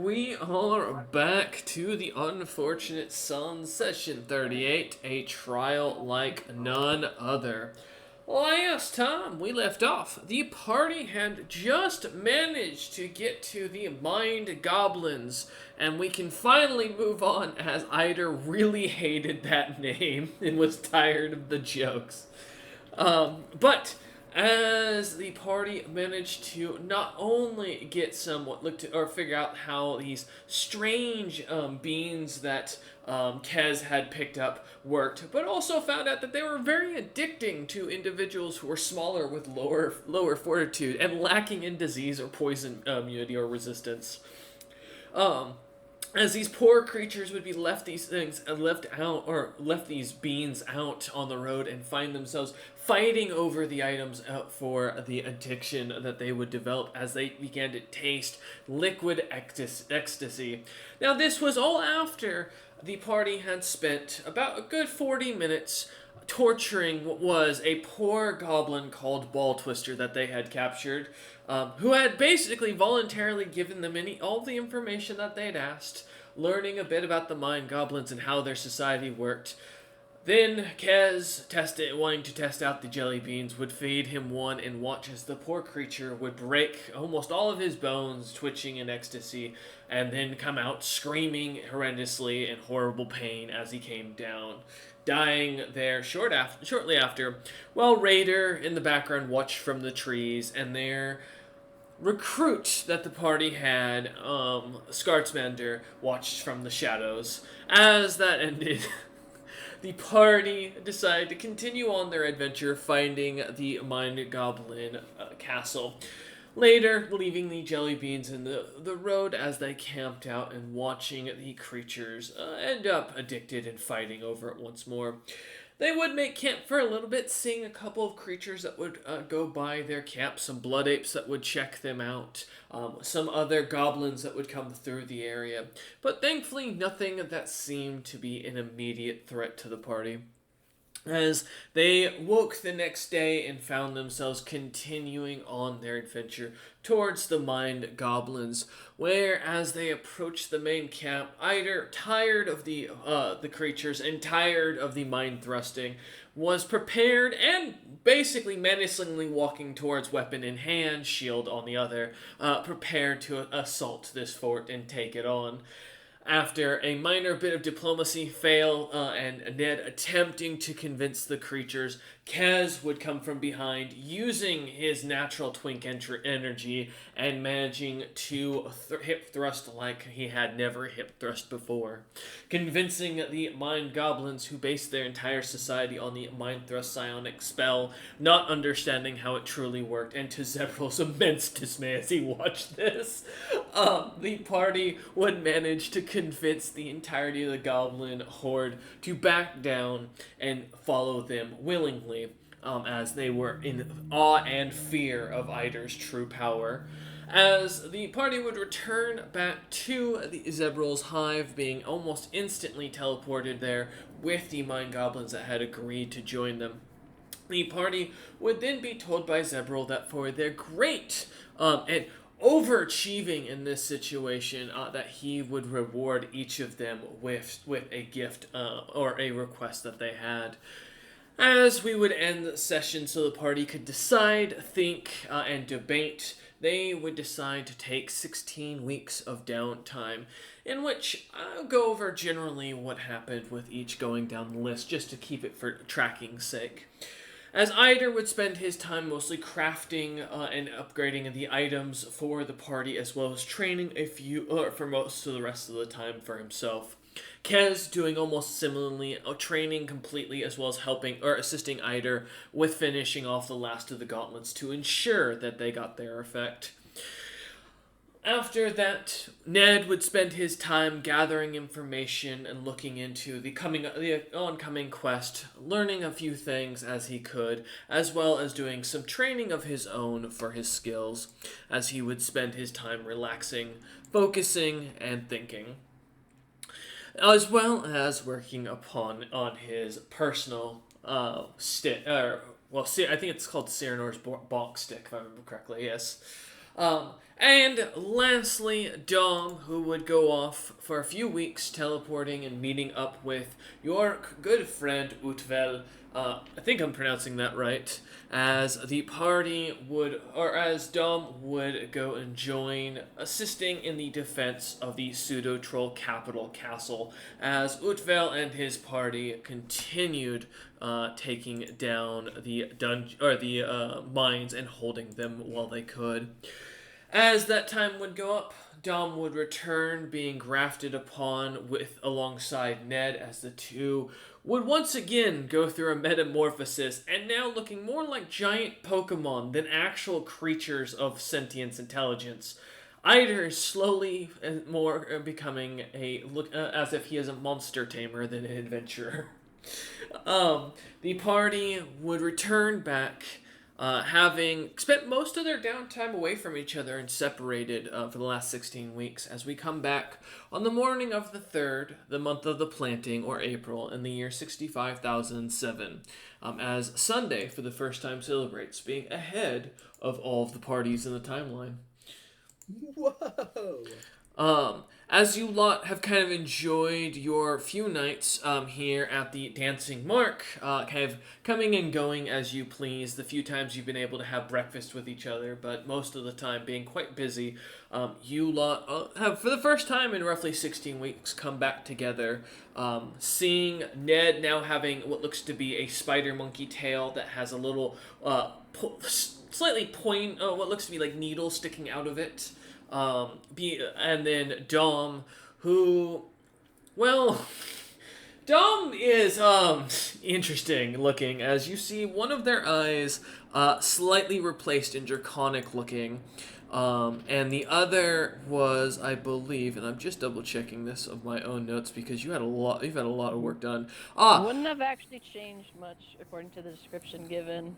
we are back to the Unfortunate Son, Session 38, a trial like none other. Last time we left off, the party had just managed to get to the Mind Goblins, and we can finally move on as Ida really hated that name and was tired of the jokes. But as the party managed to not only get somewhat look to or figure out how these strange beans that Kez had picked up worked, but also found out that they were very addicting to individuals who were smaller with lower fortitude and lacking in disease or poison immunity or resistance. Um, as these poor creatures would be left left these beans out on the road and find themselves fighting over the items for the addiction that they would develop as they began to taste liquid ecstasy. Now, this was all after the party had spent about a good 40 minutes torturing what was a poor goblin called Ball Twister that they had captured, who had basically voluntarily given them all the information that they'd asked, learning a bit about the Mind Goblins and how their society worked. Then Kez, wanting to test out the jelly beans, would feed him one and watch as the poor creature would break almost all of his bones, twitching in ecstasy, and then come out screaming horrendously in horrible pain as he came down, dying there shortly after, while Raider in the background watched from the trees, and their recruit that the party had, Scartsmander, watched from the shadows. As that ended, the party decided to continue on their adventure, finding the Mind Goblin castle. Later, leaving the jelly beans in the road as they camped out and watching the creatures end up addicted and fighting over it once more. They would make camp for a little bit, seeing a couple of creatures that would go by their camp, some blood apes that would check them out, some other goblins that would come through the area. But thankfully, nothing that seemed to be an immediate threat to the party. As they woke the next day and found themselves continuing on their adventure towards the Mind Goblins, where as they approached the main camp, Eider, tired of the creatures and tired of the mind thrusting, was prepared and basically menacingly walking towards weapon in hand, shield on the other, prepared to assault this fort and take it on. After a minor bit of diplomacy fail and Ned attempting to convince the creatures, Kez would come from behind using his natural twink energy and managing to hip thrust like he had never hip thrust before, convincing the Mind Goblins, who based their entire society on the Mind Thrust psionic spell, not understanding how it truly worked, and to Zebral's immense dismay as he watched this, the party would manage to convince the entirety of the goblin horde to back down and follow them willingly, as they were in awe and fear of Eider's true power. As the party would return back to the Zebral's hive, being almost instantly teleported there with the Mind Goblins that had agreed to join them. The party would then be told by Zebral that for their great and overachieving in this situation, that he would reward each of them with a gift or a request that they had. As we would end the session so the party could decide, think, and debate, they would decide to take 16 weeks of downtime, in which I'll go over generally what happened with each going down the list, just to keep it for tracking's sake. As Eider would spend his time mostly crafting and upgrading the items for the party, as well as training for most of the rest of the time for himself. Kez doing almost similarly, training completely, as well as helping or assisting Eider with finishing off the last of the gauntlets to ensure that they got their effect. After that, Ned would spend his time gathering information and looking into the oncoming quest, learning a few things as he could, as well as doing some training of his own for his skills, as he would spend his time relaxing, focusing, and thinking, as well as working on his personal stick. I think it's called Cyranor's Bonk Stick, if I remember correctly. Yes. And lastly, Dom, who would go off for a few weeks teleporting and meeting up with your good friend Utvel. I think I'm pronouncing that right. As the party would, or as Dom would go and join, assisting in the defense of the pseudo troll capital castle, as Utvel and his party continued taking down the mines and holding them while they could. As that time would go up, Dom would return, being grafted upon with alongside Ned, as the two would once again go through a metamorphosis, and now looking more like giant Pokemon than actual creatures of sentience intelligence. Either slowly more becoming a look as if he is a monster tamer than an adventurer. The party would return back, having spent most of their downtime away from each other and separated for the last 16 weeks, as we come back on the morning of the 3rd, the month of the planting, or April, in the year 65,007, as Sunday, for the first time, celebrates, being ahead of all of the parties in the timeline. Whoa! As you lot have kind of enjoyed your few nights here at the Dancing Mark, kind of coming and going as you please, the few times you've been able to have breakfast with each other, but most of the time being quite busy, you lot have, for the first time in roughly 16 weeks, come back together, seeing Ned now having what looks to be a spider monkey tail that has a little slightly what looks to be like needles sticking out of it. And then Dom, who, well, Dom is interesting looking, as you see one of their eyes slightly replaced and draconic looking, and the other was, I believe, and I'm just double checking this of my own notes because you've had a lot of work done. Wouldn't have actually changed much according to the description given.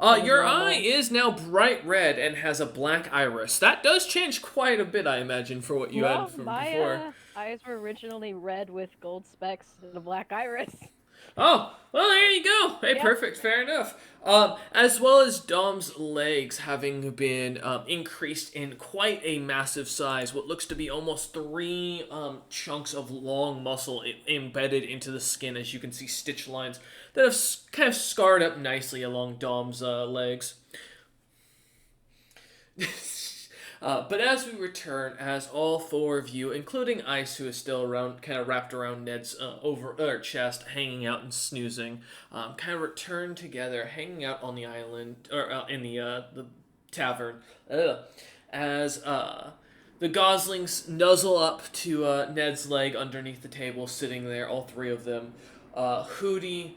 Your eye is now bright red and has a black iris. That does change quite a bit, I imagine, for what you had from before. Eyes were originally red with gold specks and a black iris. Oh, well, there you go. Hey, perfect. Fair enough. As well as Dom's legs having been increased in quite a massive size, what looks to be almost 3 chunks of long muscle embedded into the skin, as you can see stitch lines that have kind of scarred up nicely along Dom's legs. But as we return, as all 4 of you, including Ice, who is still around, kind of wrapped around Ned's chest, hanging out and snoozing, kind of return together, hanging out on the island, or in the tavern, as the goslings nuzzle up to Ned's leg underneath the table, sitting there, all 3 of them. Hootie,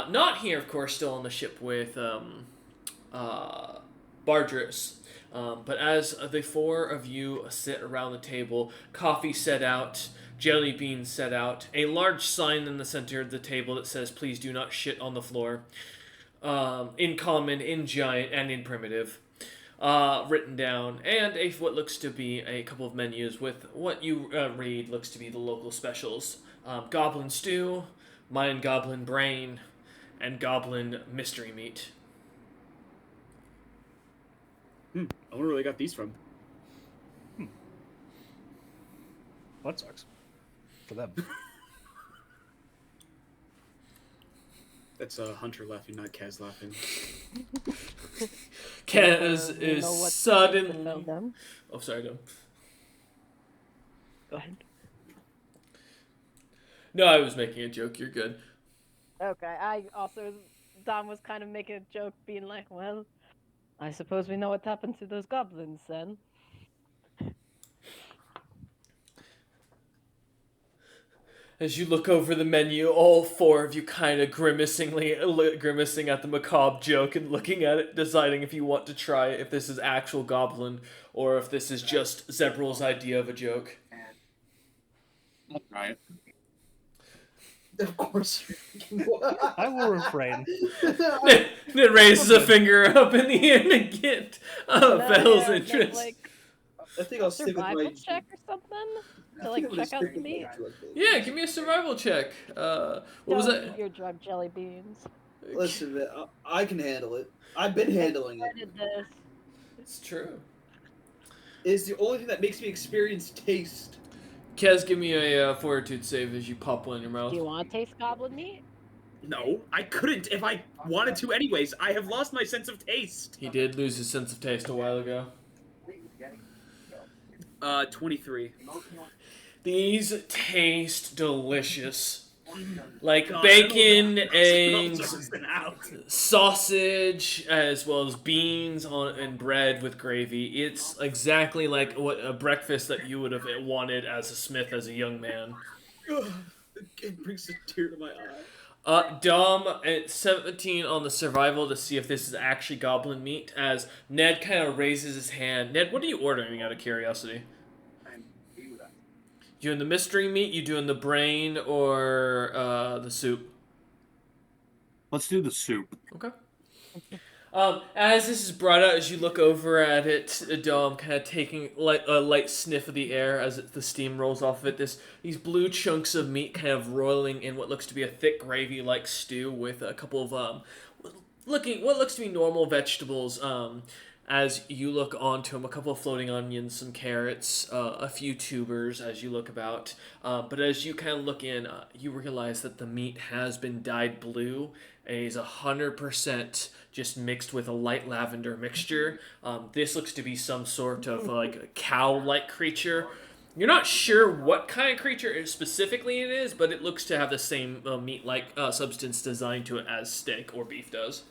not here, of course, still on the ship with Bardris. But as the 4 of you sit around the table, coffee set out, jelly beans set out, a large sign in the center of the table that says, "Please do not shit on the floor," in common, in giant, and in primitive, written down, and what looks to be a couple of menus with what you read looks to be the local specials. Goblin stew, Mayan goblin brain, and goblin mystery meat. I wonder where they got these from. That sucks. For them. That's Hunter laughing, not Kaz laughing. Kaz is suddenly... Oh, sorry, no. Go ahead. No, I was making a joke. You're good. Okay, Dom was kind of making a joke, being like, well, I suppose we know what happened to those goblins then. As you look over the menu, all 4 of you kind of grimacing at the macabre joke and looking at it, deciding if you want to try it, if this is actual goblin or if this is just Zebral's idea of a joke. I'll try it. Of course. I will refrain. It raises a finger up in the air to get Belle's interest. I think I'll stick with my survival check or something to like check out the meat. Yeah, give me a survival check. What was that? Your drug jelly beans. Listen, man, I can handle it. I've been handling it. This. It's true. is the only thing that makes me experience taste. Kez, give me a fortitude save as you pop one in your mouth. Do you want to taste goblin meat? No, I couldn't if I wanted to anyways. I have lost my sense of taste. He did lose his sense of taste a while ago. 23. These taste delicious. Like God, bacon, I eggs, smell something out. sausage, as well as beans and bread with gravy. It's exactly like what a breakfast that you would have wanted as a Smith as a young man. It brings a tear to my eye. Dom at 17 on the survival to see if this is actually goblin meat. As Ned kind of raises his hand. Ned, what are you ordering out of curiosity? You doing the mystery meat? You doing the brain or the soup? Let's do the soup. Okay. As this is brought out, as you look over at it, Dom kind of taking a light sniff of the air as the steam rolls off of it. These blue chunks of meat kind of roiling in what looks to be a thick gravy-like stew with a couple of what looks to be normal vegetables. As you look onto them, a couple of floating onions, some carrots, a few tubers as you look about. But as you kind of look in, you realize that the meat has been dyed blue. It is 100% just mixed with a light lavender mixture. This looks to be some sort of like a cow-like creature. You're not sure what kind of creature specifically it is, but it looks to have the same meat-like substance designed to it as steak or beef does.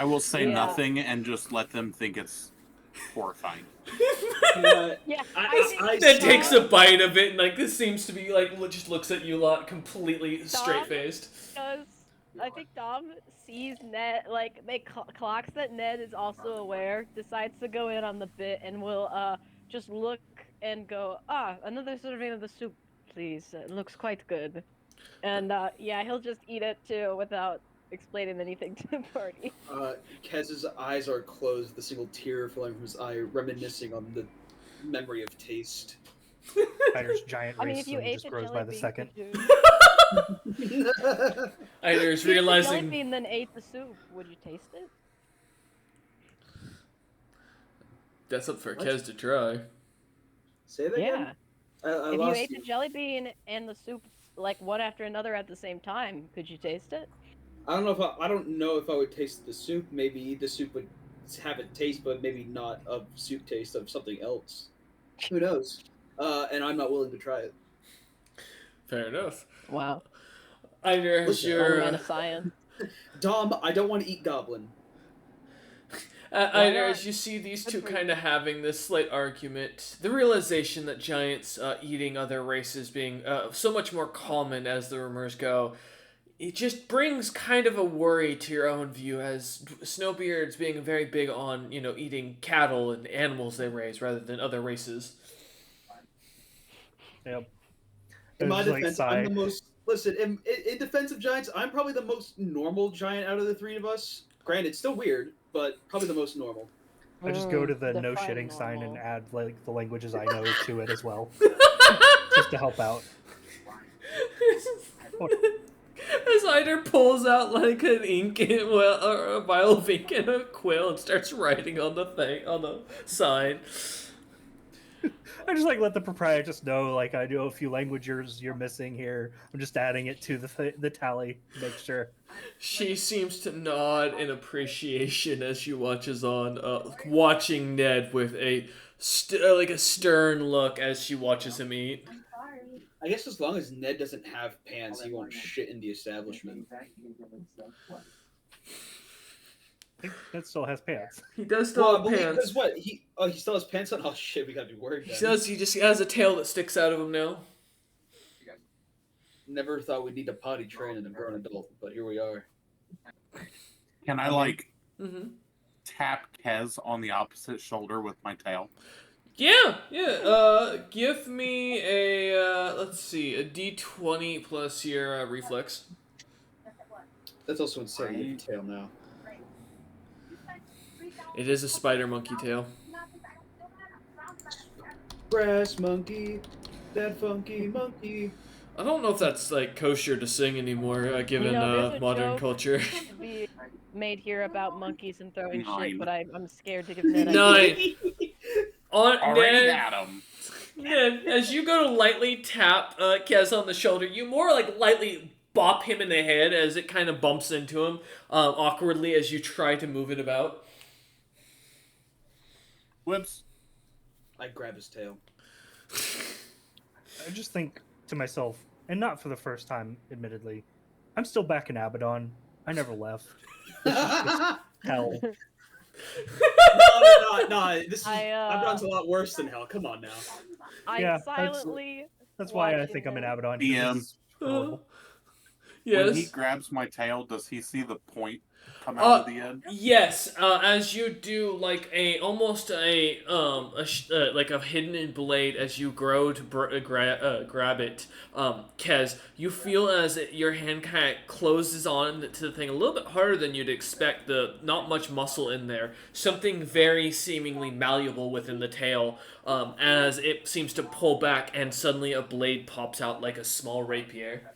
I will say Yeah. nothing and just let them think it's horrifying. Yeah, Ned takes a bite of it and like this seems to be like just looks at you a lot completely straight-faced. Because I think Dom sees Ned, like, clocks that Ned is also aware, decides to go in on the bit, and will just look and go, another serving of the soup, please. It looks quite good. And yeah, he'll just eat it too without explaining anything to the party. Kez's eyes are closed, the single tear flowing from his eye, reminiscing on the memory of taste. Spider's giant I mean, race if you and ate just the grows jelly by the bean, second. could you... Eider's If you ate the jelly realizing bean, then ate the soup, would you taste it? that's up for What? Kez to try. Say that Yeah. again? I If you lost ate the jelly bean and the soup, like, one after another at the same time, could you taste it? I don't know if I would taste the soup. Maybe the soup would have a taste, but maybe not of soup taste of something else. Who knows? And I'm not willing to try it. Fair enough. Wow. Eider, as Listen, your Man of science. Dom, I don't want to eat goblin. Eider, not? as you see these two Good for kind of having this slight argument, the realization that giants eating other races being so much more common as the rumors go, it just brings kind of a worry to your own view as Snowbeards being very big on, eating cattle and animals they raise rather than other races. Yep. In my There's, like, defense, I'm the sigh. most. Listen, in defense of giants, I'm probably the most normal giant out of the three of us. Granted, still weird, but probably the most normal. I just go to the no define shitting sign and normal. add like the languages I know to it as well, just to help out. As Eider pulls out like an ink or a vial of ink and a quill and starts writing on the sign. I just like let the proprietress know like I know a few languages you're missing here. I'm just adding it to the tally to make sure. She seems to nod in appreciation as she watches on, watching Ned with a stern look as she watches him eat. I guess as long as Ned doesn't have pants, he won't shit in the establishment. I think that still has pants. He does still have Because pants. what? He still has pants on? Oh shit, we gotta be worried He then. says he just has a tail that sticks out of him now. Never thought we'd need to potty train a grown adult, but here we are. Can I Mm-hmm. tap Kez on the opposite shoulder with my tail? Yeah. Give me a let's see, a D20 plus your reflex. That's also insane. You have a tail now. It is a spider monkey tail. Brass monkey, that funky monkey. I don't know if that's like kosher to sing anymore, given there's a modern joke culture. to be made here about monkeys and throwing Nine. shit, but I'm scared to give Ned Nine. ideas. Already Ned, got him. Ned, as you go to lightly tap Kez on the shoulder, you more like lightly bop him in the head as it kind of bumps into him awkwardly as you try to move it about. Whoops. I grab his tail. I just think to myself, and not for the first time, admittedly, I'm still back in Abaddon. I never left. Hell. No. This is Abaddon's a lot worse than hell. Come on now. I Yeah, silently. That's why I watching think I'm in him. Abaddon. DM. It's horrible. When he Yes. grabs my tail, does he see the point come out of the end? Yes, as you do like almost like a hidden blade as you grow to grab it, Kez, you feel as your hand kind of closes on to the thing a little bit harder than you'd expect. Not much muscle in there, something very seemingly malleable within the tail, as it seems to pull back and suddenly a blade pops out like a small rapier.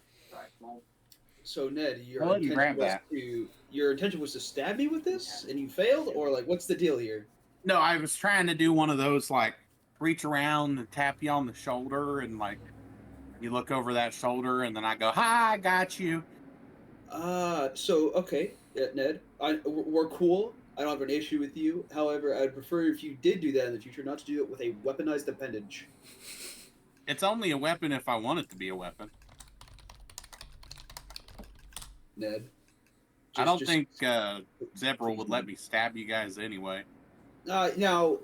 So Ned, I'll let you grab that. your intention was to stab me with this, and you failed, or like what's the deal here? No, I was trying to do one of those, like, reach around and tap you on the shoulder, and, like, you look over that shoulder, and then I go, hi, I got you. So okay, Ned, we're cool. I don't have an issue with you. However, I'd prefer if you did do that in the future, not to do it with a weaponized appendage. It's only a weapon if I want it to be a weapon. Ned. I don't think Zebra would let me stab you guys anyway. Now,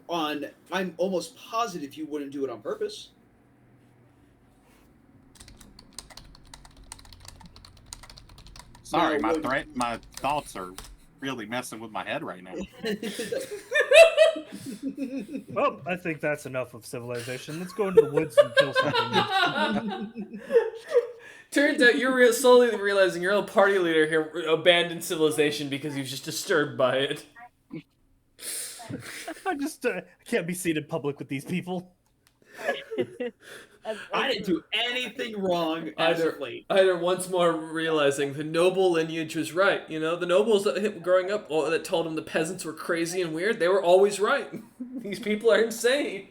I'm almost positive you wouldn't do it on purpose. Sorry, No, my thoughts are really messing with my head right now. Well, I think that's enough of civilization. Let's go into the woods and kill something. Turns out you're slowly realizing your own party leader here abandoned civilization because he was just disturbed by it. I just can't be seen in public with these people. I didn't do anything wrong as of late. Either once more realizing the noble lineage was right. You know, the nobles that growing up that told him the peasants were crazy and weird, they were always right. These people are insane.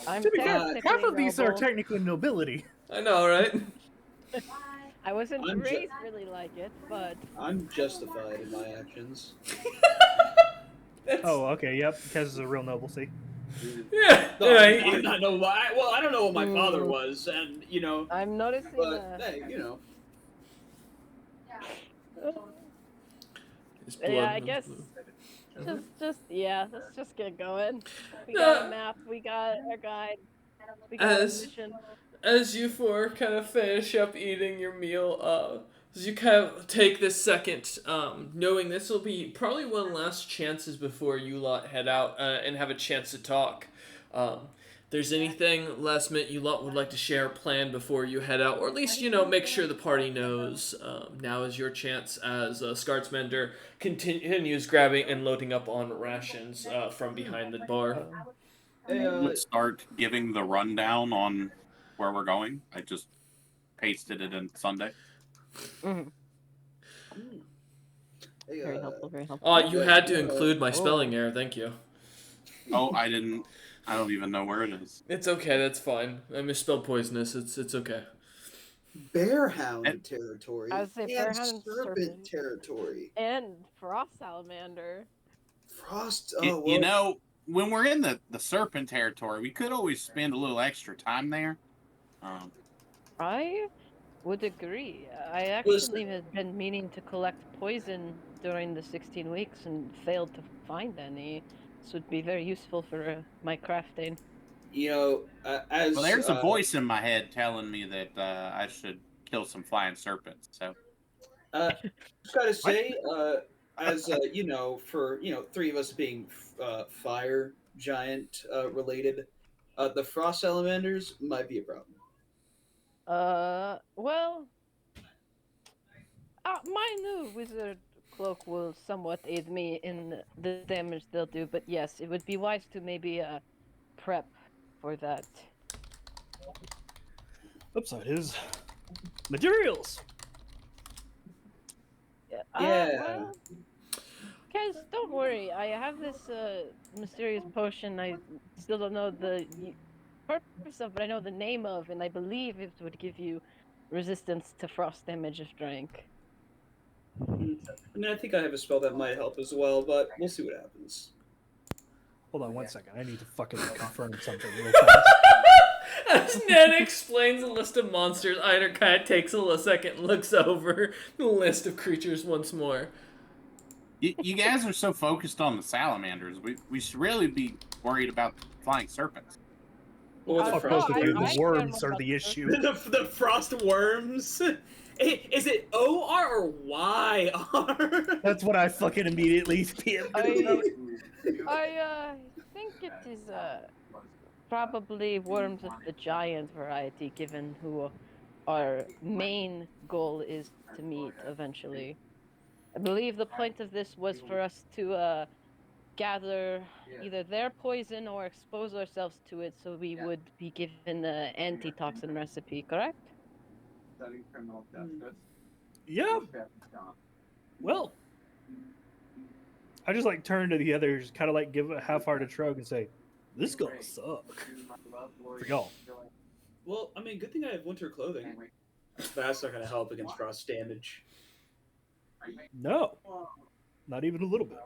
I'm To be fair, technically half of these are noble. technically nobility. I know, right? I wasn't I'm raised really like it, but I'm justified in my actions. Oh, okay, yep. Kez is a real noble, see? Yeah. No, yeah, I'm not know why. Well, I don't know what my father was, and I'm noticing. but hey, His Yeah, blood I was guess. blue. Let's just get going. We got a map. We got our guide. We got a mission. As you four kind of finish up eating your meal, as you kind of take this second, knowing this will be probably one of the last chances before you lot head out and have a chance to talk. There's anything last minute you lot would like to share, plan before you head out, or at least, make sure the party knows. Now is your chance as Scartsmender continues grabbing and loading up on rations from behind the bar. Hey, Let's start giving the rundown on where we're going. I just pasted it in Sunday. Mhm. hey, Very helpful. Very helpful. You had to include my spelling error, thank you. Oh, I don't even know where it is. It's okay, that's fine. I misspelled poisonous, it's okay. Bearhound territory. I would say and Bearhound and serpent Serpent. territory. And frost salamander. Frost. When we're in the serpent territory, we could always spend a little extra time there. I would agree. I actually have been meaning to collect poison during the 16 weeks and failed to find any. This would be very useful for my crafting. As Well, there's a voice in my head telling me that I should kill some flying serpents. So just gotta say, as for three of us being fire giant related, the frost salamanders might be a problem. Well, my new wizard cloak will somewhat aid me in the damage they'll do, but yes, it would be wise to maybe prep for that. Upside is materials. Yeah. Yeah. Well, guys, don't worry. I have this mysterious potion. I still don't know the purpose of, but I know the name of, and I believe it would give you resistance to frost damage if drank. I mean, I think I have a spell that might help as well, but we'll see what happens. Hold on one second. I need to fucking confirm something real fast. As Ned explains the list of monsters, Eider kind of takes a second and looks over the list of creatures once more. You guys are so focused on the salamanders. We should really be worried about the flying serpents. Or the Oh, frost no, I- The worms. worms are the issue. The frost worms. Is it OR or YR? That's what I fucking immediately I think it is probably worms of the giant variety, given who our main goal is to meet eventually. I believe the point of this was for us to gather either their poison or expose ourselves to it, so we would be given the antitoxin recipe, correct? Yeah. Well, I just like turn to the others, kind of like give a half-hearted shrug and say, "This gonna suck for y'all." Well, I mean, good thing I have winter clothing. But that's not gonna help against frost damage. No, not even a little bit.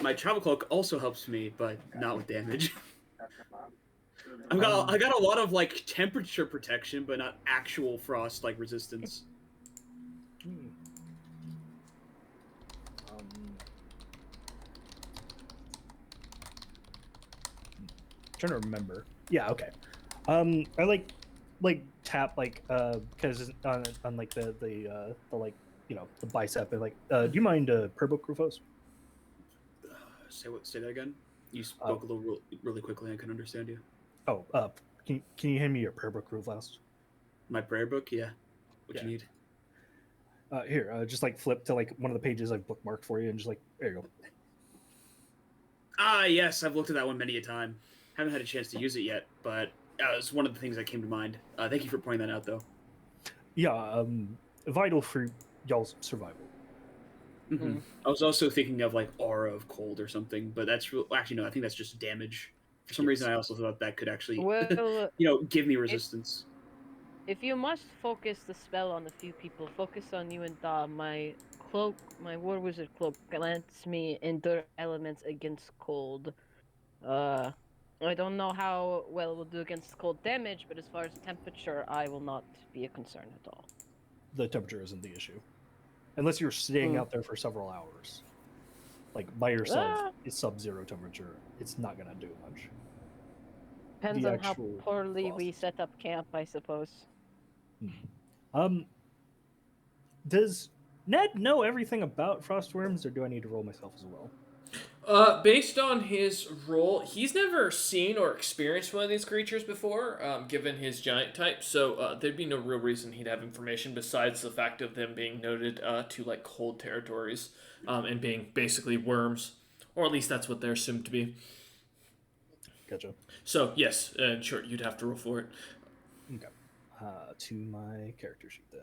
My travel cloak also helps me, but not with damage. I got a lot of like temperature protection, but not actual frost like resistance. Hmm. Trying to remember. Yeah, okay. I like tap like because on like the like the bicep and like do you mind Purbook Rufus? Say that again. You spoke a little really quickly. I couldn't understand you. Oh, can you hand me your Purbook Rufus? My prayer book, yeah. What Yeah. you need? Here, just like flip to like one of the pages I've bookmarked for you, and just like there you go. Ah, yes, I've looked at that one many a time. Haven't had a chance to use it yet, but it was one of the things that came to mind. Thank you for pointing that out, though. Yeah, vital for y'all's survival. Mm-hmm. I was also thinking of like aura of cold or something, but that's actually no. I think that's just damage. For some reason, I also thought that could actually, Well, give me resistance. if you must focus the spell on a few people, focus on you and Dom. My cloak, my war wizard cloak, grants me endure elements against cold. I don't know how well we'll do against cold damage, but as far as temperature, I will not be a concern at all. The temperature isn't the issue, unless you're staying out there for several hours. Like by yourself, it's sub-zero temperature. It's not gonna do much. Depends The on how actual poorly we frost. set up camp, I suppose. Does Ned know everything about frostworms, or do I need to roll myself as well? Based on his role, he's never seen or experienced one of these creatures before, given his giant type, so there'd be no real reason he'd have information besides the fact of them being noted to like cold territories and being basically worms, or at least that's what they're assumed to be. Gotcha. So, yes, sure, you'd have to roll for it. Okay. To my character sheet then.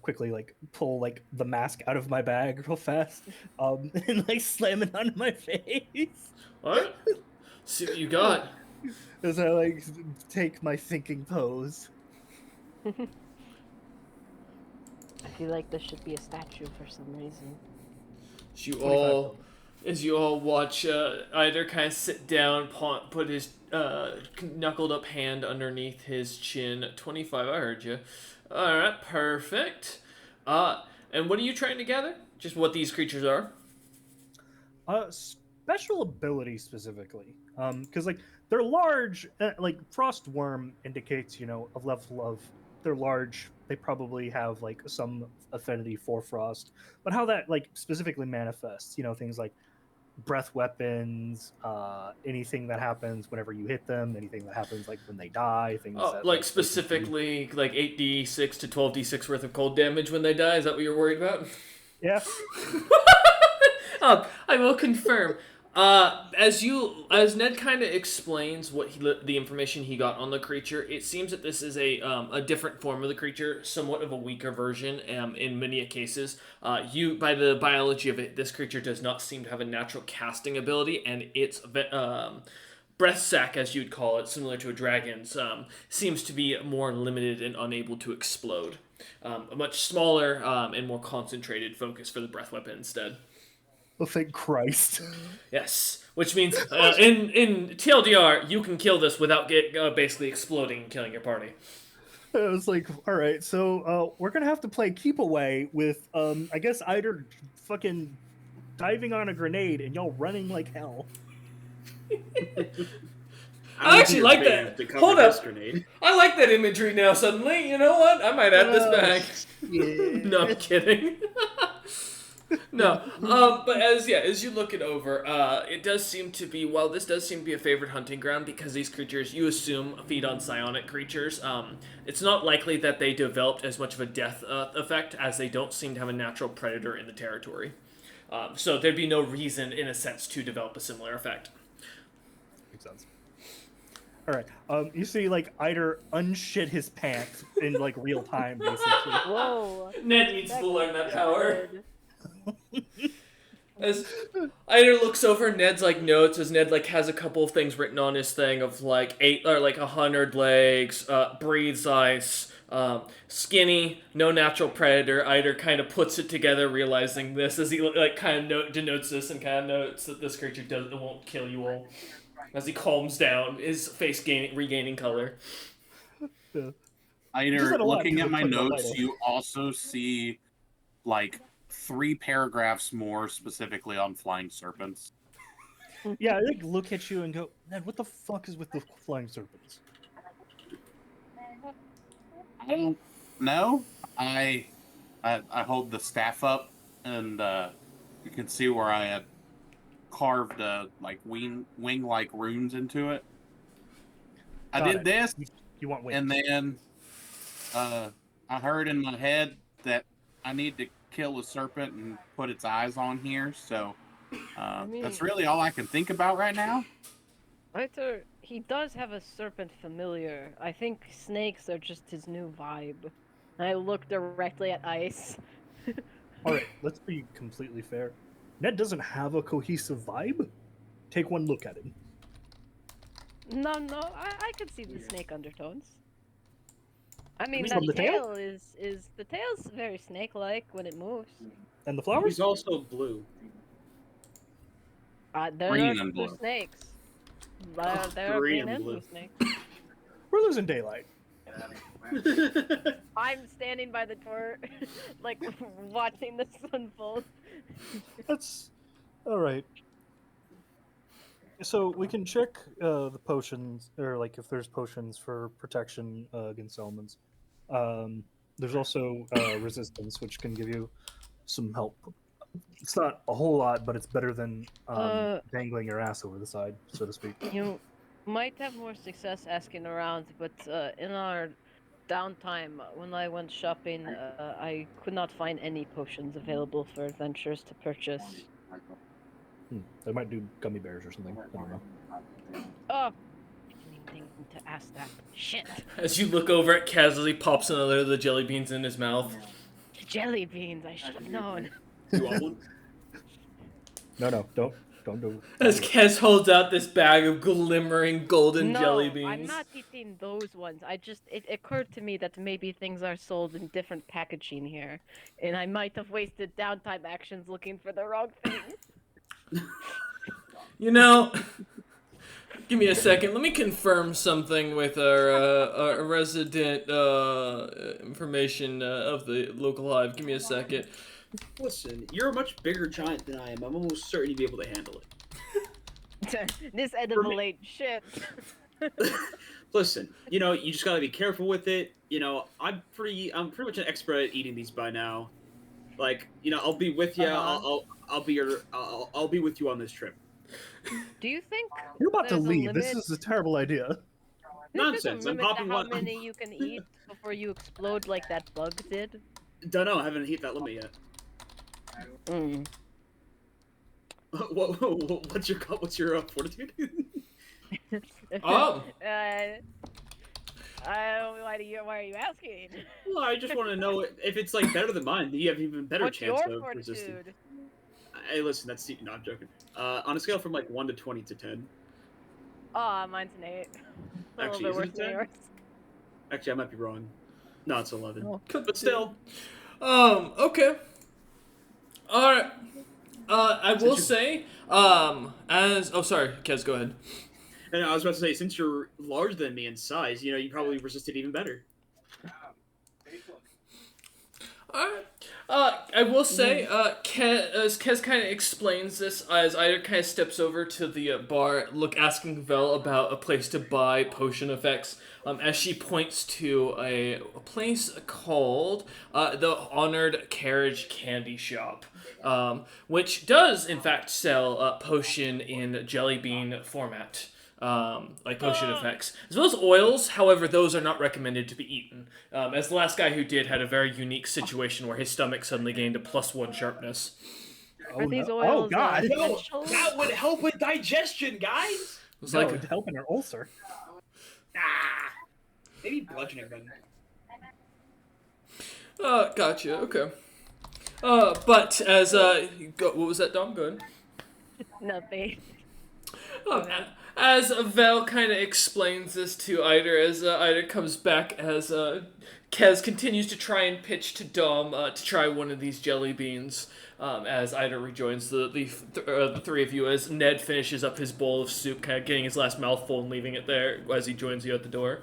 Quickly like pull like the mask out of my bag real fast, and like slam it onto my face. What? See what you got. As I like take my thinking pose. I feel like there should be a statue for some reason. As you all watch Eider kind of sit down, put his knuckled up hand underneath his chin. 25, I heard you. All right, perfect. And what are you trying to gather? Just what these creatures are? Special ability specifically, because like they're large. Like frostworm indicates, a level of they're large. They probably have like some affinity for frost, but how that like specifically manifests, things like breath weapons, anything that happens whenever you hit them, anything that happens like when they die, things that, like specifically like 8d6 to 12d6 worth of cold damage when they die. Is that what you're worried about? Yeah. I will confirm. As Ned kind of explains the information he got on the creature, it seems that this is a different form of the creature, somewhat of a weaker version. In many cases, by the biology of it, this creature does not seem to have a natural casting ability, and its breath sac, as you'd call it, similar to a dragon's, seems to be more limited and unable to explode. A much smaller and more concentrated focus for the breath weapon instead. Oh, thank Christ. Yes, which means in TLDR, you can kill this without basically exploding and killing your party. I was like, all right, so we're gonna have to play keep away with, I guess either fucking diving on a grenade and y'all running like hell. I actually like that. To cover Hold this up. grenade. I like that imagery now. Suddenly, you know what? I might add this back. Yeah. No, I'm kidding. No, but as you look it over, it does seem to be, while this does seem to be a favorite hunting ground because these creatures, you assume, feed on psionic creatures, it's not likely that they developed as much of a death effect as they don't seem to have a natural predator in the territory. So there'd be no reason, in a sense, to develop a similar effect. Makes sense. All right. You see, like, Eider unshit his pants in, like, real time, basically. Whoa. Ned needs to learn that power. Good. As Eider looks over Ned's like notes, as Ned like has a couple of things written on his thing of like 100 legs, breathes ice, skinny, no natural predator. Eider kind of puts it together, realizing this as he like kind of denotes this and kind of notes that this creature won't kill you all. As he calms down, his face regaining color. Eider, looking at my Talking about notes, Eider. you also see like 3 paragraphs more specifically on flying serpents. Yeah, I like look at you and go, Ned, what the fuck is with the flying serpents? I don't know. I hold the staff up, and you can see where I had carved like wing-like runes into it. I Got did it. this, You want wings? and then I heard in my head that I need to kill a serpent and put its eyes on here. So that's really all I can think about right now. Arthur, he does have a serpent familiar. I think snakes are just his new vibe. I look directly at Ice. All right, let's be completely fair. Ned doesn't have a cohesive vibe. Take one look at him. No, I can see the snake undertones. I mean, From that the tail? tail is the tail's very snake-like when it moves. And the flowers? He's also blue. There Green are and blue blue. snakes. There are green green and and blue. blue snakes. We're losing daylight. I'm standing by the door, like watching this unfold. That's all right. So we can check the potions, or like if there's potions for protection against elements. There's also resistance, which can give you some help. It's not a whole lot, but it's better than dangling your ass over the side, so to speak. You might have more success asking around, but in our downtime, when I went shopping, I could not find any potions available for adventurers to purchase. They might do gummy bears or something. I don't know. Oh, I didn't even think to ask that. Shit. As you look over at Kaz as he pops another of the jelly beans in his mouth. Jelly beans, I should have known. You want one? No, don't do. As Kaz holds out this bag of glimmering golden No, jelly beans. I'm not eating those ones. It occurred to me that maybe things are sold in different packaging here, and I might have wasted downtime actions looking for the wrong thing. You know, give me a second. Let me confirm something with our resident information of the local hive. Give me a second. Listen, you're a much bigger giant than I am. I'm almost certain you'd be able to handle it. This edible ain't shit. Listen, you know, you just gotta be careful with it. You know, I'm pretty much an expert at eating these by now. Like, you know, I'll be with you. I'll be with you on this trip. Do you think You're about to there's a leave. This limit? is a terrible idea. There's a Nonsense. I'm limit to popping how one. many you can eat before you explode like that bug did? Don't know. I haven't hit that limit yet. What's your fortitude? Oh. Why are you asking? Well, I just want to know if it's like better than mine. You have even better What's chance your of resisting. fortitude? Hey, listen, that's no, I'm joking. On a scale from like 1 to 20 to 10. Aw, mine's an 8. A Actually, little is bit it worse than 10? yours. Actually, I might be wrong. No, it's 11. Oh. But still, Okay. Alright. I will say, sorry, Kez, go ahead. and I was about to say, since you're larger than me in size, you probably resisted even better. Alright. I will say, Kez kind of explains this as Ida kind of steps over to the bar, asking Vel about a place to buy potion effects. As she points to a place called the Honored Carriage Candy Shop, which does in fact sell potion in jelly bean format. Like potion effects, as well as oils. However, those are not recommended to be eaten, as the last guy who did had a very unique situation where his stomach suddenly gained a +1 sharpness. Are these no. oils Oh God! essential? That would help with digestion, guys. It was No, like, it'd help in her ulcer. Maybe bludgeoning then. gotcha, okay. But as, what was that, Dom? Good. Nothing. As Vel kind of explains this to Ida, as Ida comes back, as Kez continues to try and pitch to Dom to try one of these jelly beans, as Ida rejoins the three of you, as Ned finishes up his bowl of soup, kind of getting his last mouthful and leaving it there as he joins you at the door.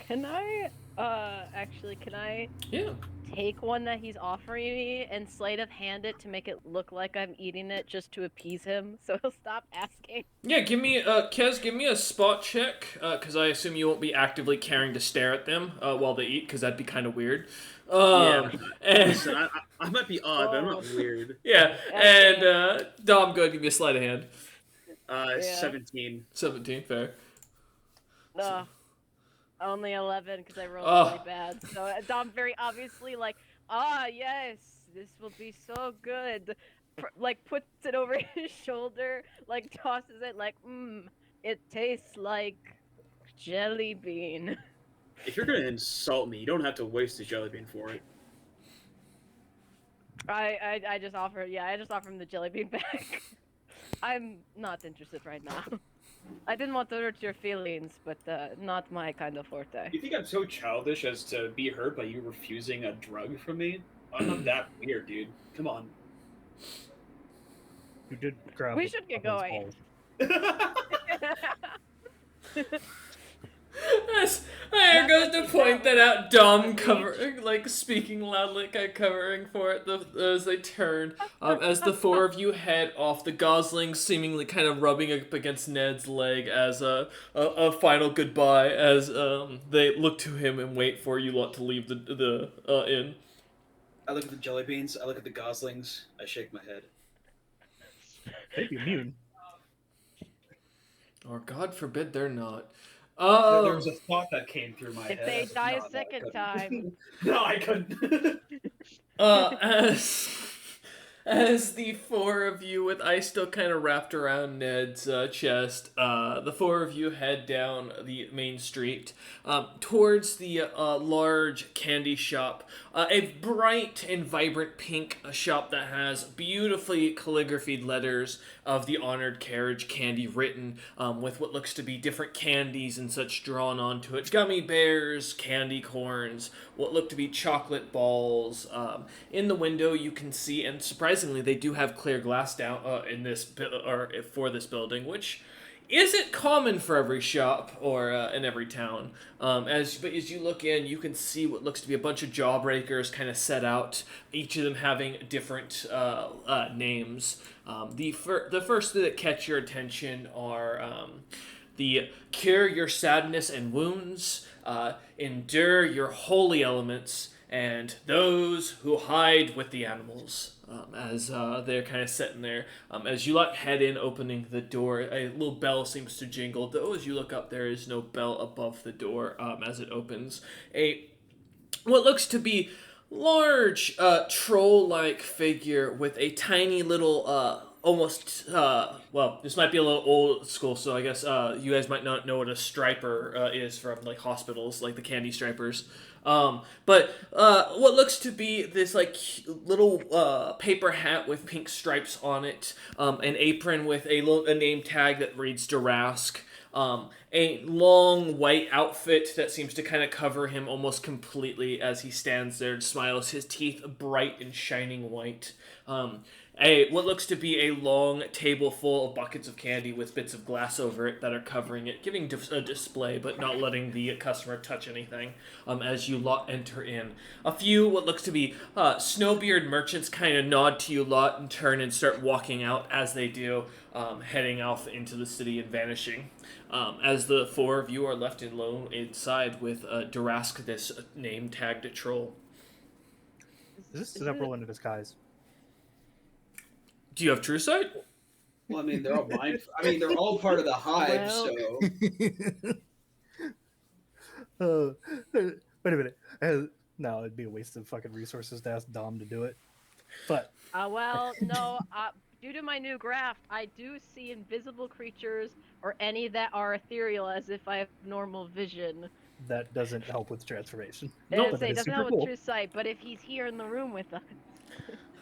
Can I, can I Yeah. take one that he's offering me and sleight of hand it to make it look like I'm eating it just to appease him so he'll stop asking? Yeah, Kez, give me a spot check, because I assume you won't be actively caring to stare at them while they eat, because that'd be kind of weird. Yeah. And, Listen, I might be odd, but I'm not weird. yeah, and Dom, go ahead, give me a sleight of hand. 17. 17, fair. No. Only 11 because I rolled Oh. really bad. So Dom very obviously yes, this will be so good. Puts it over his shoulder, tosses it it tastes like jelly bean. If you're gonna insult me, you don't have to waste a jelly bean for it. I just offer him the jelly bean back. I'm not interested right now. I didn't want to hurt your feelings, but not my kind of forte. You think I'm so childish as to be hurt by you refusing a drug from me? I'm not that weird, dude. Come on. You did grab. We should get Pablo's going. balls. As I goes to point that out, Dom speaking loudly, kind of covering for it as they turn. As the four of you head off, the Goslings seemingly kind of rubbing up against Ned's leg as a final goodbye, as they look to him and wait for you lot to leave the inn. I look at the jelly beans. I look at the goslings. I shake my head. They'd be immune. Or God forbid they're not. There was a thought that came through my If head. they I was die like, a "No, I second couldn't." time. No, I couldn't. As the four of you, with ice still kind of wrapped around Ned's chest, the four of you head down the main street towards the large candy shop. A bright and vibrant pink shop that has beautifully calligraphied letters of the Honored Carriage Candy written with what looks to be different candies and such drawn onto it. Gummy bears, candy corns, what look to be chocolate balls. In the window you can see, and surprisingly they do have clear glass down in this for this building, which isn't common for every shop or in every town. But as you look in, you can see what looks to be a bunch of jawbreakers kind of set out, each of them having different names. The first that catch your attention are the Cure Your Sadness and Wounds, Endure Your Holy Elements, and Those Who Hide with the Animals. As they're kind of sitting there. As you head in, opening the door, a little bell seems to jingle, though as you look up, there is no bell above the door as it opens. What looks to be large troll-like figure with a tiny little almost well, this might be a little old school, so I guess you guys might not know what a striper is from like hospitals, like the candy stripers. But what looks to be this like little paper hat with pink stripes on it, an apron with a name tag that reads Durask, a long white outfit that seems to kind of cover him almost completely as he stands there and smiles, his teeth bright and shining white. What looks to be a long table full of buckets of candy with bits of glass over it that are covering it, giving a display but not letting the customer touch anything as you lot enter in. A few what looks to be snowbeard merchants kind of nod to you lot and turn and start walking out as they do, heading off into the city and vanishing. As the four of you are left alone inside with Durask, this name-tagged troll. Is this Zebril in a disguise? Do you have true sight? Well, I mean, they're all they're all part of the hive, Well- so Wait a minute. No, it'd be a waste of fucking resources to ask Dom to do it. But Well, no. Due to my new graph, I do see invisible creatures or any that are ethereal as if I have normal vision. that doesn't help with transformation. Nope. It That is doesn't super know cool. with true sight, but if he's here in the room with us,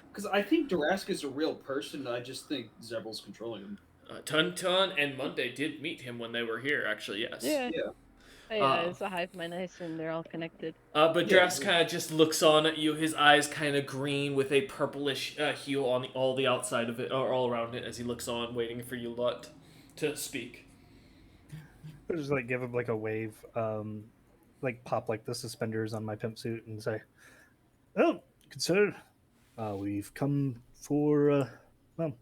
because I think Durask is a real person. I just think Zebril's controlling him. Tun and Monday did meet him when they were here, actually, yes. yeah. Yeah. It's a hive mind. I assume they're all connected. But Yeah. Drask kind of just looks on at you, his eyes kind of green with a purplish hue on all the outside of it, or all around it, as he looks on, waiting for you lot to speak. I just like give him like a wave, like pop like the suspenders on my pimp suit and say, "Oh, good sir, we've come for well,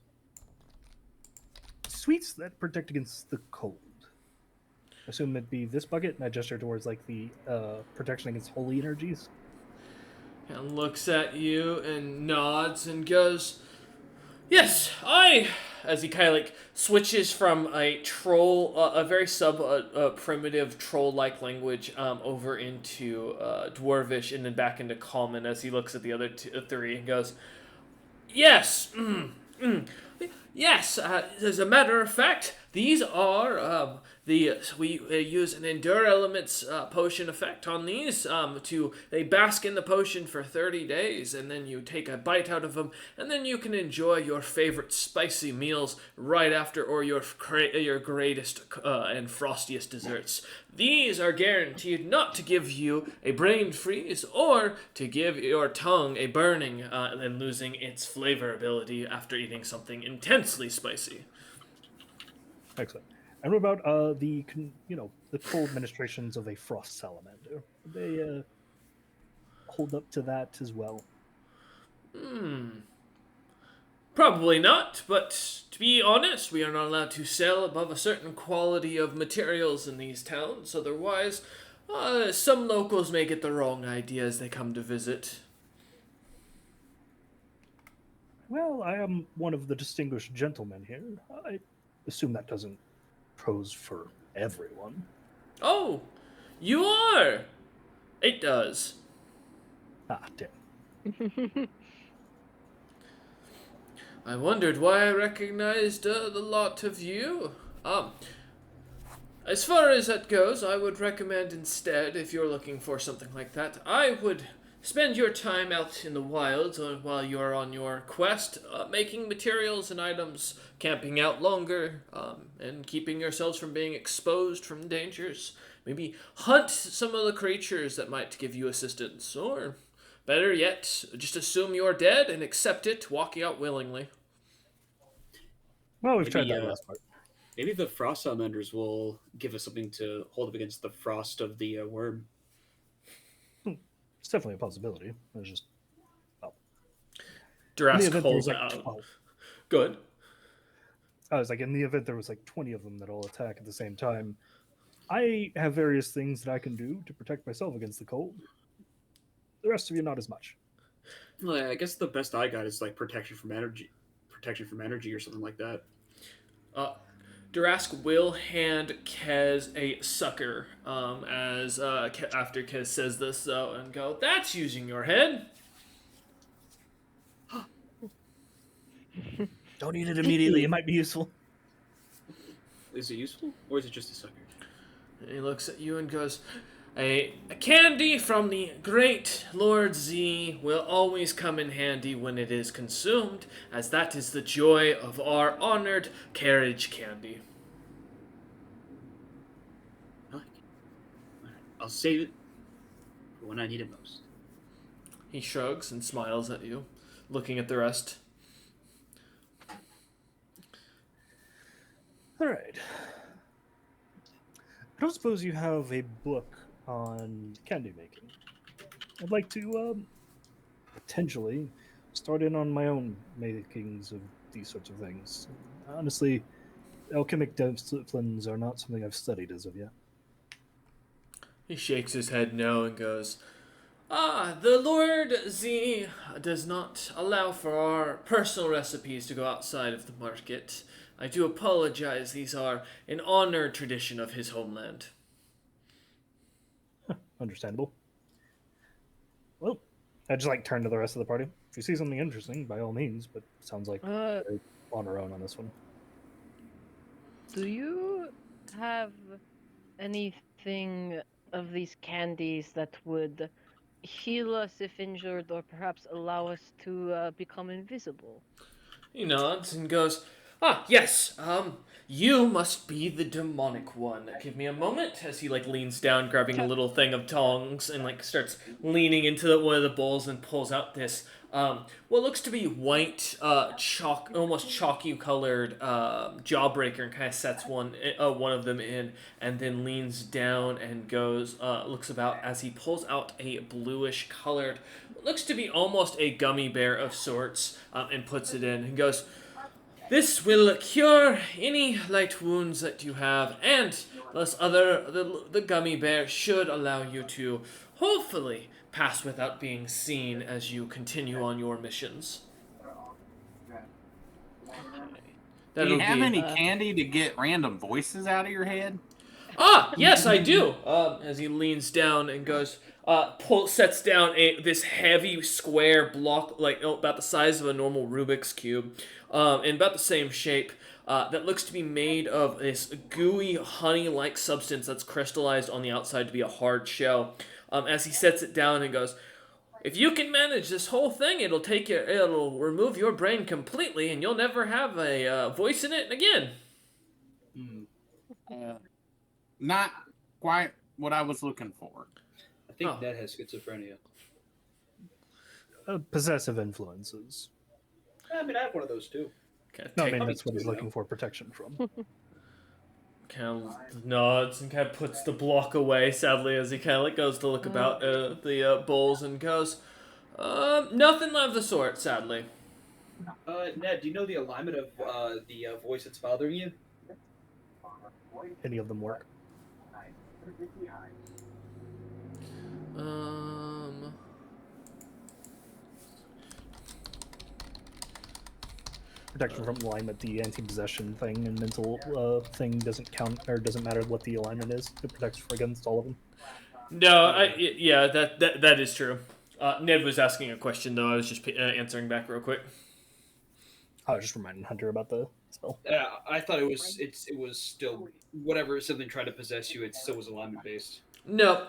sweets that protect against the cold. I assume it'd be this bucket." And I gesture towards like the protection against holy energies. And looks at you and nods and goes, "Yes, as he kind of like switches from a troll, a very primitive troll-like language, over into Dwarvish and then back into Common as he looks at the other three and goes, "Yes, yes. As a matter of fact, these are we use an Endure Elements potion effect on these. They bask in the potion for 30 days, and then you take a bite out of them, and then you can enjoy your favorite spicy meals right after, or your greatest and frostiest desserts. These are guaranteed not to give you a brain freeze or to give your tongue a burning and losing its flavor ability after eating something intensely spicy." Excellent. And what about the cold administrations of a frost salamander? Would they hold up to that as well? Probably not, but to be honest, we are not allowed to sell above a certain quality of materials in these towns. Otherwise, some locals may get the wrong idea as they come to visit. Well, I am one of the distinguished gentlemen here. I assume that doesn't pose for everyone. Oh, you are! It does. Ah, damn. I wondered why I recognized the lot of you. As far as that goes, I would recommend instead, if you're looking for something like that, I would spend your time out in the wilds while you're on your quest, making materials and items, camping out longer, and keeping yourselves from being exposed from dangers. Maybe hunt some of the creatures that might give you assistance, or better yet, just assume you're dead and accept it, walking out willingly. Well, we've tried Maybe, that last part. Maybe the frost salamanders will give us something to hold up against the frost of the worm. It's definitely a possibility. It's just in the Durask event there holds was like out. 12. Good. I was like, in the event there was like 20 of them that all attack at the same time, I have various things that I can do to protect myself against the cold. The rest of you, not as much. Well, I guess the best I got is like protection from energy or something like that. Durask will hand Kez a sucker as after Kez says this, though, and go, "That's using your head." Don't eat it immediately. It might be useful. Is it useful, or is it just a sucker? And he looks at you and goes, a candy from the great Lord Z will always come in handy when it is consumed, as that is the joy of our honored carriage candy. I like it. All right, I'll save it for when I need it most. He shrugs and smiles at you, looking at the rest. All right. I don't suppose you have a book on candy making. I'd like to potentially start in on my own makings of these sorts of things. Honestly, alchemic disciplines are not something I've studied as of yet. He shakes his head no and goes, the Lord Z does not allow for our personal recipes to go outside of the market. I do apologize, these are an honored tradition of his homeland. Understandable. Well, I just turn to the rest of the party. If you see something interesting, by all means, but it sounds like we're on our own on this one. Do you have anything of these candies that would heal us if injured, or perhaps allow us to become invisible? He nods and goes, yes, you must be the demonic one. Give me a moment, as he, leans down, grabbing a little thing of tongs, and, starts leaning into one of the bowls and pulls out this, what looks to be white, almost chalky-colored, jawbreaker, and kind of sets one of them in, and then leans down and goes, looks about as he pulls out a bluish-colored, looks to be almost a gummy bear of sorts, and puts it in, and goes, this will cure any light wounds that you have, and the gummy bear should allow you to, hopefully, pass without being seen as you continue on your missions. Do you have any candy to get random voices out of your head? Yes, I do. As he leans down and goes, sets down this heavy square block, about the size of a normal Rubik's Cube, and about the same shape, that looks to be made of this gooey, honey-like substance that's crystallized on the outside to be a hard shell. As he sets it down and goes, if you can manage this whole thing, it'll remove your brain completely, and you'll never have a voice in it again. Not quite what I was looking for. I think Ned has schizophrenia. Possessive influences. I mean, I have one of those too. No, I mean, that's what he's looking for protection from. Kind of nods and kind of puts the block away, sadly, as he kind of goes to look about the bowls and goes, nothing of the sort, sadly. Ned, do you know the alignment of the voice that's bothering you? Any of them work? Protection from alignment, the anti-possession thing and mental thing doesn't count, or doesn't matter what the alignment is. It protects against all of them. No, yeah, that is true. Ned was asking a question, though. I was just answering back real quick. I was just reminding Hunter about the spell. Yeah, I thought it was still whatever something tried to possess you. It still was alignment based. No,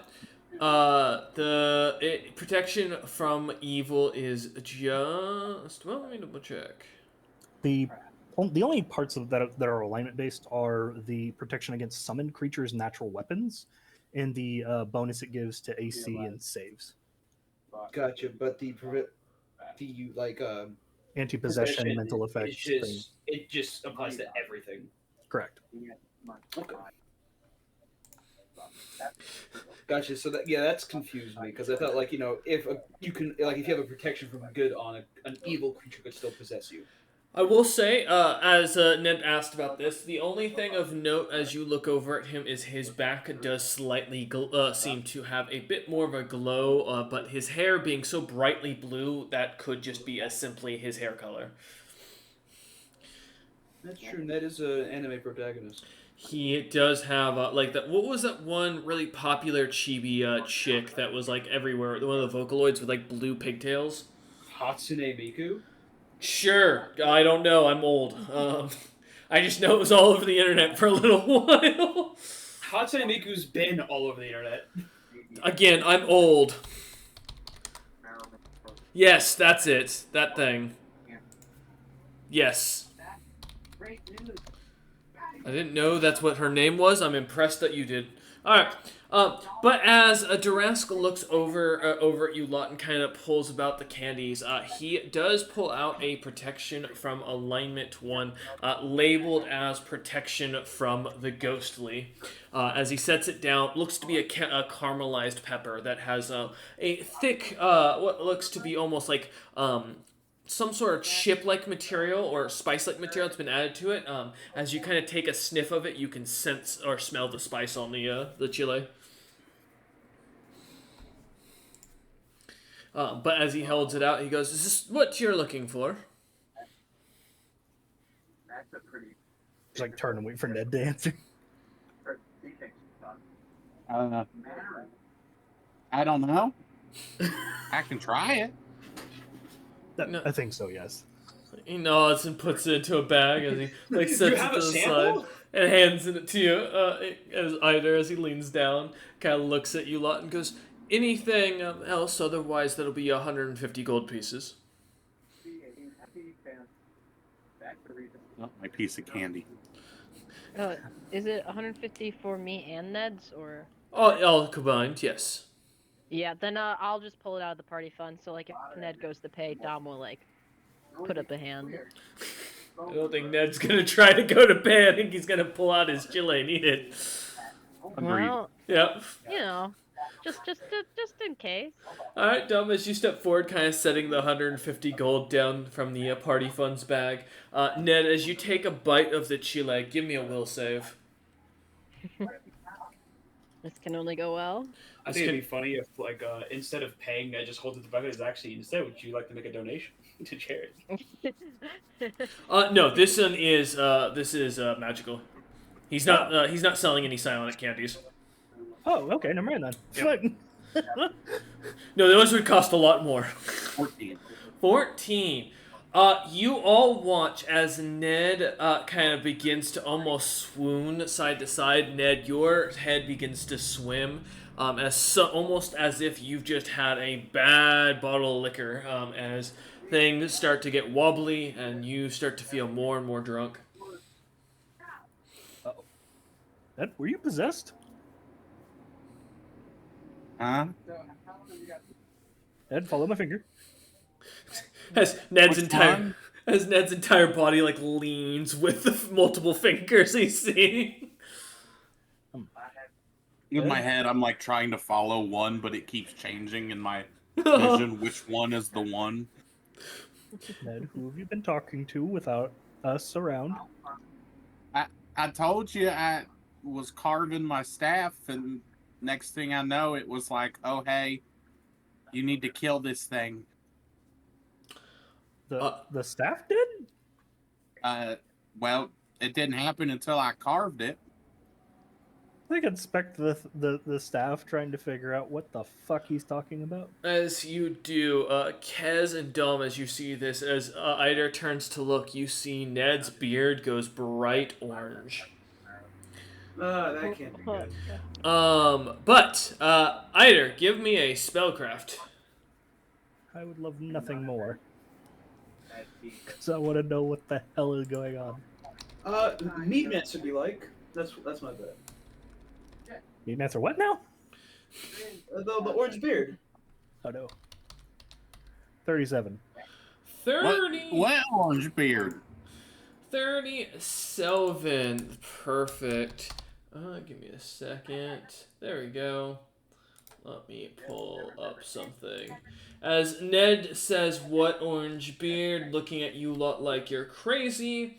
protection from evil is just. Well, let me double check. The only parts of that are alignment based are the protection against summoned creatures' natural weapons, and the bonus it gives to AC and saves. Gotcha, but the anti-possession, mental effects. It just applies to everything. Correct. Okay. Gotcha. So that's confused me because I thought if you have a protection from good on an evil creature could still possess you. I will say, as Ned asked about this, the only thing of note as you look over at him is his back does slightly seem to have a bit more of a glow, but his hair being so brightly blue, that could just be as simply his hair color. That's true. Ned is an anime protagonist. He does have, that. What was that one really popular chibi chick that was, everywhere? One of the Vocaloids with, blue pigtails? Hatsune Miku? Sure. I don't know. I'm old. I just know it was all over the internet for a little while. Hatsune Miku's been all over the internet. Again, I'm old. Yes, that's it. That thing. Yes. I didn't know that's what her name was. I'm impressed that you did. Alright. But as Durask looks over at you lot and kind of pulls about the candies, he does pull out a protection from Alignment 1, labeled as Protection from the Ghostly. As he sets it down, looks to be a caramelized pepper that has a thick, what looks to be almost like some sort of chip-like material or spice-like material that's been added to it. As you kind of take a sniff of it, you can sense or smell the spice on the chile. But as he holds it out, he goes, "Is this what you're looking for?" Just like turn and wait for Ned to answer. I don't know. I can try it. No. I think so. Yes. He nods and puts it into a bag as he like sets it have to a the sample? side and hands it to you. As Eider, as he leans down, kind of looks at you lot and goes, "Anything else? Otherwise, that'll be 150 gold pieces." Oh, my piece of candy. Is it 150 for me and Ned's, or? All combined, yes. Yeah, then I'll just pull it out of the party fund. So like, if Ned goes to pay, Dom will like put up a hand. I don't think Ned's gonna try to go to bed. I think he's gonna pull out his chile and eat it. Agreed. Well, Yep. you know, just in case. All right, Dom, as you step forward, kind of setting the 150 gold down from the party funds bag. Ned, as you take a bite of the chile, give me a will save. This can only go well. I think it'd be funny if, like, instead of paying, I just hold it to bucket. Is actually instead, would you like to make a donation to charity? No, this one is magical. He's not selling any psionic candies. Oh, okay. Never mind then. No, those would cost a lot more. 14. 14. You all watch as Ned kind of begins to almost swoon side to side. Ned, your head begins to swim, almost as if you've just had a bad bottle of liquor. As things start to get wobbly and you start to feel more and more drunk. Ned, were you possessed? Huh? Ned, follow my finger. As Ned's Which entire one? as Ned's entire body like leans with the multiple fingers he's seeing. In my head, I'm like trying to follow one, but it keeps changing in my vision which one is the one. Ned, who have you been talking to without us around? I told you I was carving my staff, and next thing I know, it was like, oh, hey, you need to kill this thing. The staff did? Well, it didn't happen until I carved it. I can expect the staff trying to figure out what the fuck he's talking about. As you do, Kez and Dom, as you see this, as Eider turns to look, you see Ned's beard goes bright orange. That can't be good. But Eider, give me a spellcraft. I would love nothing more. Because I want to know what the hell is going on. Meat Mance would be like. That's my bet. You answer what now? The orange beard. Oh no. 37. 30. What orange beard? 30 Selvin. Perfect. Give me a second. There we go. Let me pull up something. As Ned says, what orange beard, looking at you lot like you're crazy,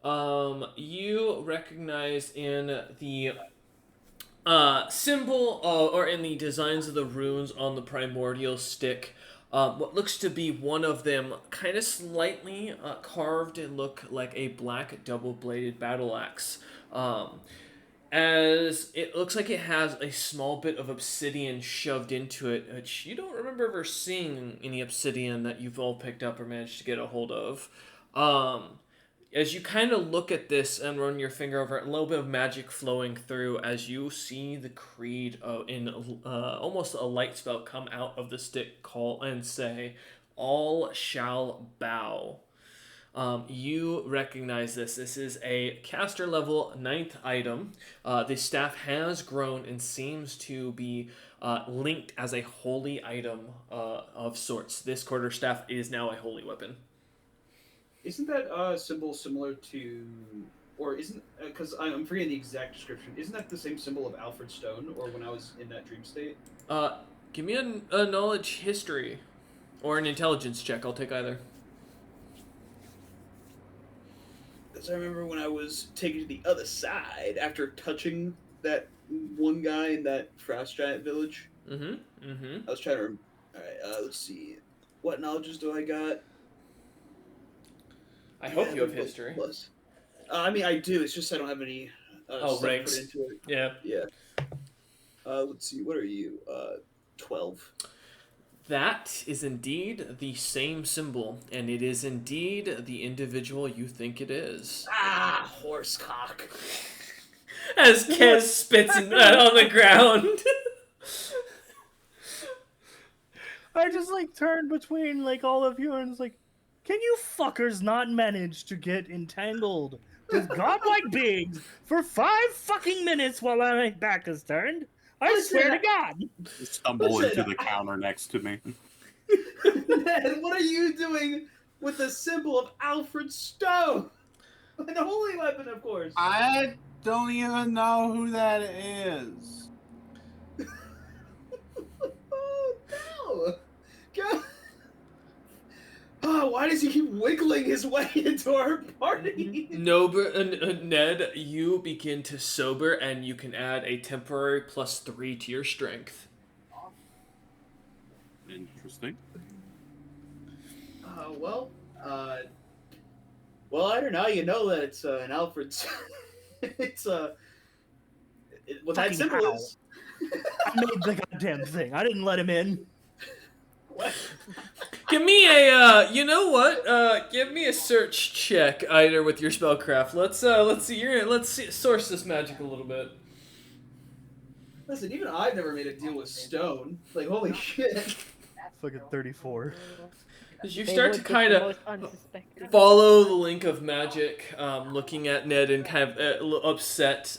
you recognize in the symbol or in the designs of the runes on the primordial stick, what looks to be one of them kind of slightly carved and look like a black double-bladed battle axe. as it looks like it has a small bit of obsidian shoved into it, which you don't remember ever seeing any obsidian that you've all picked up or managed to get a hold of. As you kind of look at this and run your finger over it, a little bit of magic flowing through as you see the creed in almost a light spell come out of the stick, call and say, "All shall bow." You recognize this. This is a caster level 9th item. The staff has grown and seems to be linked as a holy item of sorts. This quarterstaff is now a holy weapon. Isn't that symbol similar to, or isn't, because I'm forgetting the exact description, isn't that the same symbol of Alfred Stone, or when I was in that dream state? Give me a knowledge history or an intelligence check. I'll take either. Because I remember when I was taken to the other side after touching that one guy in that frost giant village. I was trying to. Alright, let's see. What knowledges do I got? I hope you have history. Plus. I mean, I do. It's just I don't have any. Ranks. Put into it. Yeah. Yeah. Let's see. What are you? 12. That is indeed the same symbol, and it is indeed the individual you think it is. Ah, horsecock. As Kez spits on the ground. I just like turned between like all of you and was like, can you fuckers not manage to get entangled with godlike beings for 5 fucking minutes while my back is turned? I swear to God. Stumble into the counter next to me. Ned, what are you doing with the symbol of Alfred Stone? An holy weapon, of course. I don't even know who that is. Oh, no. God. Oh, why does he keep wiggling his way into our party? Ned, you begin to sober, and you can add a temporary +3 to your strength. Interesting. Well, I don't know. You know that it's an Alfred's. It's what that Fucking symbol how? is. I made the goddamn thing. I didn't let him in. What? Give me a, you know what? Give me a search check, either with your spellcraft. Let's see. Let's see, source this magic a little bit. Listen, even I've never made a deal with stone. Like, holy shit. Fucking 34. As you They start would to get kind the of most unsuspecting. follow the link of magic, looking at Ned and kind of a little upset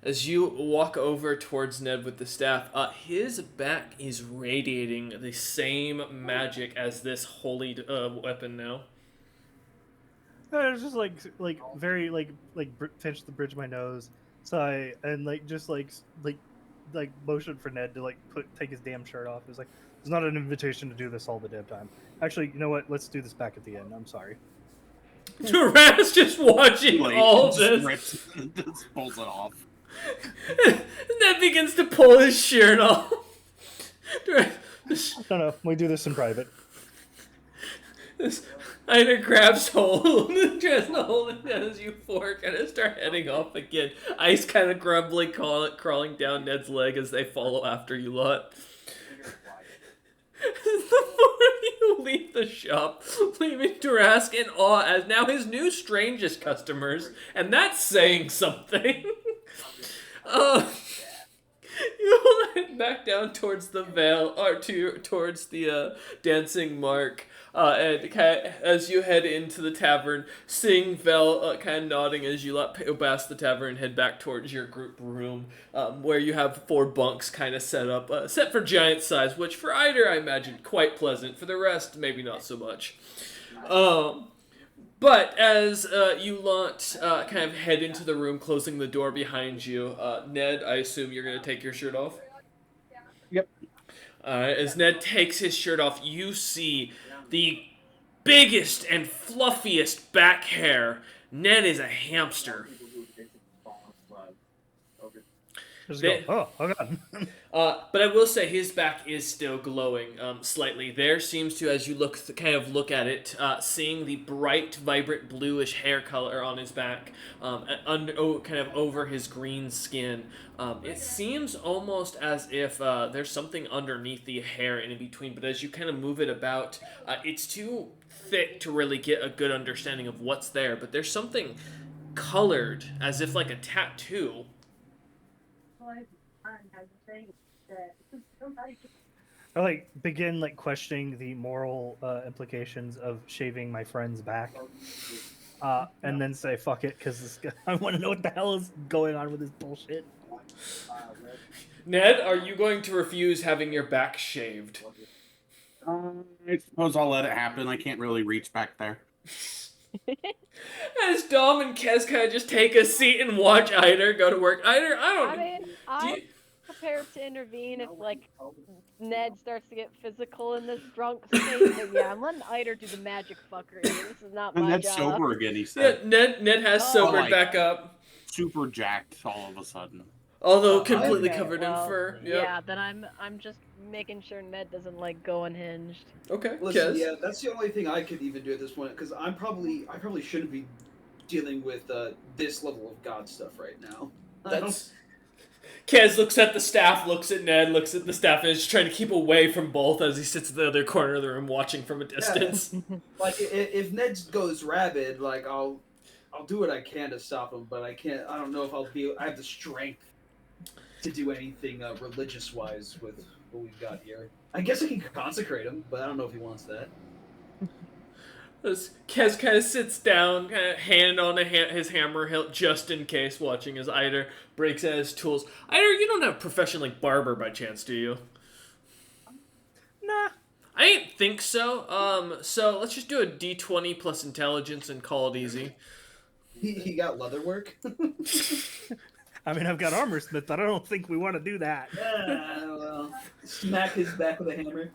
as you walk over towards Ned with the staff. His back is radiating the same magic as this holy weapon now. I was just like very pinch the bridge of my nose. So I motion for Ned to take his damn shirt off. It was like, it's not an invitation to do this all the damn time. Actually, you know what? Let's do this back at the end. I'm sorry. Duras just watching all of this. Just pulls it off. Ned begins to pull his shirt off. No, we do this in private. Ida grabs hold and tries to hold it down as you four kind of start heading off again. Ice kind of grumbling, crawling down Ned's leg as they follow after you lot. The four of you leave the shop, leaving Durask in awe as now his new strangest customers, and that's saying something. You head back down towards the Vale, or towards the Dancing Mark, and as you head into the tavern, seeing Vel kind of nodding as you let past the tavern and head back towards your group room, where you have 4 bunks kind of set up, set for giant size, which for Eider, I imagine, quite pleasant. For the rest, maybe not so much. But as you lot kind of head into the room, closing the door behind you, Ned, I assume you're going to take your shirt off? Yep. As Ned takes his shirt off, you see the biggest and fluffiest back hair. Ned is a hamster. Just They- go, oh god. But I will say his back is still glowing slightly. There seems to, as you kind of look at it, seeing the bright, vibrant bluish hair color on his back, kind of over his green skin. It seems almost as if there's something underneath the hair and in between. But as you kind of move it about, it's too thick to really get a good understanding of what's there. But there's something colored, as if like a tattoo. I like begin like questioning the moral implications of shaving my friend's back, and then say fuck it because I want to know what the hell is going on with this bullshit. Ned, are you going to refuse having your back shaved? I suppose I'll let it happen. I can't really reach back there. As Dom and Kez kind of just take a seat and watch Eider go to work. Eider, I mean, do I'm you- prepared to intervene if, like, Ned starts to get physical in this drunk state. But yeah, I'm letting Eider do the magic fuckery. This is not And my that's job. sober again, he Yeah, said. Ned has Oh. sobered Like- back up, Super jacked all of a sudden. although completely Okay, covered well, in fur. Yep. Yeah, then I'm just making sure Ned doesn't like go unhinged. Okay, Listen, Kez. yeah, that's the only thing I could even do at this point because I probably shouldn't be dealing with this level of God stuff right now. I don't- That's... Kez looks at the staff, looks at Ned, looks at the staff, and is trying to keep away from both as he sits in the other corner of the room watching from a distance. like if Ned goes rabid, like I'll do what I can to stop him, but I can't. I don't know if I have the strength to do anything religious wise with what we've got here. I guess I can consecrate him, but I don't know if he wants that. As Kez kind of sits down, kind of hand on his hammer hilt, just in case, watching as Eider breaks out his tools. Eider, you don't have a profession like barber by chance, do you? Nah. I didn't think so. So let's just do a D20 plus intelligence and call it easy. He got leather work. I mean, I've got armor smith, but I don't think we want to do that. Well, smack his back with a hammer.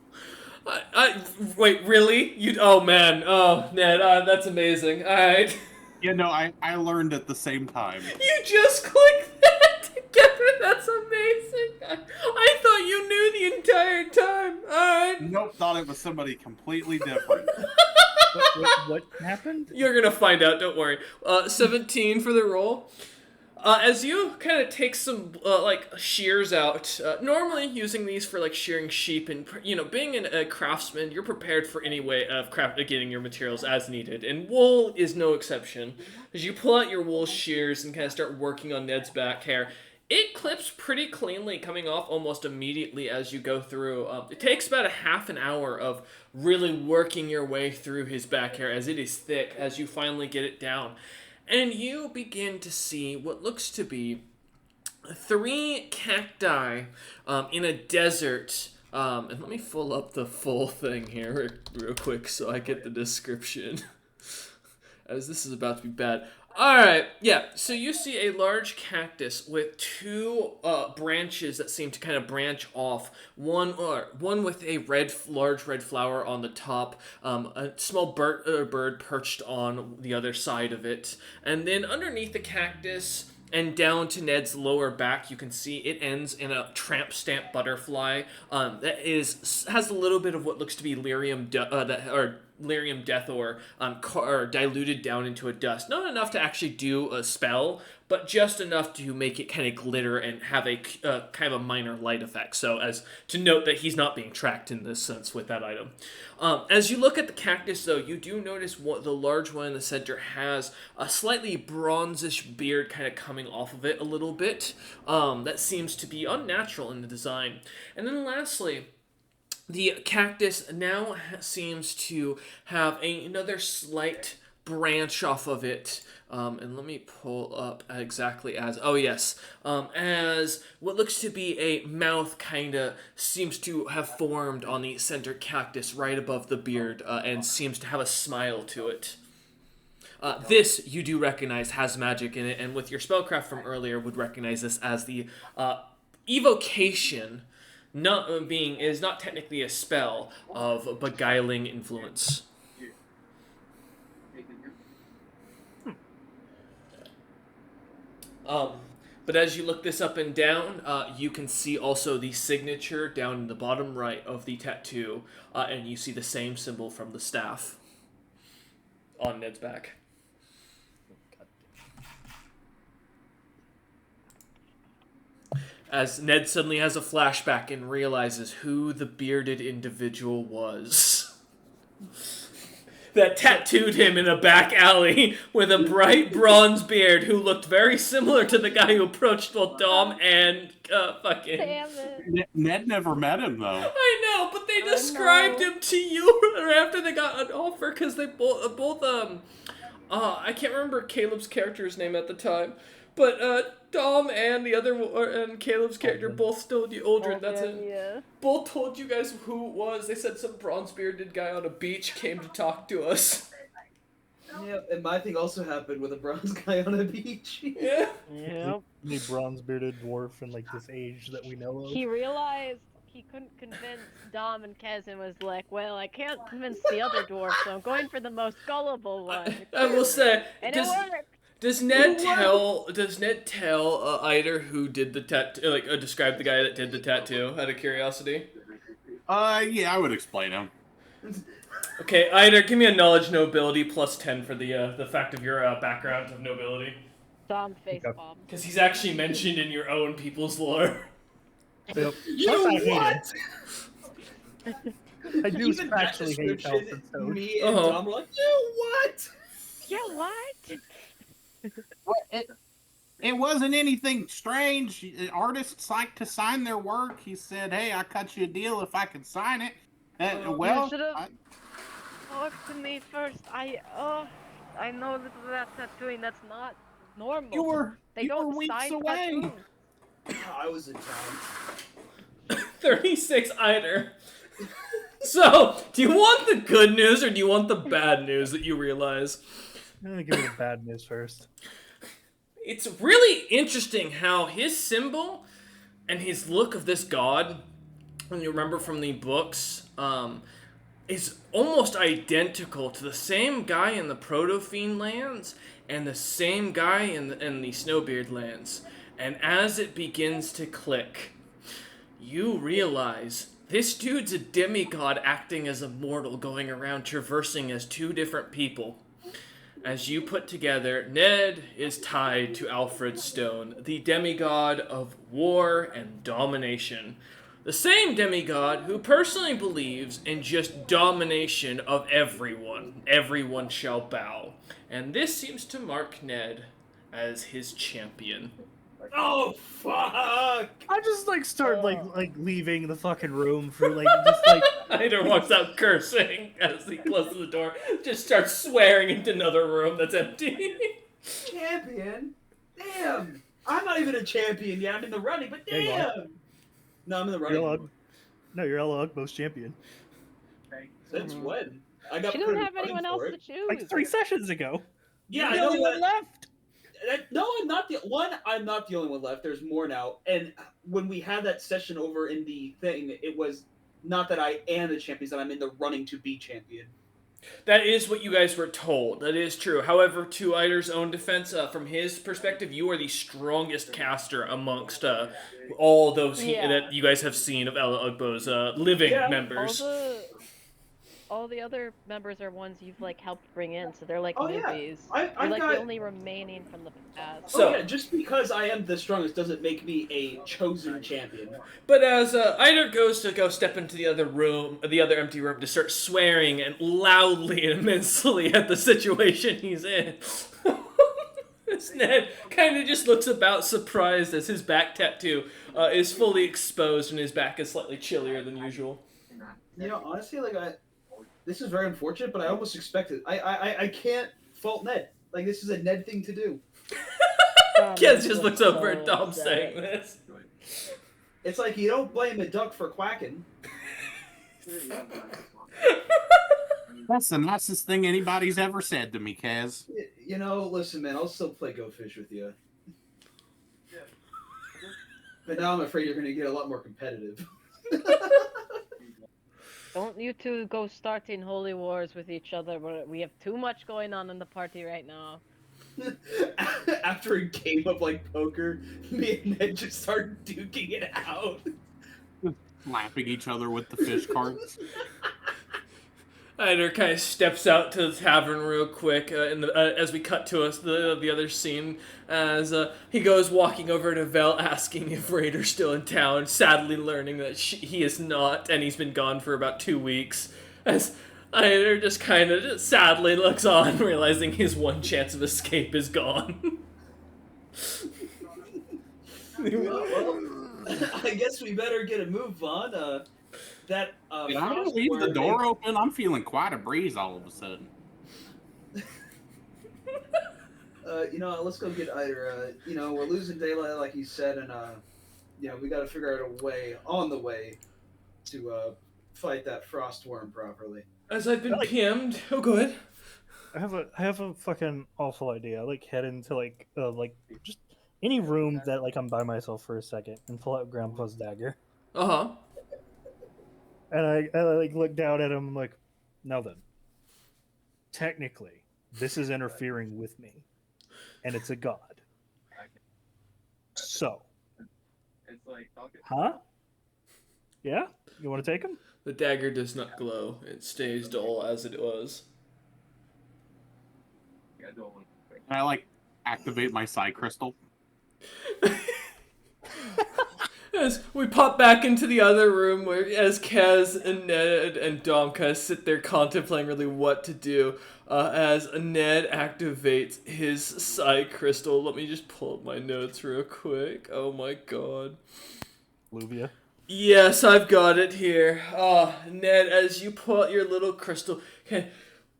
Wait, really? Oh man, oh Ned, that's amazing. All right, Yeah, no, I learned at the same time. you just clicked that together. That's amazing. I thought you knew the entire time. All right. Nope, thought it was somebody completely different. What happened? You're gonna find out. Don't worry. 17 for the roll. As you kind of take some like shears out, normally using these for like shearing sheep and being a craftsman, you're prepared for any way of getting your materials as needed, and wool is no exception. As you pull out your wool shears and kind of start working on Ned's back hair, it clips pretty cleanly, coming off almost immediately as you go through. It takes about a half an hour of really working your way through his back hair as it is thick as you finally get it down. And you begin to see what looks to be 3 cacti in a desert. And let me pull up the full thing here real quick so I get the description. As this is about to be bad. Alright, yeah, so you see a large cactus with 2 branches that seem to kind of branch off. One with a large red flower on the top, a small bird perched on the other side of it. And then underneath the cactus and down to Ned's lower back, you can see it ends in a tramp stamp butterfly that has a little bit of what looks to be lyrium death or diluted down into a dust. Not enough to actually do a spell, but just enough to make it kind of glitter and have a kind of a minor light effect. So as to note that he's not being tracked in this sense with that item. As you look at the cactus, though, you do notice the large one in the center has a slightly bronzish beard kind of coming off of it a little bit. That seems to be unnatural in the design. And then lastly, the cactus now seems to have another slight branch off of it. And let me pull up exactly as as what looks to be a mouth kind of seems to have formed on the center cactus right above the beard and seems to have a smile to it. This you do recognize has magic in it, and with your spellcraft from earlier would recognize this as the evocation. Is not technically a spell of beguiling influence. But as you look this up and down, you can see also the signature down in the bottom right of the tattoo, and you see the same symbol from the staff on Ned's back. As Ned suddenly has a flashback and realizes who the bearded individual was that tattooed him in a back alley with a bright bronze beard, who looked very similar to the guy who approached both Dom and fucking... Damn it. Ned never met him though. I know, but they I described know. him to you after they got an offer, because they both I can't remember Caleb's character's name at the time, but Dom and and Caleb's character both told you, Aldrin, that's it. Yeah. Both told you guys who it was. They said some bronze bearded guy on a beach came to talk to us. Yeah, and my thing also happened with a bronze guy on a beach. Yeah. Yep. The bronze bearded dwarf in like this age that we know of. He realized he couldn't convince Dom and Kez and was like, well, I can't convince the other dwarf, so I'm going for the most gullible one. I will say, And it worked. does Ned tell Eider who did the tattoo, like describe the guy that did the tattoo, out of curiosity? Yeah, I would explain him. Okay, Eider, give me a knowledge nobility plus 10 for the fact of your background of nobility. Dom face Okay. bomb. Because he's actually mentioned in your own people's lore. Yep. You Plus, know I hate what? it. I do Even that actually hate description, Elphinstone. me and Uh-huh. Tom were like, you what? Yeah, what? It wasn't anything strange. Artists like to sign their work. He said, "Hey, I cut you a deal if I could sign it." Well, should've- I- Talk to me first. I know that tattooing, that's not normal. you were They you don't were weeks sign away. tattoos. I was in town. 36 Eider. So, do you want the good news or do you want the bad news that you realize? I'm gonna give you the bad news first. It's really interesting how his symbol and his look of this god, when you remember from the books, is almost identical to the same guy in the Proto-Fiend lands and the same guy in the Snowbeard lands. And as it begins to click, you realize this dude's a demigod acting as a mortal, going around traversing as two different people. As you put together, Ned is tied to Alfred Stone, the demigod of war and domination. The same demigod who personally believes in just domination of everyone. Everyone shall bow. And this seems to mark Ned as his champion. Oh fuck! I just like start like leaving the fucking room for like just like Eider walks out cursing as he closes the door, just starts swearing into another room that's empty. Champion? Damn! I'm not even a champion yet. I'm in the running, but Yeah, you are. damn! No, I'm in the you're running. Ella, no, you're Ella Ugbo's champion. Since when? I got She put doesn't in have running anyone else for to it. choose. Like 3 sessions ago. Yeah, I You're know the only one that. left. No, I'm not the one. I'm not the only one left. There's more now. And when we had that session over in the thing, it was not that I am the champion, it's that I'm in the running to be champion. That is what you guys were told. That is true. However, to Eider's own defense, from his perspective, you are the strongest caster amongst all those Yeah. that you guys have seen of Ella Ugbo's living Yeah. members. All the other members are ones you've like helped bring in, so they're like Oh, yeah. newbies. I've You're like got- the only remaining from the past. So- Oh yeah, just because I am the strongest doesn't make me a chosen champion. But as Eider goes to go step into the other room, the other empty room, to start swearing and loudly and immensely at the situation he's in, Ned kind of just looks about surprised as his back tattoo is fully exposed and his back is slightly chillier than usual. You know, honestly, this is very unfortunate, but I almost expected. I can't fault Ned. Like, this is a Ned thing to do. Kez just looks over at Dom saying this. It's like you don't blame a duck for quacking. That's the nicest thing anybody's ever said to me, Kaz. You know, listen, man, I'll still play Go Fish with you. But now I'm afraid you're going to get a lot more competitive. Don't you two go starting holy wars with each other. We have too much going on in the party right now. After a game of like poker, me and Ned just start duking it out. Slapping each other with the fish cards. Eider kind of steps out to the tavern real quick as we cut to us the other scene as he goes walking over to Vel asking if Raider's still in town, sadly learning that he is not and he's been gone for about 2 weeks as Eider just kind of sadly looks on realizing his one chance of escape is gone. Well, I guess we better get a move on. That Did I leave the door open? I'm feeling quite a breeze all of a sudden. Let's go get Eider. We're losing daylight, like you said, and we got to figure out a way on the way to fight that frost worm properly. As I've been PM'd. Oh, go ahead. I have a fucking awful idea. I like head into just any room that like I'm by myself for a second and pull out Grandpa's dagger. Uh-huh. And I like look down at him. I'm like, now then, technically, this is interfering with me, and it's a god. So, huh? Yeah, you want to take him? The dagger does not glow. It stays dull as it was. Can I like activate my psi crystal? As we pop back into the other room where as Kaz and Ned and Domka sit there contemplating really what to do as Ned activates his psi crystal. Let me just pull up my notes real quick. Oh my god. Luvia. Yes, I've got it here. Ned, as you pull out your little crystal, kind of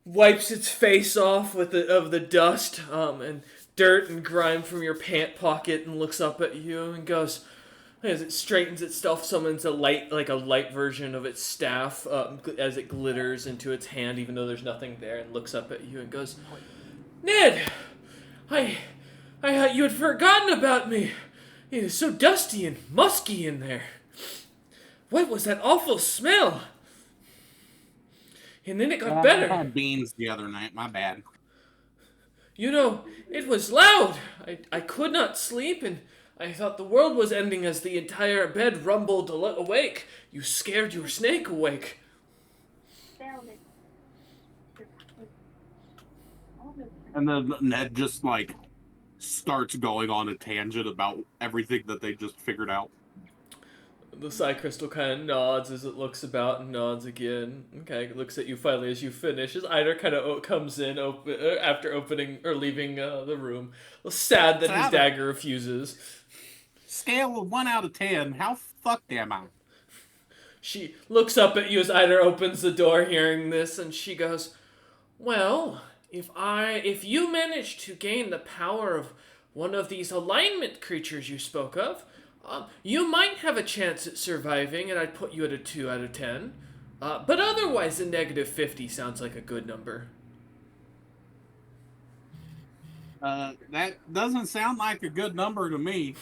wipes its face off with the dust and dirt and grime from your pant pocket and looks up at you and goes, as it straightens itself, summons a light version of its staff as it glitters into its hand, even though there's nothing there, and looks up at you and goes, Ned, I thought you had forgotten about me. It is so dusty and musky in there. What was that awful smell? And then it got better. I had beans the other night, my bad. You know, it was loud. I could not sleep, and I thought the world was ending as the entire bed rumbled awake. You scared your snake awake. And then Ned just like starts going on a tangent about everything that they just figured out. The psi crystal kind of nods as it looks about and nods again. Okay, it looks at you finally as you finish. As Eider kind of comes in after opening or leaving the room. Sad that his dagger refuses. Scale of 1 out of 10. How fucked am I? She looks up at you as Eider opens the door hearing this, and she goes, well, if you manage to gain the power of one of these alignment creatures you spoke of, you might have a chance at surviving, and I'd put you at a 2 out of 10. But otherwise, a negative 50 sounds like a good number. That doesn't sound like a good number to me.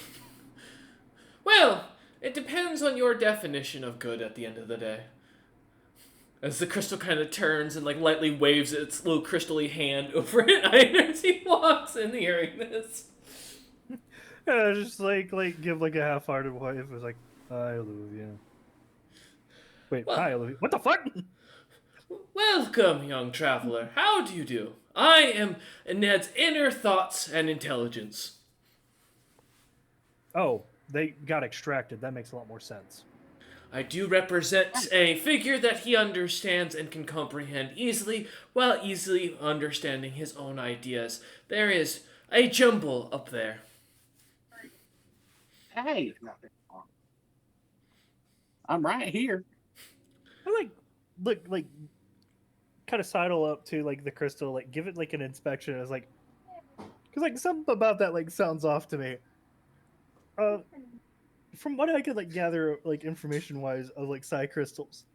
Well, it depends on your definition of good at the end of the day. As the crystal kind of turns and like lightly waves its little crystal-y hand over at Eider as he walks in hearing this. Just like give like a half-hearted wife. It was like, hi, Olivia. Wait, Well, hi, Olivia. What the fuck? Welcome, young traveler. How do you do? I am Ned's inner thoughts and intelligence. Oh, they got extracted. That makes a lot more sense. I do represent a figure that he understands and can comprehend easily, while easily understanding his own ideas. There is a jumble up there. Hey, I'm right here. I look kind of sidle up to like the crystal, like give it like an inspection. It's like, because like something about that like sounds off to me. From what I could like gather, like information wise of like psi crystals,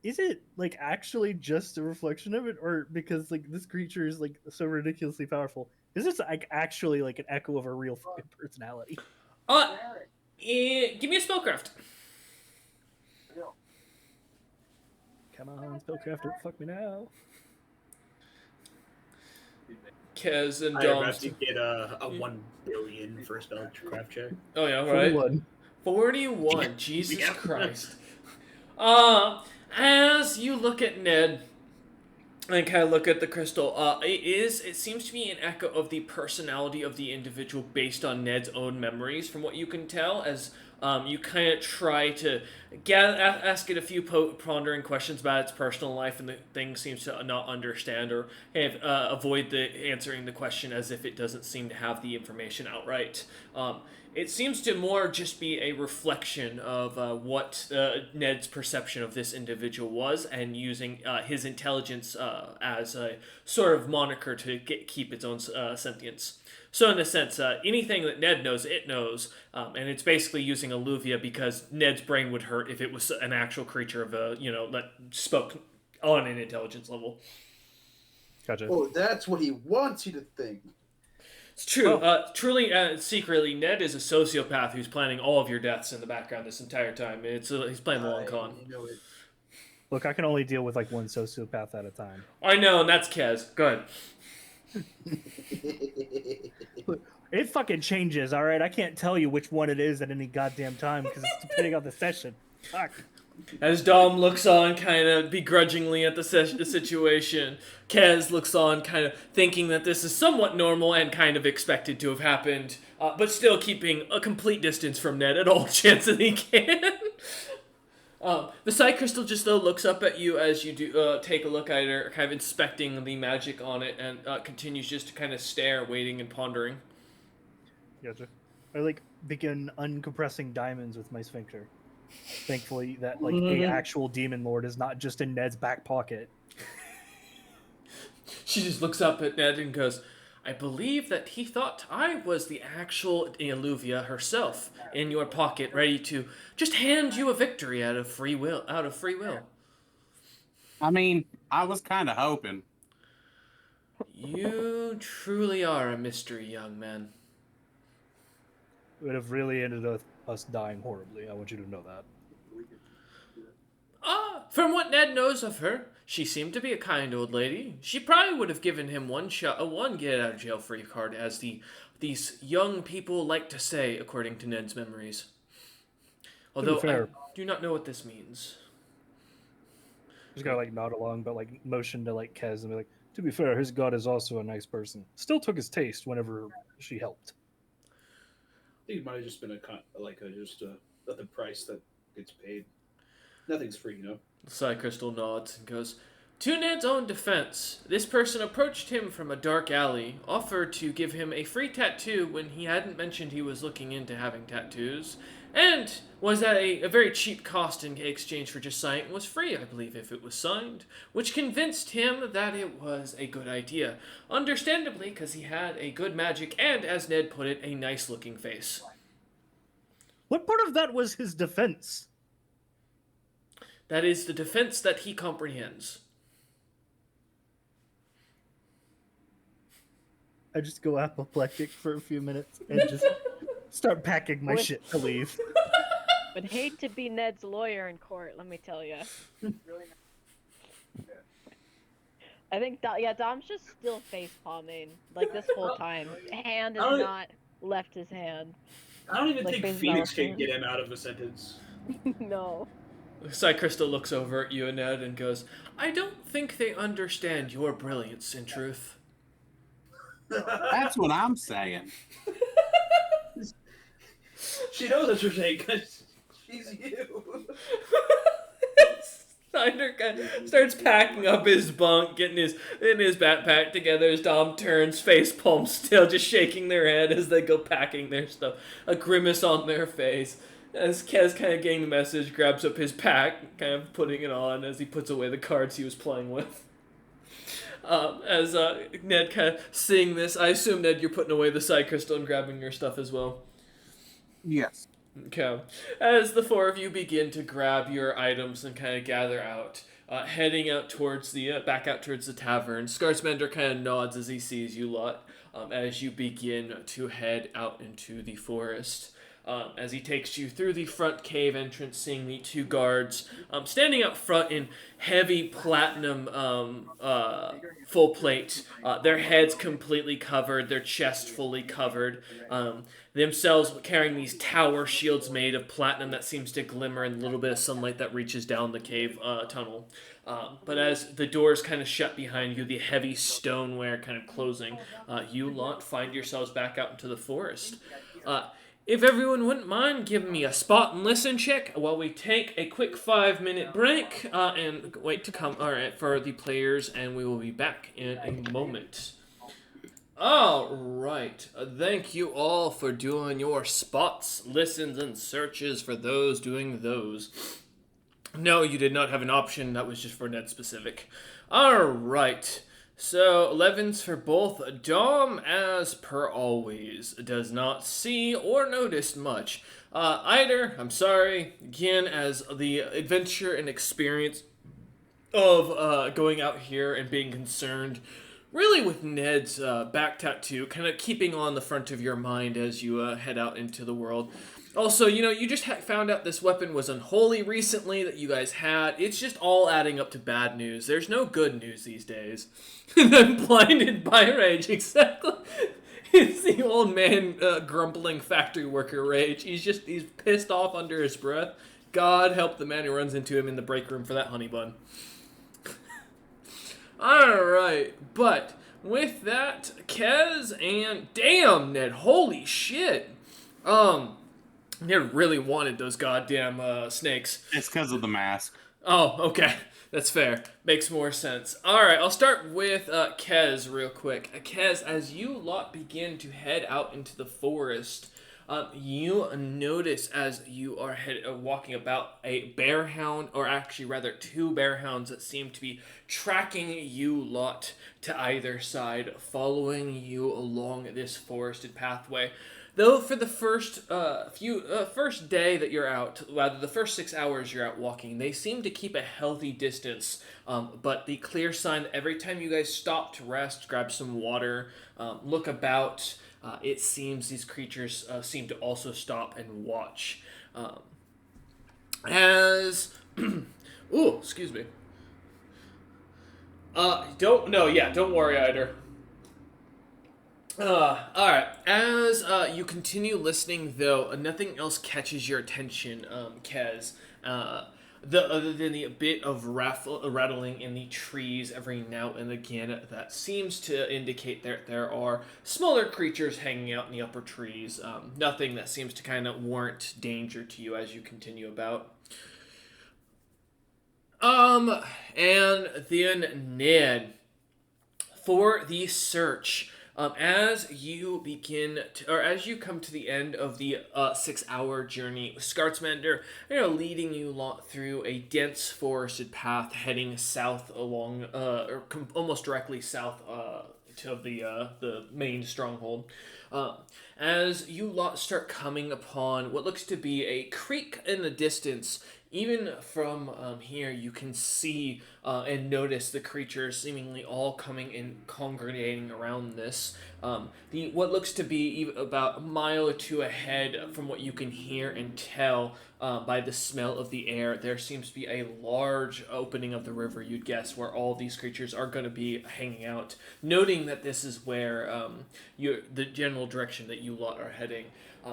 is it like actually just a reflection of it, or because like this creature is like so ridiculously powerful, is this like actually like an echo of a real fucking personality? Give me a spellcraft. Come on, spellcraft, don't fuck me now. Kez and I Dom. have to get a 1 billion for a spellcraft check. Oh yeah, right. 41. 41. Jesus Yeah. Christ. As you look at Ned and kind of look at the crystal, it seems to be an echo of the personality of the individual based on Ned's own memories, from what you can tell, as you kind of try to ask it a few pondering questions about its personal life, and the thing seems to not understand or avoid answering the question as if it doesn't seem to have the information outright. It seems to more just be a reflection of what Ned's perception of this individual was, and using his intelligence as a sort of moniker to keep its own sentience. So in a sense, anything that Ned knows, it knows, and it's basically using Alluvia because Ned's brain would hurt if it was an actual creature of that spoke on an intelligence level. Gotcha. Oh, that's what he wants you to think. It's true. Truly, secretly, Ned is a sociopath who's planning all of your deaths in the background this entire time. He's playing the long con. You know it. Look, I can only deal with like one sociopath at a time. I know, and that's Kez. Go ahead. It fucking changes, all right? I can't tell you which one it is at any goddamn time because it's depending on the session. Fuck. As Dom looks on kind of begrudgingly at the situation, Kez looks on kind of thinking that this is somewhat normal and kind of expected to have happened, but still keeping a complete distance from Ned at all chance that he can. The Psy Crystal just though looks up at you as you do take a look at it, kind of inspecting the magic on it, and continues just to kind of stare, waiting and pondering. Gotcha. I like begin uncompressing diamonds with my sphincter. Thankfully, that like a actual demon lord is not just in Ned's back pocket. She just looks up at Ned and goes, I believe that he thought I was the actual Alluvia herself in your pocket, ready to just hand you a victory out of free will. I mean, I was kind of hoping. You truly are a mystery, young man. It would have really ended with us dying horribly. I want you to know that. From what Ned knows of her, she seemed to be a kind old lady. She probably would have given him one get out of jail free card, as these young people like to say, according to Ned's memories. Although I do not know what this means. Just gotta like nod along, but like motion to like Kez and be like, to be fair, his god is also a nice person. Still took his taste whenever she helped. I think it might have just been the price that gets paid. Nothing's free, you know. The Psy Crystal nods and goes, to Ned's own defense, this person approached him from a dark alley, offered to give him a free tattoo when he hadn't mentioned he was looking into having tattoos, and was at a very cheap cost in exchange for just signing it. Was free, I believe, if it was signed, which convinced him that it was a good idea. Understandably, because he had a good magic and, as Ned put it, a nice-looking face. What part of that was his defense? That is the defense that he comprehends. I just go apoplectic for a few minutes and just start packing my shit to leave. Would hate to be Ned's lawyer in court, let me tell you. I think, Dom's just still face palming, like this whole time. Hand has not left his hand. I don't even Like think Baby Phoenix Dolphin. can get him out of a sentence. No. Psy Crystal looks over at you and Ned and goes, I don't think they understand your brilliance, in truth. That's what I'm saying. She knows what you're saying because she's you. Snyder starts packing up his bunk, getting his backpack together as Dom turns, face palm still, just shaking their head as they go packing their stuff. A grimace on their face. As Kez kind of getting the message, grabs up his pack, kind of putting it on as he puts away the cards he was playing with. As Ned kind of seeing this, I assume, Ned, you're putting away the Psy Crystal and grabbing your stuff as well. Yes. Okay. As the four of you begin to grab your items and kind of gather out, heading out towards back out towards the tavern, Scarsbender kind of nods as he sees you lot, as you begin to head out into the forest. as he takes you through the front cave entrance, seeing the two guards standing up front in heavy platinum full plate, their heads completely covered, their chest fully covered, themselves carrying these tower shields made of platinum that seems to glimmer in a little bit of sunlight that reaches down the cave tunnel. But as the doors kind of shut behind you, the heavy stoneware kind of closing, you lot find yourselves back out into the forest. If everyone wouldn't mind giving me a spot and listen check while we take a quick 5-minute break and wait to come for the players, and we will be back in a moment. All right. Thank you all for doing your spots, listens, and searches for those doing those. No, you did not have an option. That was just for Ned specific. All right. So, 11s for both. Dom, as per always, does not see or notice much. Eider, I'm sorry, again, as the adventure and experience of going out here and being concerned really with Ned's back tattoo, kind of keeping on the front of your mind as you head out into the world. Also, you just found out this weapon was unholy recently that you guys had. It's just all adding up to bad news. There's no good news these days. And I'm blinded by rage, exactly. It's the old man grumbling factory worker rage. He's pissed off under his breath. God help the man who runs into him in the break room for that honey bun. Alright, but with that, Kez and damn Ned, holy shit. Ned really wanted those goddamn snakes. It's because of the mask. Oh, okay. That's fair. Makes more sense. Alright, I'll start with Kez real quick. Kez, as you lot begin to head out into the forest, you notice as you are walking about a bear hound, or actually rather two bear hounds that seem to be tracking you lot to either side, following you along this forested pathway. Though for the first first day that you're out, rather the first 6 hours you're out walking, they seem to keep a healthy distance. But the clear sign that every time you guys stop to rest, grab some water, look about, it seems these creatures seem to also stop and watch. Ooh, excuse me. Don't worry, Eider. Alright. As you continue listening, though, nothing else catches your attention, Kez. Other than the bit of rattling in the trees every now and again that seems to indicate that there are smaller creatures hanging out in the upper trees. Nothing that seems to kind of warrant danger to you as you continue about. And then Ned, for the search, as you as you come to the end of the 6-hour journey, Scartsmander, leading you through a dense forested path heading south along, almost directly south to the main stronghold. As you lot start coming upon what looks to be a creek in the distance. Even from here, you can see and notice the creatures seemingly all coming and congregating around this. What looks to be about a mile or two ahead, from what you can hear and tell by the smell of the air, there seems to be a large opening of the river, you'd guess, where all these creatures are going to be hanging out. Noting that this is where the general direction that you lot are heading.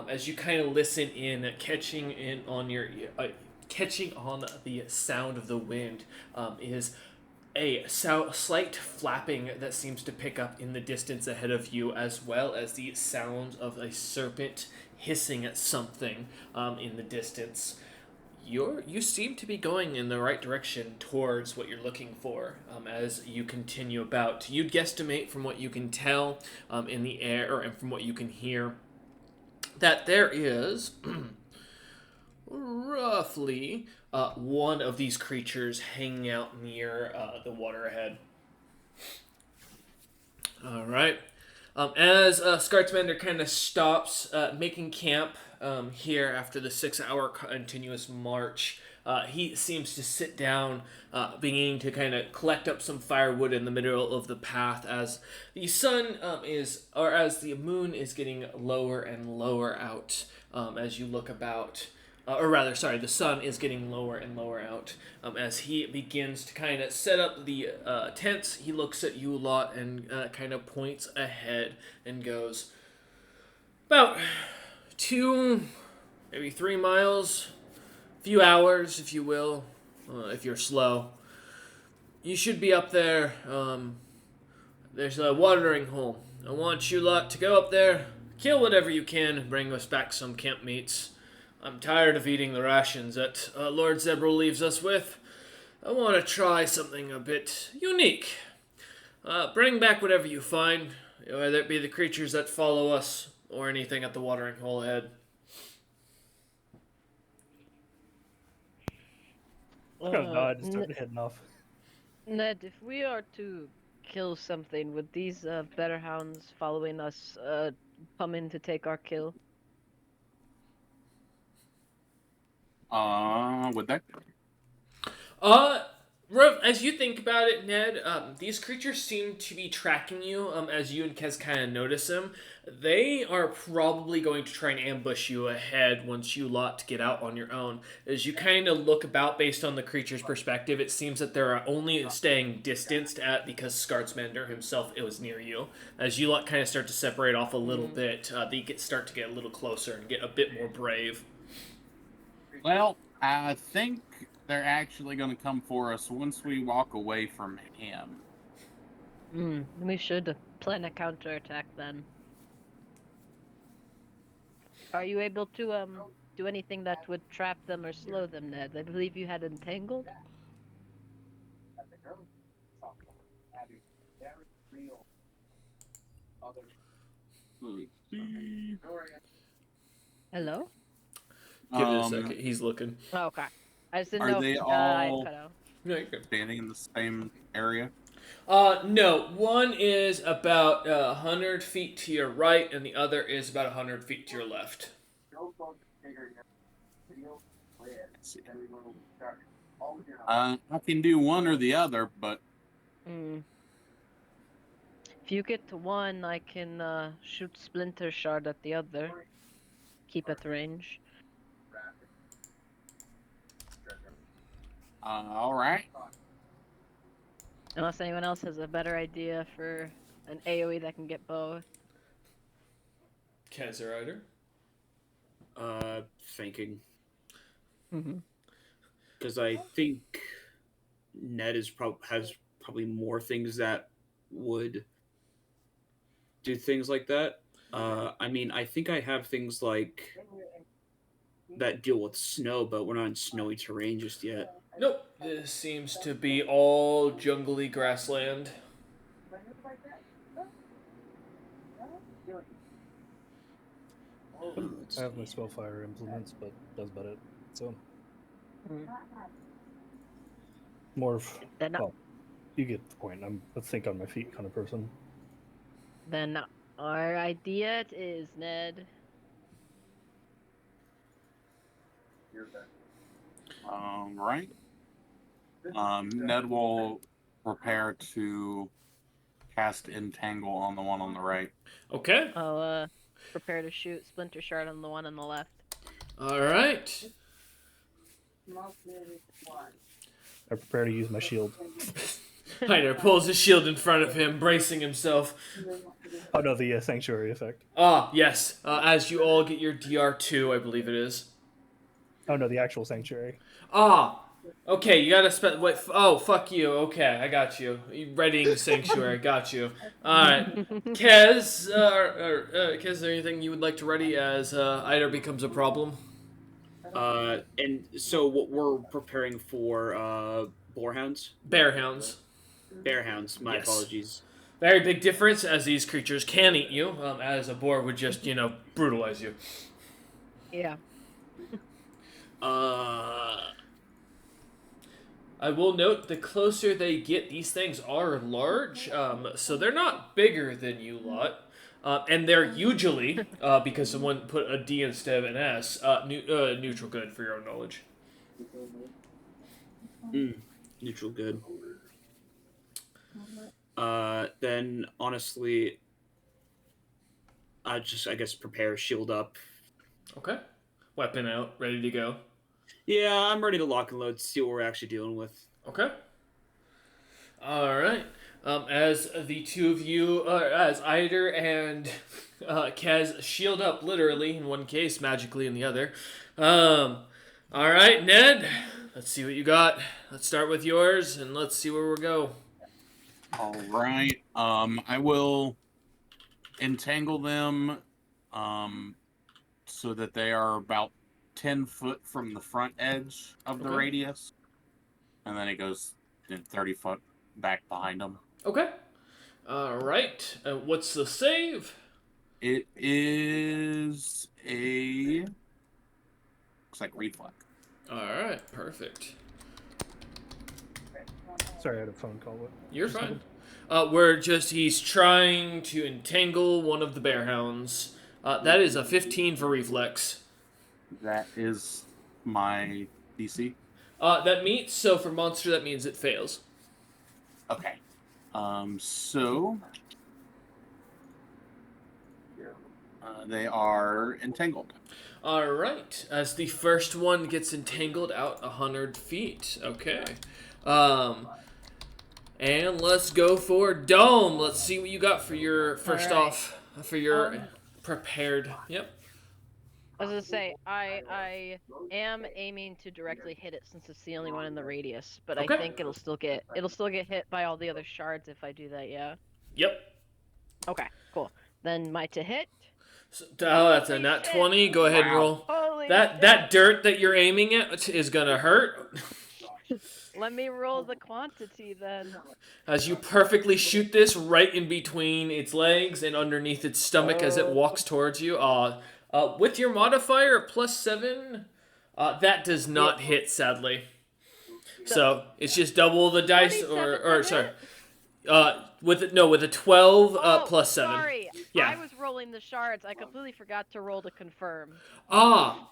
As you kind of listen in, catching on the sound of the wind is a slight flapping that seems to pick up in the distance ahead of you, as well as the sounds of a serpent hissing at something in the distance. You seem to be going in the right direction towards what you're looking for as you continue about. You'd guesstimate from what you can tell in the air and from what you can hear that there is roughly one of these creatures hanging out near the water ahead. All right. As Skartsmander kind of stops making camp here after the 6-hour continuous march, he seems to sit down, beginning to kind of collect up some firewood in the middle of the path as the sun as the moon is getting lower and lower out as you look about. Or rather, sorry, the sun is getting lower and lower out. As he begins to kind of set up the tents, he looks at you lot and kind of points ahead and goes, about 2, maybe 3 miles, few hours, if you will, if you're slow. You should be up there. There's a watering hole. I want you lot to go up there, kill whatever you can, and bring us back some camp meats. I'm tired of eating the rations that Lord Zebril leaves us with. I want to try something a bit unique. Bring back whatever you find, whether it be the creatures that follow us or anything at the watering hole ahead. I'm gonna nod and start heading off. Ned, if we are to kill something, would these better hounds following us come in to take our kill? Would that? As you think about it, Ned, these creatures seem to be tracking you. As you and Kez kind of notice them, they are probably going to try and ambush you ahead once you lot get out on your own. As you kind of look about, based on the creature's perspective, it seems that they're only staying distanced because Skartsmander himself was near you. As you lot kind of start to separate off a little bit, they start to get a little closer and get a bit more brave. Well, I think they're actually going to come for us once we walk away from him. We should plan a counterattack then. Are you able to do anything that would trap them or slow them, Ned? I believe you had entangled. Hello? Give it a second. He's looking. Oh, okay. I just didn't Are know they if I all- cut out. No, you're good. Standing in the same area. No. One is about 100 feet to your right, and the other is about 100 feet to your left. Let's see. I can do one or the other, but If you get to one, I can shoot Splinter Shard at the other. Keep at range. all right. Unless anyone else has a better idea for an AoE that can get both. Kazarider? Thinking. Mm-hmm. Because I think Ned has probably more things that would do things like that. I mean, I think I have things like that deal with snow, but we're not in snowy terrain just yet. Nope. This seems to be all jungly grassland. I have my spellfire implements, but that's about it. So more of Then, well, you get the point. I'm a think on my feet kind of person. then our idea is, Ned. Right. Ned will prepare to cast Entangle on the one on the right. Okay. I'll prepare to shoot Splinter Shard on the one on the left. All right. I prepare to use my shield. Hyder pulls his shield in front of him, bracing himself. Oh no, the sanctuary effect. Ah, yes. As you all get your DR2, I believe it is. Oh no, the actual sanctuary. Ah, okay. You gotta spend. Wait. Oh, fuck you. Okay, I got you. You readying the sanctuary. Got you. All right, Kez. Kez, is there anything you would like to ready as Hyder becomes a problem? And so what we're preparing for boarhounds? Bearhounds. Bearhounds, my Yes. apologies. Very big difference, as these creatures can eat you, as a boar would just, brutalize you. Yeah. I will note, the closer they get, these things are large, so they're not bigger than you lot. And they're usually, because someone put a D instead of an S, neutral good for your own knowledge. Neutral good. Then honestly, I guess prepare, shield up. Okay. Weapon out, ready to go. Yeah, I'm ready to lock and load, see what we're actually dealing with. Okay. All right. As the two of you, as Eider and Kaz shield up literally in one case, magically in the other. All right, Ned. Let's see what you got. Let's start with yours, and let's see where we go. All right. I will entangle them so that they are about 10 foot from the front edge of the Okay. radius. And then it goes 30 foot back behind them. Okay. All right. What's the save? It is a... looks like reflex. All right. Perfect. Sorry, I had a phone call. What? You're fine. He's trying to entangle one of the bear hounds. That is a 15 for reflex. That is my DC. That meets, so for monster that means it fails. Okay. So they are entangled. All right. As the first one gets entangled out 100 feet. Okay. And let's go for Dome. Let's see what you got for your prepared. Yep. I was gonna say, I am aiming to directly hit it since it's the only one in the radius, but Okay. I think it'll still get hit by all the other shards if I do that. Yeah. Yep. Okay. Cool. Then my to hit. So, that's a nat 20. Go ahead and Wow. roll. Holy That dirt that you're aiming at is gonna hurt. Let me roll the quantity then. As you perfectly shoot this right in between its legs and underneath its stomach as it walks towards you. With your modifier +7, that does not hit, sadly. So it's just double the dice, 27 or to sorry, with a 12 +7. Sorry. Yeah. I was rolling the shards. I completely forgot to roll to confirm. I'm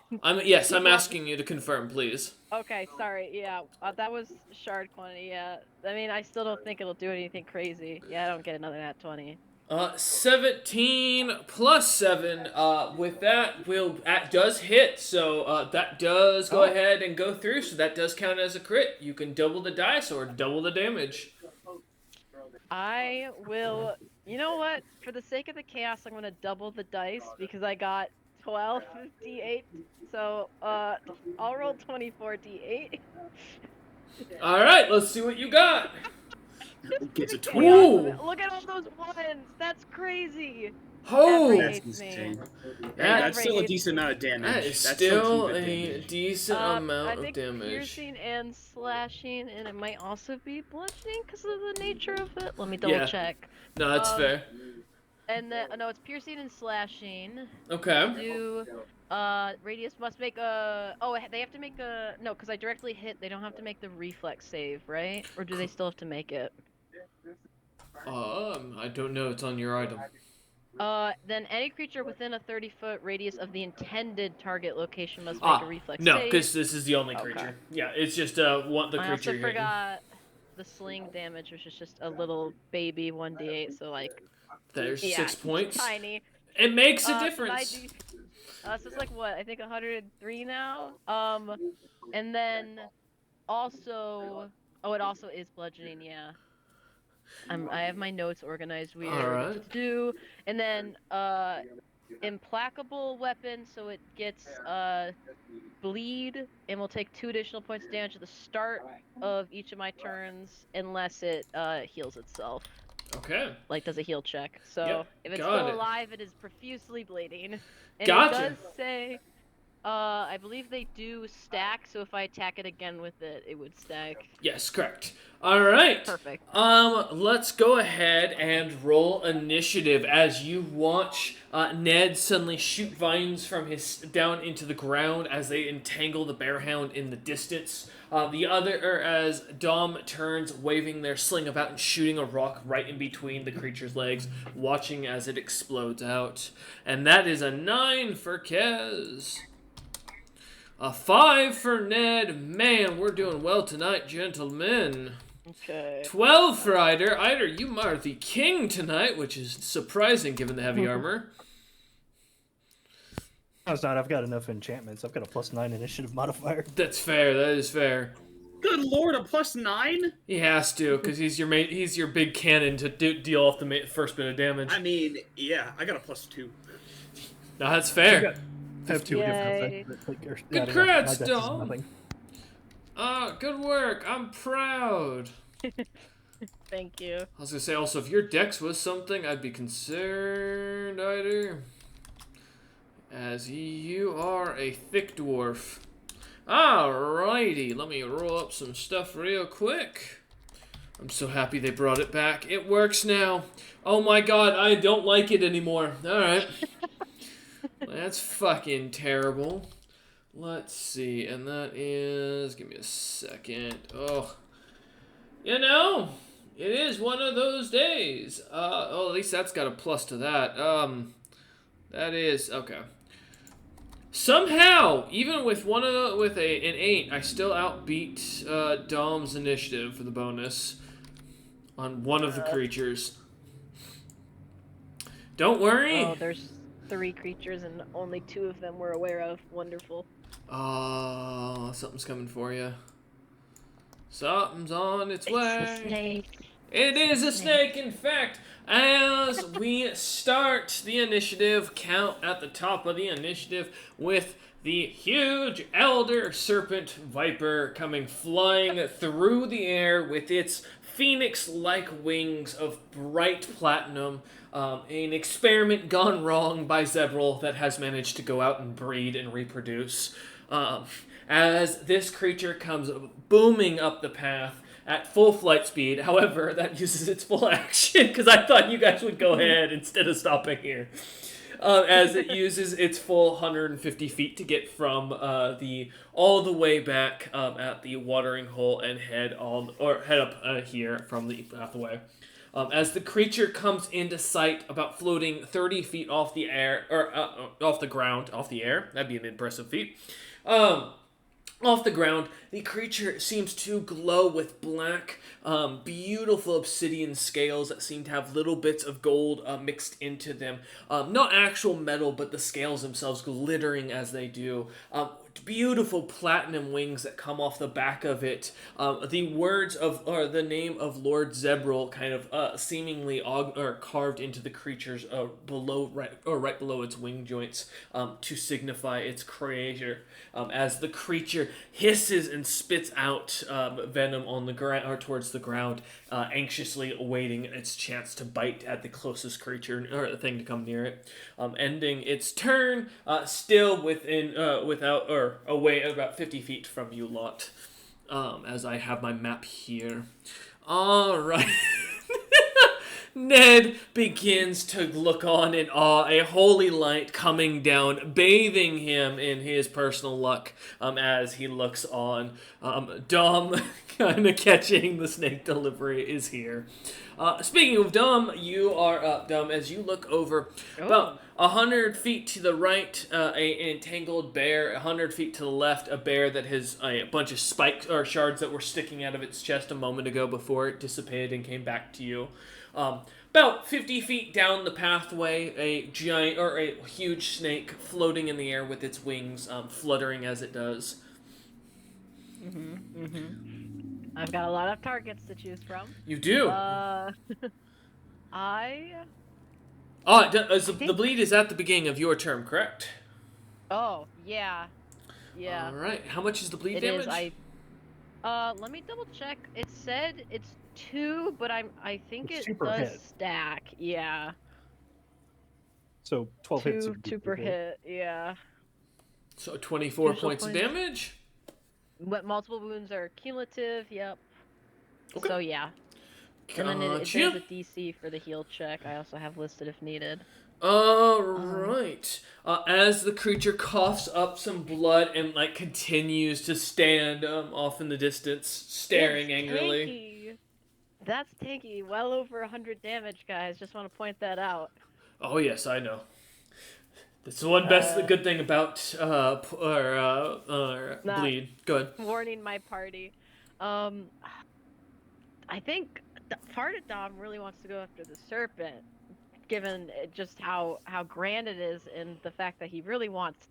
asking you to confirm, please. Okay, sorry. Yeah, that was shard quantity. Yeah, I mean, I still don't think it'll do anything crazy. Yeah, I don't get another nat 20. 17 +7. With that does hit. So that does go ahead and go through. So that does count as a crit. You can double the dice or double the damage. I will. You know what? For the sake of the chaos, I'm gonna double the dice because I got 12 d8. So I'll roll 24 d8. All right, let's see what you got. Gets a Chaos 20. Ooh. of it. Look at all those ones. That's crazy. Oh, That That's hates me. insane. That- That's still a hates decent me. amount of damage. that is That's still good a damage. decent I amount of think damage. piercing and slashing, and it might also be bludgeoning because of the nature of it. Let me double Yeah. check. No, that's fair. And then no, it's piercing and slashing. Okay. Do radius must make a they have to make a no because I directly hit. They don't have to make the reflex save, right? Or do they still have to make it? I don't know. It's on your item. Then any creature within a 30-foot radius of the intended target location must make a reflex no, save. because this is the only Okay. creature. Yeah, it's just the I creature also you're hitting. forgot the sling damage, which is just a little baby 1d8. So like, There's yeah, 6 points. tiny. It makes a My difference. so it's like what? I think 103 now. And then also, it also is bludgeoning. Yeah. I have my notes organized weird. Alright. To do, and then implacable weapon, so it gets bleed, and will take 2 additional points of damage at the start of each of my turns, unless it heals itself. Okay. Like does a heal check. So Yep, if it's got still it. alive, it is profusely bleeding. And Gotcha. it does say I believe they do stack, so if I attack it again with it, it would stack. Yes, correct. All right. Perfect. Let's go ahead and roll initiative as you watch Ned suddenly shoot vines from his down into the ground as they entangle the bearhound in the distance. As Dom turns, waving their sling about and shooting a rock right in between the creature's legs, watching as it explodes out. And that is a 9 for Kez. A 5 for Ned. Man, we're doing well tonight, gentlemen. Okay. 12 for Eider. Eider, you are the king tonight, which is surprising given the heavy armor. No, it's not. I've got enough enchantments. I've got a +9 initiative modifier. That's fair. That is fair. Good lord, a +9? He has to, because he's your big cannon to deal off the first bit of damage. I mean, yeah, I got a +2. No, that's fair. I have 2 Yay. different things. Good creds, Dom. Good work. I'm proud. Thank you. I was gonna say also, if your dex was something, I'd be concerned, Eider. As you are a thick dwarf. Alrighty, let me roll up some stuff real quick. I'm so happy they brought it back. It works now. Oh my god, I don't like it anymore. Alright. That's fucking terrible. Let's see, and that is... Give me a second. Oh. You know, it is one of those days. At least that's got a plus to that. That is... Okay. Somehow, even with an 8, I still outbeat Dom's initiative for the bonus on one of the creatures. Don't worry. Oh, there's 3 creatures and only 2 of them we're aware of. Wonderful. Oh, something's coming for you. Something's on its It's way. a snake. It is a snake, in fact. As we start the initiative count at the top of the initiative with the huge elder serpent viper coming flying through the air with its phoenix-like wings of bright platinum, an experiment gone wrong by Zebril that has managed to go out and breed and reproduce. As this creature comes booming up the path at full flight speed. However, that uses its full action, because I thought you guys would go ahead instead of stopping here. As it uses its full 150 feet to get from all the way back at the watering hole and head up here from the pathway. As the creature comes into sight, about floating 30 feet off the air, or off the ground, off the air. That'd be an impressive feat. Off the ground, the creature seems to glow with black, beautiful obsidian scales that seem to have little bits of gold mixed into them. Not actual metal, but the scales themselves glittering as they do. Beautiful platinum wings that come off the back of it. The words of, or the name of Lord Zebril kind of seemingly carved into the creature's right below its wing joints to signify its creator. As the creature hisses and spits out venom on the ground or towards the ground, anxiously awaiting its chance to bite at the closest creature or the thing to come near it, ending its turn still away about 50 feet from you lot. As I have my map here. All right. Ned begins to look on in awe, a holy light coming down, bathing him in his personal luck as he looks on. Dom, kind of catching the snake delivery, is here. Speaking of Dom, you are up, Dom, as you look over about 100 feet to the right, an entangled bear, 100 feet to the left, a bear that has a bunch of spikes or shards that were sticking out of its chest a moment ago before it dissipated and came back to you. About 50 feet down the pathway, a giant or a huge snake floating in the air with its wings fluttering as it does. I've got a lot of targets to choose from. You do. The bleed is at the beginning of your term, correct? Oh, yeah. Yeah. All right. How much is the bleed It damage? is. Let me double check. It said it's 2, but I think It's it 2 per does hit. stack. Yeah. So 12 hits. 2 per hit. Yeah. So 24 Crucial points of points. damage. What multiple wounds are cumulative? Yep. Okay. So yeah. And then there's Gotcha. a DC for the heal check. I also have listed if needed. Alright. As the creature coughs up some blood and like continues to stand off in the distance, staring It's angrily. tanky. That's tanky. Well over 100 damage, guys. Just want to point that out. Oh yes, I know. That's the one good thing about Nah. bleed. Good. Warning my party. I think part of Dom really wants to go after the serpent, given just how grand it is and the fact that he really wants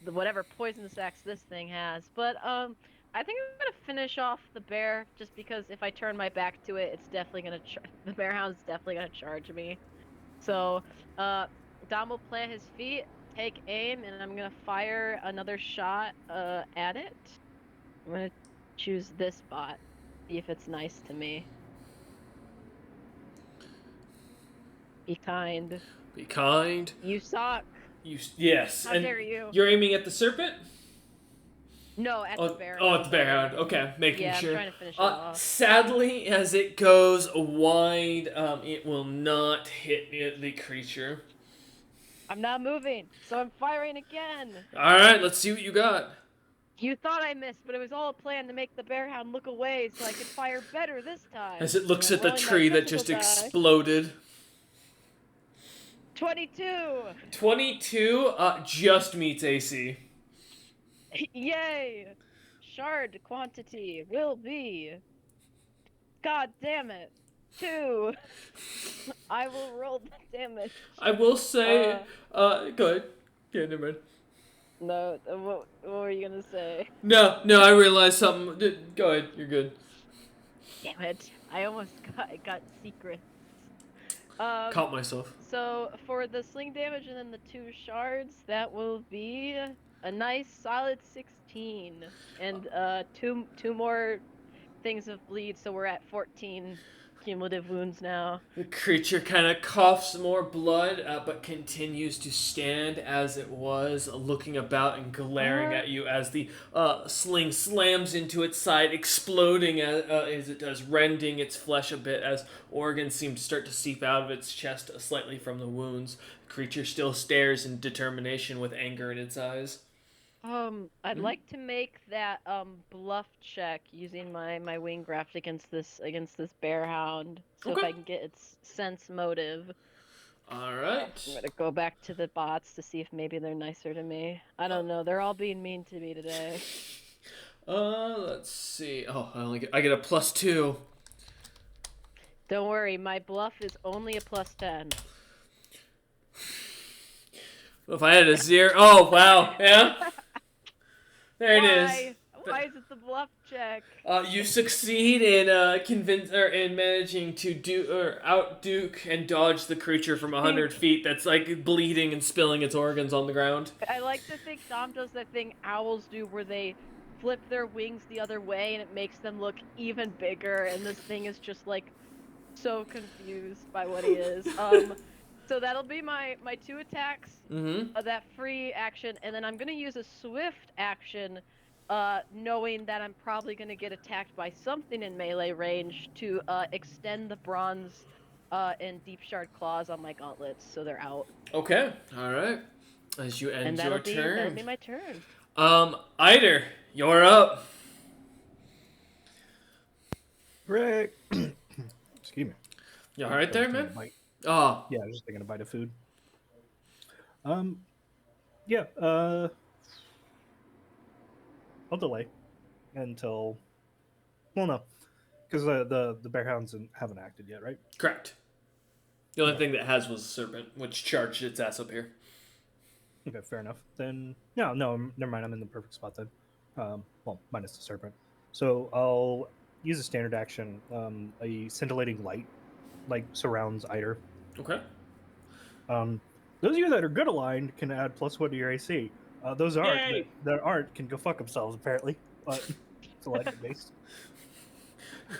whatever poison sacs this thing has. But I think I'm gonna finish off the bear just because if I turn my back to it, it's definitely gonna the bear hound's definitely gonna charge me. So Dom will plant his feet, take aim, and I'm gonna fire another shot at it. I'm gonna choose this spot, see if it's nice to me. Be kind. Be kind. You suck. Yes. How and dare you? You're aiming at the serpent? No, at the bear. Oh, at the bear hound. Okay, making Yeah, sure. I'm trying to finish it off. Sadly, as it goes wide, it will not hit the creature. I'm not moving, so I'm firing again. All right, let's see what you got. You thought I missed, but it was all a plan to make the bear hound look away so I could fire better this time. As it looks I'm at the rolling my tree that critical just die. exploded. 22! 22 just meets AC. Yay! Shard quantity will be. God damn it. 2. I will roll the damage. I will say, go ahead. Yeah, never mind. No, what were you gonna say? No, I realized something. Go ahead, you're good. Damn it! I almost got secrets. Caught myself. So for the sling damage and then the 2 shards, that will be a nice solid 16, and two more things of bleed, so we're at 14 cumulative wounds now. The creature kind of coughs more blood, but continues to stand as it was, looking about and glaring at you as the sling slams into its side, exploding as it does, rending its flesh a bit as organs seem to start to seep out of its chest slightly from the wounds. The creature still stares in determination with anger in its eyes. I'd like to make that bluff check using my wing graft against this bear hound. So if Okay. I can get its sense motive. All right. I'm gonna go back to the bots to see if maybe they're nicer to me. I don't know. They're all being mean to me today. Let's see. Oh, I get a +2. Don't worry, my bluff is only a +10. If I had a 0, oh wow, yeah. There it is. Why is it the bluff check? You succeed in in managing to outduke and dodge the creature from 100 feet. That's like bleeding and spilling its organs on the ground. I like to think Dom does that thing owls do where they flip their wings the other way and it makes them look even bigger, and this thing is just like so confused by what he is. So that'll be my 2 attacks, that free action, and then I'm gonna use a swift action, knowing that I'm probably gonna get attacked by something in melee range to extend the bronze and deep shard claws on my gauntlets, so they're out. Okay. All right. As you end your turn. That'll be my turn. Eider, you're up. Rick. Excuse me. You all right there, man? Bite. Oh. Yeah, I was just taking a bite of food. Yeah, I'll delay until. Well, no, because the bear hounds haven't acted yet, right? Correct. The only thing that has was the serpent, which charged its ass up here. Okay, fair enough. Then no, never mind. I'm in the perfect spot then. Well, minus the serpent. So I'll use a standard action. A scintillating light, like surrounds Eider. Okay. Those of you that are good aligned can add +1 to your AC. Those that aren't can go fuck themselves apparently. But it's alignment based.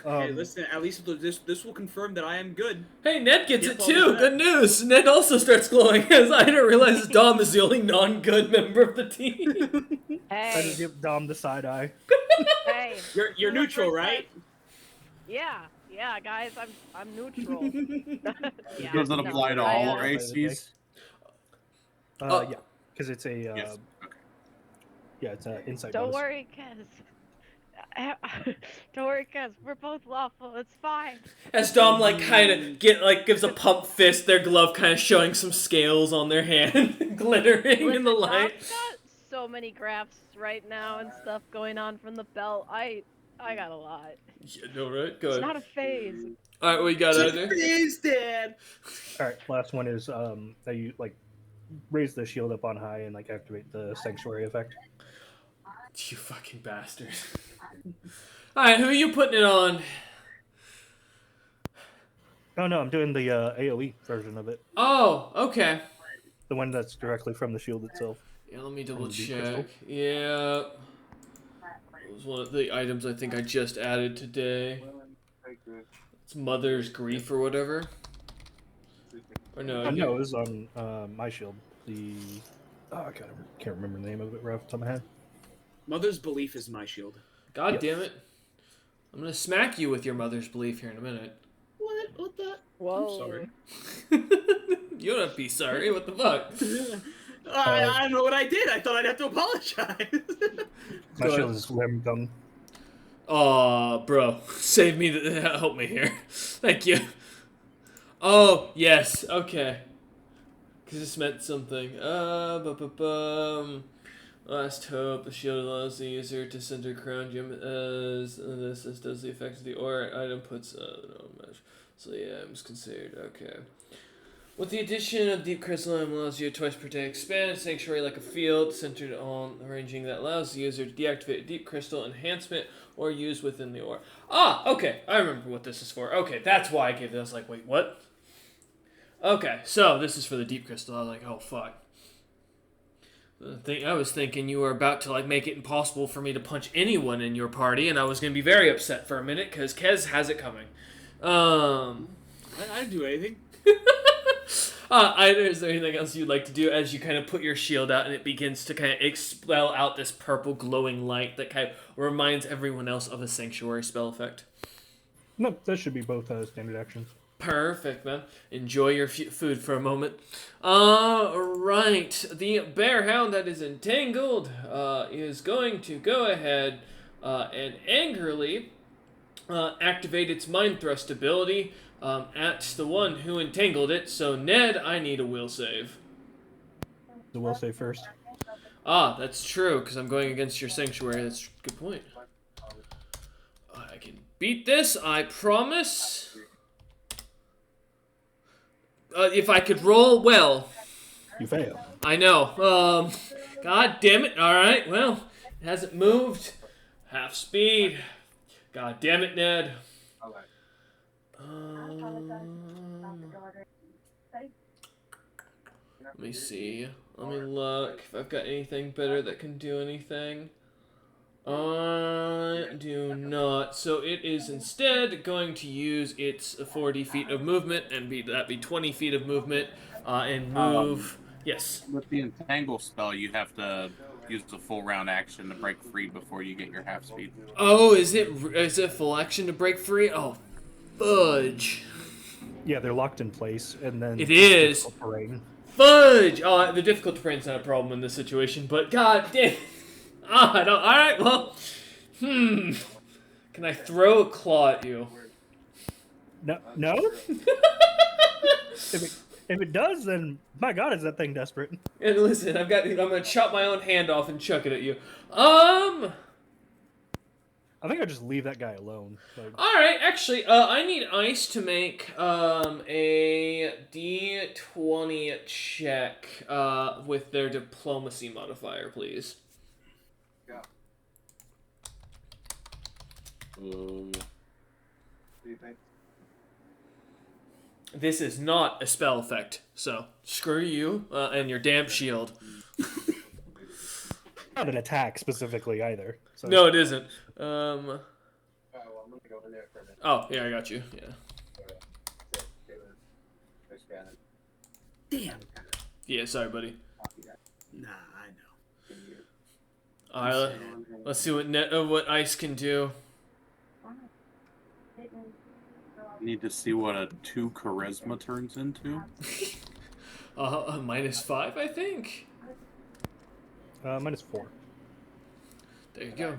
Hey, listen. At least this will confirm that I am good. Hey, Ned gets Yep, it I'll too. do that. Good news. Ned also starts glowing, as I didn't realize Dom is the only non-good member of the team. I just Hey, give Dom the side eye. hey. You're this is the neutral, first right? time- Yeah, guys, I'm neutral. Yeah, Does it no, apply to I, all uh, races? Yeah, because it's a Yes. Okay. yeah, it's an insight Don't bonus. worry, Kez. Don't worry, Kez. We're both lawful. It's fine. As Dom kind of gives a pump fist, their glove kind of showing some scales on their hand, glittering in the Listen, light. Dom's got so many graphs right now and stuff going on from the belt. I got a lot. Yeah, no, right? It's Good. not a phase. All right, what you got out Just there? is dead. All right, last one is that you raise the shield up on high and activate the sanctuary effect. You fucking bastard. All right, who are you putting it on? Oh no, I'm doing the AOE version of it, Oh, okay. the one that's directly from the shield itself. Yeah, let me double the deep crystal. check. Yeah. It was one of the items I think I just added today. It's Mother's Grief or whatever. Or no, No, it was on my shield. I can't remember the name of it right off the top of my head. Mother's belief is my shield. God Yes. damn it. I'm gonna smack you with your mother's belief here in a minute. What? What the? Whoa. I'm sorry. You don't have to be sorry. What the fuck? I don't know what I did. I thought I'd have to apologize. My Go shield ahead. is Lemgung. Aw, bro. Save me. Help me here. Thank you. Oh, yes. Okay. Because this meant something. Last hope. The shield allows the user to center crown gem as this does the effect of the aura item puts no match. So yeah, it was considered. Okay. With the addition of Deep Crystal, it allows you to twice per day expand Sanctuary like a field centered on arranging that allows the user to deactivate a Deep Crystal enhancement or use within the aura. Ah, okay. I remember what this is for. Okay, that's why I gave this. Wait, what? Okay, so this is for the Deep Crystal. I was like, oh, fuck. I was thinking you were about to make it impossible for me to punch anyone in your party, and I was going to be very upset for a minute because Kez has it coming. I didn't do anything. Is there anything else you'd like to do as you kind of put your shield out and it begins to kind of expel out this purple glowing light that kind of reminds everyone else of a sanctuary spell effect? No, that should be both standard actions. Perfect, man. Enjoy your food for a moment. Right. The bear hound that is entangled is going to go ahead and angrily activate its mind thrust ability at the one who entangled it. So, Ned, I need a will save. The will save first. Ah, that's true, because I'm going against your sanctuary. That's a good point. I can beat this, I promise. If I could roll well. You fail. I know. God damn it. Alright, well, it hasn't moved. Half speed. God damn it, Ned. Let me see. Let me look if I've got anything better that can do anything. I do not. So it is instead going to use its 40 feet of movement and be 20 feet of movement and move. Yes. With the entangle spell, you have to use the full round action to break free before you get your half speed. Oh, is it full action to break free? Oh, fudge. Yeah, they're locked in place, and then It is. difficult terrain. Fudge! Oh, the difficult terrain's not a problem in this situation, but god damn. I don't. Alright, well. Can I throw a claw at you? No. If it does, then my God, is that thing desperate? And listen, I'm gonna chop my own hand off and chuck it at you. I think I just leave that guy alone. Alright, actually, I need Ice to make a D20 check with their diplomacy modifier, please. This is not a spell effect, so screw you and your damn shield. Not an attack specifically either. So. No, it isn't. Oh, yeah, I got you. Yeah. Damn. Yeah, sorry, buddy. Nah, I know. Alright, let's see what Ice can do. Need to see what a 2 charisma turns into. -5, I think. -4. There you go.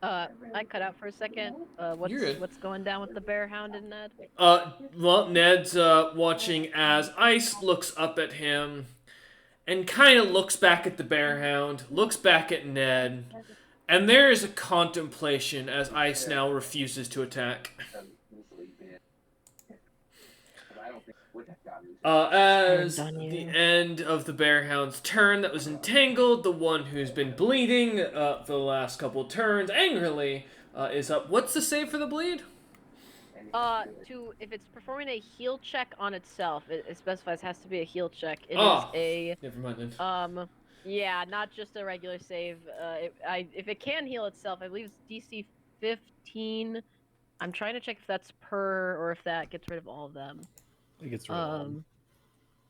I cut out for a second. You're good. What's going down with the bear hound and Ned? Well, Ned's watching as Ice looks up at him and kind of looks back at the bear hound, looks back at Ned, and there is a contemplation as Ice now refuses to attack. As the end of the bear hound's turn that was entangled, the one who's been bleeding for the last couple turns angrily is up. What's the save for the bleed? If it's performing a heal check on itself, it specifies has to be a heal check. It Oh. is Never mind then. yeah, not just a regular save. If it can heal itself, I believe it's DC 15. I'm trying to check if that's per or if that gets rid of all of them. It gets rid of them.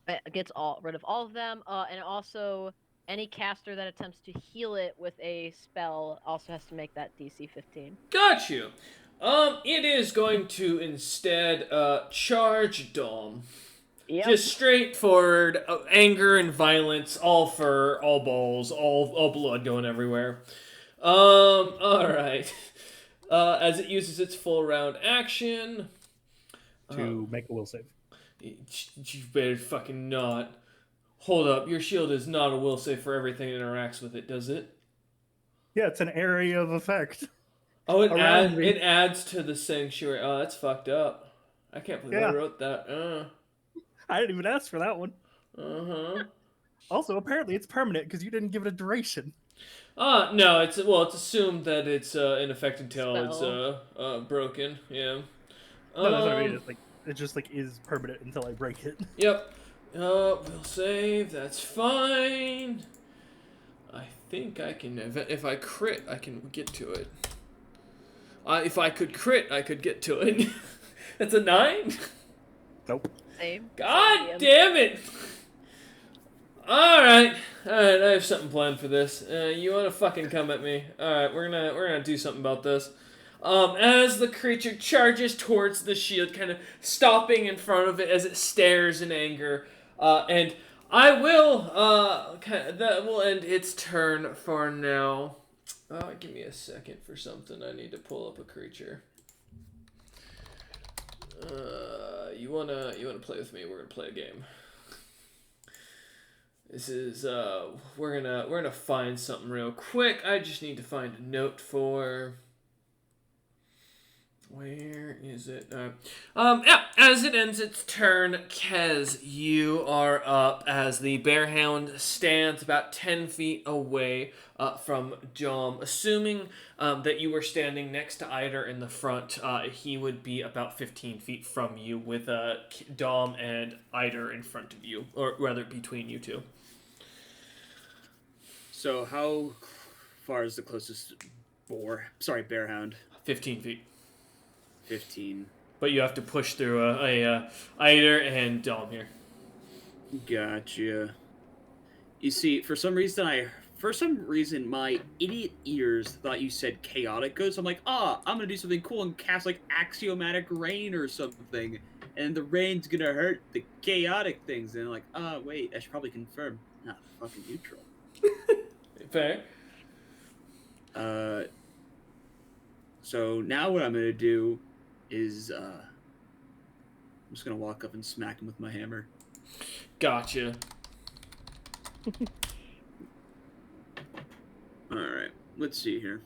It gets rid of all of them, and also any caster that attempts to heal it with a spell also has to make that DC 15. Got you. It is going to instead charge Dom. Yep. Just straightforward anger and violence, all fur, all balls, all blood going everywhere. All right. As it uses its full round action To make a will save. You better fucking not. Hold up, your shield is not a will save for everything that interacts with it, does it? Yeah, it's an area of effect. Oh, Around me. it adds to the sanctuary. Oh, that's fucked up. I can't believe I Yeah. wrote that. I didn't even ask for that one. Uh-huh. Also, apparently it's permanent because you didn't give it a duration. No, it's assumed that it's in effect until Spell. it's broken. Yeah. No, that's what I mean. It just is permanent until I break it. Yep. We'll save. That's fine. I think I can. If I crit, I can get to it. If I could crit, I could get to it. That's a 9. Nope. Same. God Same. damn it! Alright, I have something planned for this. You wanna fucking come at me? Alright, we're gonna do something about this. As the creature charges towards the shield, kind of stopping in front of it as it stares in anger, and I will, that will end its turn for now. Give me a second for something. I need to pull up a creature. You wanna play with me? We're gonna play a game. This is we're gonna find something real quick. I just need to find a note for. Where is it? Yeah, as it ends its turn, Kez, you are up as the Bearhound stands about 10 feet away from Dom. Assuming that you were standing next to Eider in the front, he would be about 15 feet from you with Dom and Eider in front of you, or rather between you two. So how far is the closest Bearhound? 15 feet. 15. But you have to push through a Eider and Dom here. Gotcha. You see, for some reason my idiot ears thought you said chaotic goods. I'm like, I'm gonna do something cool and cast like axiomatic rain or something, and the rain's gonna hurt the chaotic things. And I'm like, wait, I should probably confirm. Not fucking neutral. Fair. So now what I'm gonna do is I'm just gonna walk up and smack him with my hammer. Gotcha. All right, let's see here.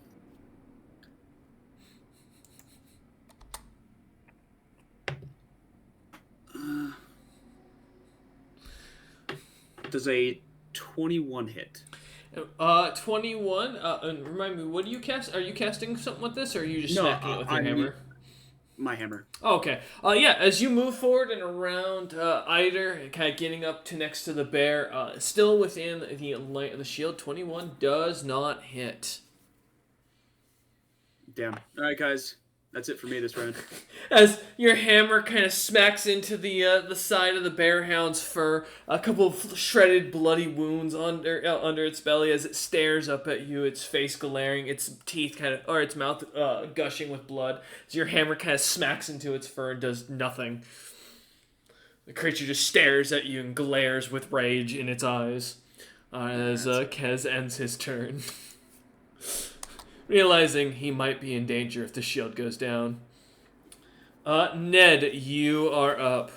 Does a 21 hit? 21. And remind me, what do you cast? Are you casting something with this, or are you just No, smacking it with your hammer? my hammer. Okay. Yeah, as you move forward and around Eider, kind of getting up to next to the bear, still within the shield, 21 does not hit. Damn. All right, guys. That's it for me this round. As your hammer kind of smacks into the side of the bearhound's fur, a couple of shredded, bloody wounds under its belly as it stares up at you, its face glaring, its teeth or its mouth gushing with blood. As your hammer kind of smacks into its fur and does nothing. The creature just stares at you and glares with rage in its eyes. As Kez ends his turn. Realizing he might be in danger if the shield goes down. Ned, you are up.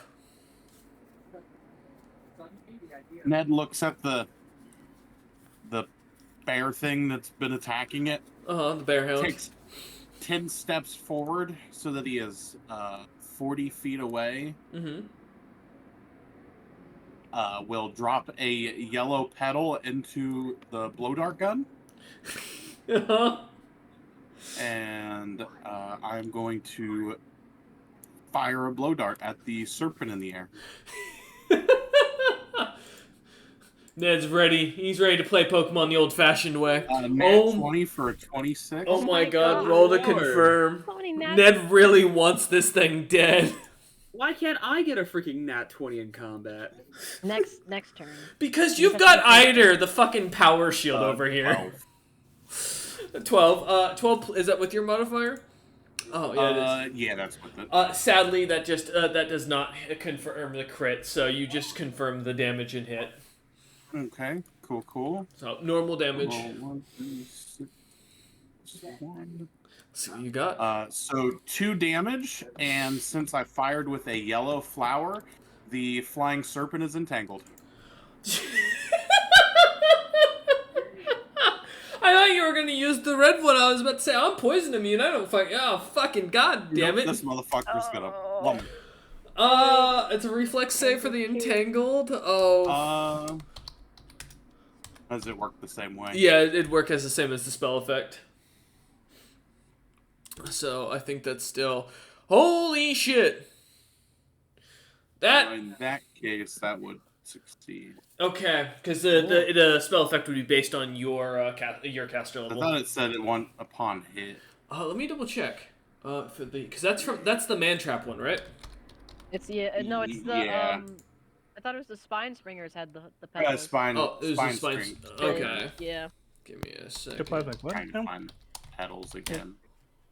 Ned looks at the bear thing that's been attacking it. The bear hound. Takes 10 steps forward so that he is 40 feet away. Mm-hmm. Will drop a yellow petal into the blow dart gun. And I'm going to fire a blow dart at the serpent in the air. Ned's ready. He's ready to play Pokemon the old-fashioned way. Nat 20 for a 26. Oh my god, God. roll to Lord. confirm. So many nats. Ned really wants this thing dead. Why can't I get a freaking nat 20 in combat? Next turn. Because you've got Eider, the fucking power shield over here. 12. 12, is that with your modifier? Oh, yeah, it is. Yeah, that's with it. Sadly, that does not confirm the crit, so you just confirm the damage and hit. Okay, cool. So, normal damage. Roll 1, 3, 6, 1. Let's see what you got. So 2 damage, and since I fired with a yellow flower, the flying serpent is entangled. I thought you were going to use the red one. I was about to say, I'm poison immune. I don't fucking... Oh, fucking god damn it. This motherfucker's gonna lump. It's a reflex save for the entangled. Oh. Does it work the same way? Yeah, it'd work as the same as the spell effect. So, I think that's still... Holy shit! In that case, that would succeed. Okay, because the spell effect would be based on your caster I level. thought it said it won upon hit. Let me double check. Because that's the man trap one, right? It's the Yeah. I thought it was the Spine Springers had the Yeah, petals. spine. Oh, it was spine the spine. string. Okay. Yeah. Give me a second. Trying to find petals again.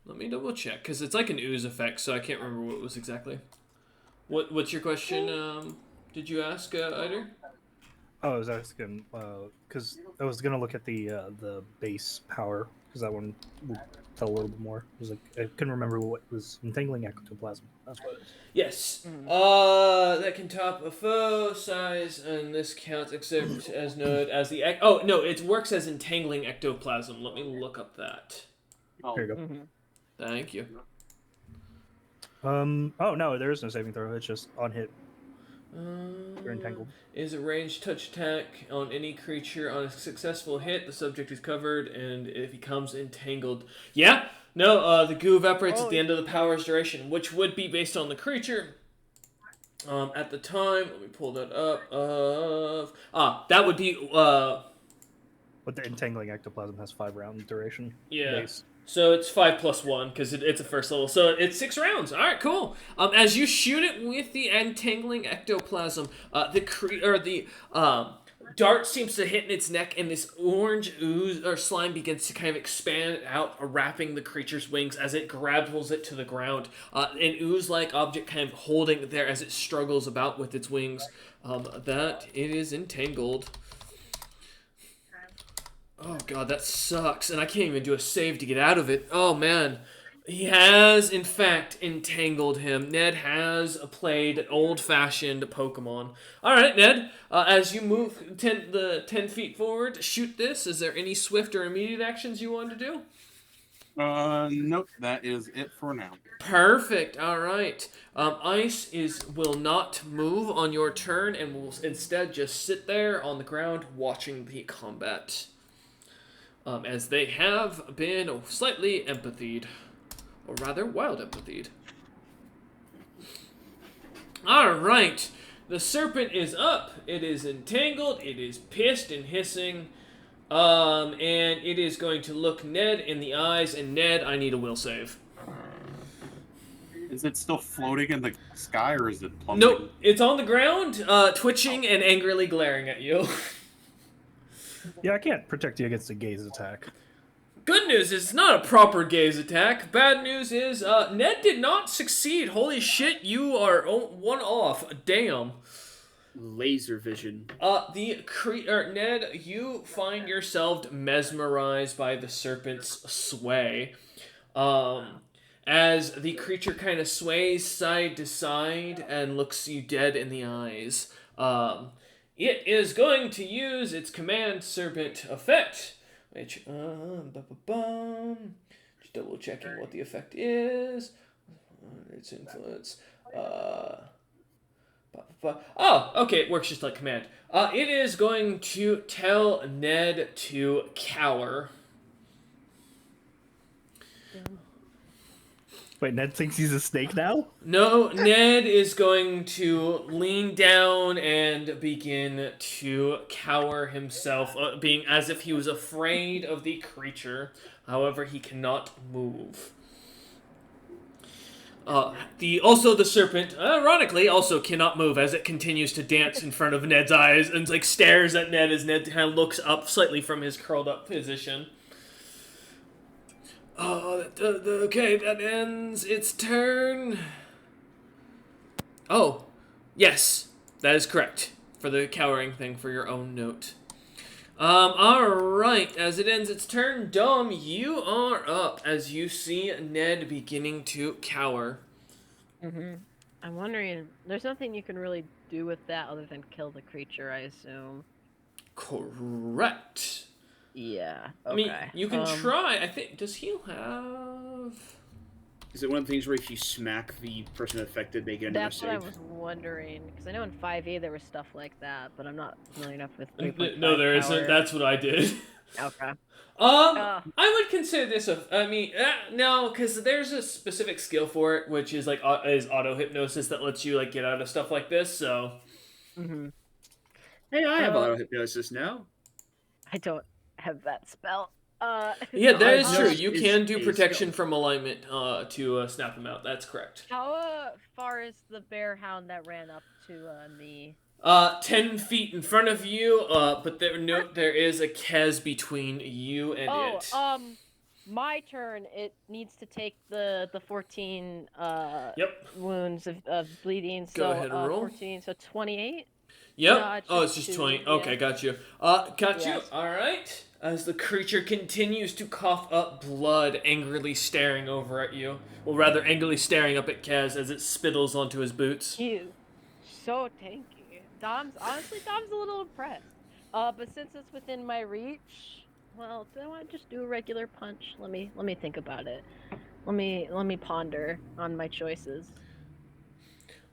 Let me double check, because it's like an ooze effect, so I can't remember what it was exactly. What's your question? Did you ask, Eider? Oh, I was asking because I was gonna look at the base power because that one would tell a little bit more. It was like I couldn't remember what was entangling ectoplasm. That's what it is. Yes. That can top a foe size, and this counts except as noted as the oh no, it works as entangling ectoplasm. Let me look up that. Oh, Here you go. Mm-hmm. Thank you. Oh no, there is no saving throw. It's just on hit. You're entangled. Is a ranged touch attack on any creature. On a successful hit, the subject is covered, and if he becomes entangled... Yeah! No, the goo evaporates at the end of the power's duration, which would be based on the creature. At the time, let me pull that up. That would be... But the entangling ectoplasm has 5 round duration. Yeah. Base. So it's 5 + 1 because it's a first level. So it's 6 rounds. All right, cool. As you shoot it with the entangling ectoplasm, the dart seems to hit in its neck, and this orange ooze or slime begins to kind of expand out, wrapping the creature's wings as it grapples it to the ground. An ooze-like object kind of holding it there as it struggles about with its wings. That it is entangled. Oh god, that sucks, and I can't even do a save to get out of it. Oh man. He has, in fact, entangled him. Ned has played an old-fashioned Pokemon. Alright, Ned, as you move 10 feet forward, shoot this. Is there any swift or immediate actions you want to do? Nope, that is it for now. Perfect, alright. Ice will not move on your turn and will instead just sit there on the ground watching the combat. As they have been slightly empathied. Or rather, wild empathied. All right. The serpent is up. It is entangled. It is pissed and hissing. And it is going to look Ned in the eyes. And Ned, I need a will save. Is it still floating in the sky, or is it plummeting? Nope, it's on the ground, twitching and angrily glaring at you. Yeah, I can't protect you against a gaze attack. Good news is it's not a proper gaze attack. Bad news is Ned did not succeed. Holy shit, you are one off. Damn. Laser vision. Ned, you find yourself mesmerized by the serpent's sway. As the creature kind of sways side to side and looks you dead in the eyes. It is going to use its command serpent effect, which, just double checking what the effect is. Its influence. Oh, okay, it works just like command. It is going to tell Ned to cower. Wait, Ned thinks he's a snake now? No, Ned is going to lean down and begin to cower himself, being as if he was afraid of the creature. However, he cannot move. The serpent, ironically, also cannot move as it continues to dance in front of Ned's eyes and like stares at Ned as Ned kind of looks up slightly from his curled up position. Okay, that ends its turn. Oh, yes, that is correct for the cowering thing for your own note. Alright, as it ends its turn, Dom, you are up as you see Ned beginning to cower. I'm wondering, there's nothing you can really do with that other than kill the creature, I assume. Correct. Yeah, okay. I mean, you can try. I think, does heal have... Is it one of the things where if you smack the person affected, they get another That's what I save? was wondering, because I know in 5e there was stuff like that, but I'm not familiar enough with 3.5 No, there power. isn't. That's what I did. Okay. I would consider this no, because there's a specific skill for it, which is like is auto hypnosis that lets you like get out of stuff like this. So, Hey, I have auto hypnosis now. I don't have that spell. yeah, that is true. Hypnosis You is can do a protection skill. from alignment to snap them out. That's correct. How far is the bear hound that ran up to me? 10 feet in front of you. But there is a Kez between you and it. My turn. It needs to take the 14 Yep. wounds of bleeding. So Go ahead and roll. 14, so 28. Yep. No, It's just 20. yeah. Okay, got you. Got you. Yes. All right. As the creature continues to cough up blood, angrily staring over at you. Well, rather, angrily staring up at Kaz as it spittles onto his boots. He's so tanky. Dom's a little impressed. But since it's within my reach, well, do I want to just do a regular punch? Let me think about it. Let me ponder on my choices.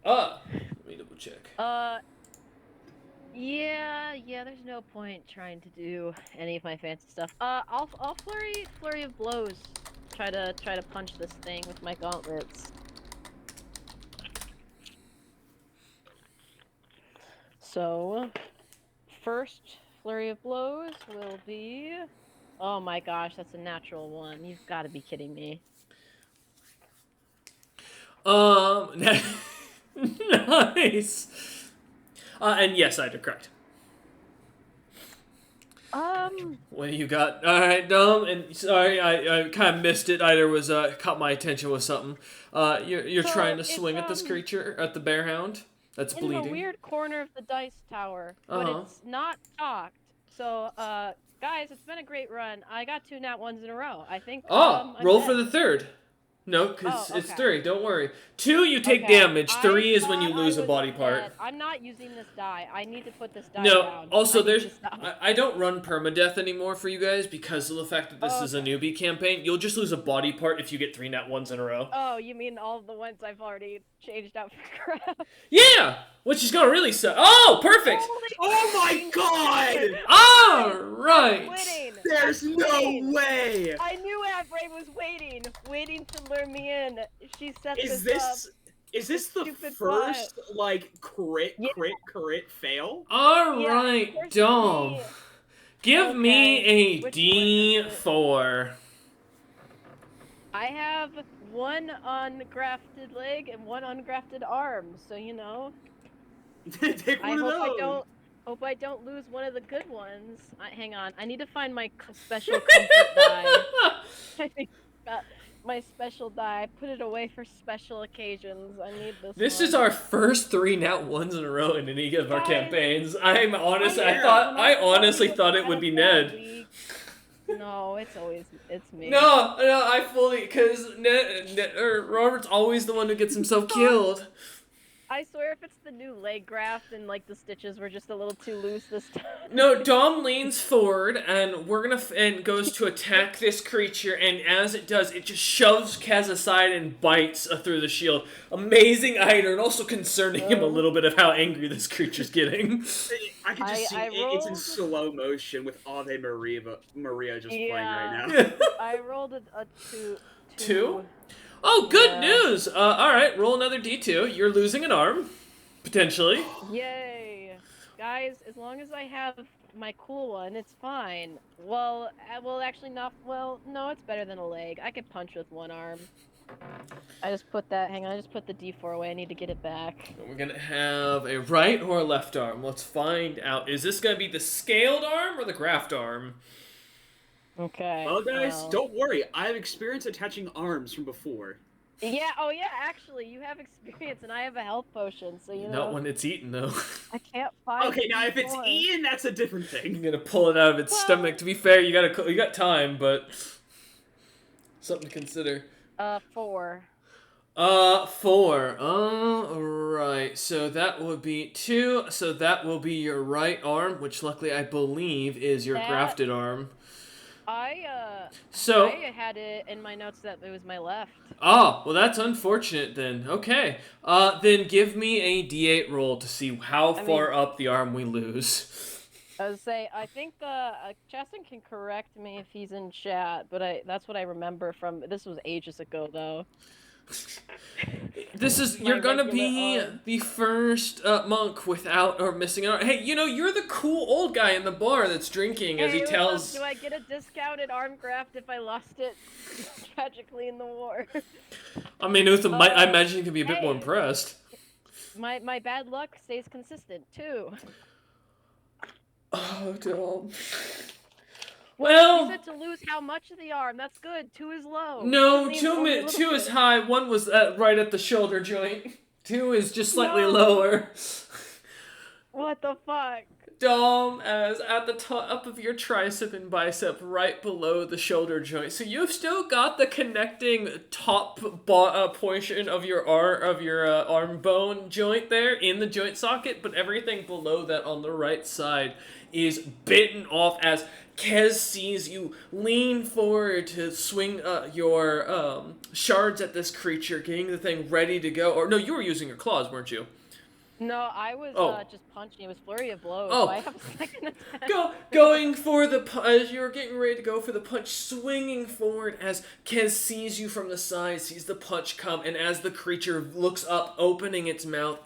Let me double check. Yeah, there's no point trying to do any of my fancy stuff. I'll flurry of blows. Try to punch this thing with my gauntlets. So, first flurry of blows will be... Oh my gosh, that's a natural one. You've got to be kidding me. Nice. And yes, I did correct. What do you got? All right, Dom. And sorry, I kind of missed it. Either was caught my attention with something. You're So trying to it's, swing at this creature, at the bear hound that's in bleeding. the weird corner of the dice tower, but Uh-huh. it's not cocked. So, guys, it's been a great run. I got 2 nat 1s in a row. I think. I'm Roll dead. for the third. No, because Oh, it's okay. 3. Don't worry. 2, you take Okay. damage. 3 is when you thought I lose a was body part. dead. I'm not using this die. I need to put this die No, down. also I need there's to stop. I don't run permadeath anymore for you guys because of the fact that this is a Okay. newbie campaign. You'll just lose a body part if you get 3 nat 1s in a row. Oh, you mean all the ones I've already changed out for crap? Yeah! Which is gonna really suck. Oh, perfect! Holy Oh my fucking god! shit. Alright! Quitting. There's no Quitting. way! I knew Avray was waiting to lure me in. She set Is this up. Is this the Stupid first like crit Yeah. crit fail? All Yeah, right, first Dom. D. Give me a Okay, which one is it? D4. I have one ungrafted leg and one ungrafted arm, so you know. Take I one of hope those. I don't lose one of the good ones. Hang on, I need to find my special comfort die. I think my special die. I put it away for special occasions. I need this. This one. is our first 3 nat 1s in a row in any of our Guys, campaigns. I I honestly thought it would be Ned. No, it's me. No, I fully, because Robert's always the one who gets himself killed. I swear if it's the new leg graft and like the stitches were just a little too loose this time. No, Dom leans forward and and goes to attack this creature, and as it does, it just shoves Kaz aside and bites through the shield. Amazing Eider, and also concerning him a little bit of how angry this creature's getting. I can just see I it's in rolled- slow motion with Ave Maria just playing right Yeah. now. I rolled a two. Two? Oh, good Yeah. news! Alright, roll another d2. You're losing an arm. Potentially. Yay! Guys, as long as I have my cool one, it's fine. Well, actually not. Well, no, it's better than a leg. I could punch with one arm. I just put that. Hang on, I just put the D4 away. I need to get it back. We're gonna have a right or a left arm. Let's find out. Is this gonna be the scaled arm or the graft arm? Okay. Well, guys, well. don't worry. I have experience attaching arms from before. Yeah. Oh, yeah. Actually, you have experience, and I have a health potion, so you know. Not when it's eaten, though. I can't find. Okay, now if it's D4. Ian, that's a different You're thing. gonna pull it out of its Well- stomach. To be fair, you got time, but something to consider. 4. 4. Alright, so that would be 2. So that will be your right arm, which luckily I believe is your That- grafted arm. I So, had it in my notes that it was my left. well that's unfortunate then. Okay. Then give me a d8 roll to see how I far up the arm we lose. I would say I think Chaston can correct me if he's in chat, but that's what I remember from. This was ages ago though. You're gonna regular be arm. the first monk without or missing an arm. Hey, you're the cool old guy in the bar that's drinking as he Hey, what's tells. up? Do I get a discounted arm graft if I lost it tragically in the war? I mean, Utham I Uh, imagine you can be a bit more hey. impressed. my bad luck stays consistent too. Oh, Dom. You Well, said to lose how much of the arm? That's good. 2 is low. no, That means 2 only a little 2 is bit. high. 1 was right at the shoulder joint. 2 is just slightly No. lower. What the fuck? Dom as at the top of your tricep and bicep, right below the shoulder joint. So you've still got the connecting top portion of your arm bone joint there in the joint socket, but everything below that on the right side is bitten off as Kez sees you lean forward to swing your shards at this creature, getting the thing ready to go. Or no, you were using your claws, weren't you? No, I was Oh. just punching. It was flurry of blows. Oh. So I have a second attack. Going for the as you're getting ready to go for the punch, swinging forward as Kez sees you from the side, sees the punch come, and as the creature looks up, opening its mouth,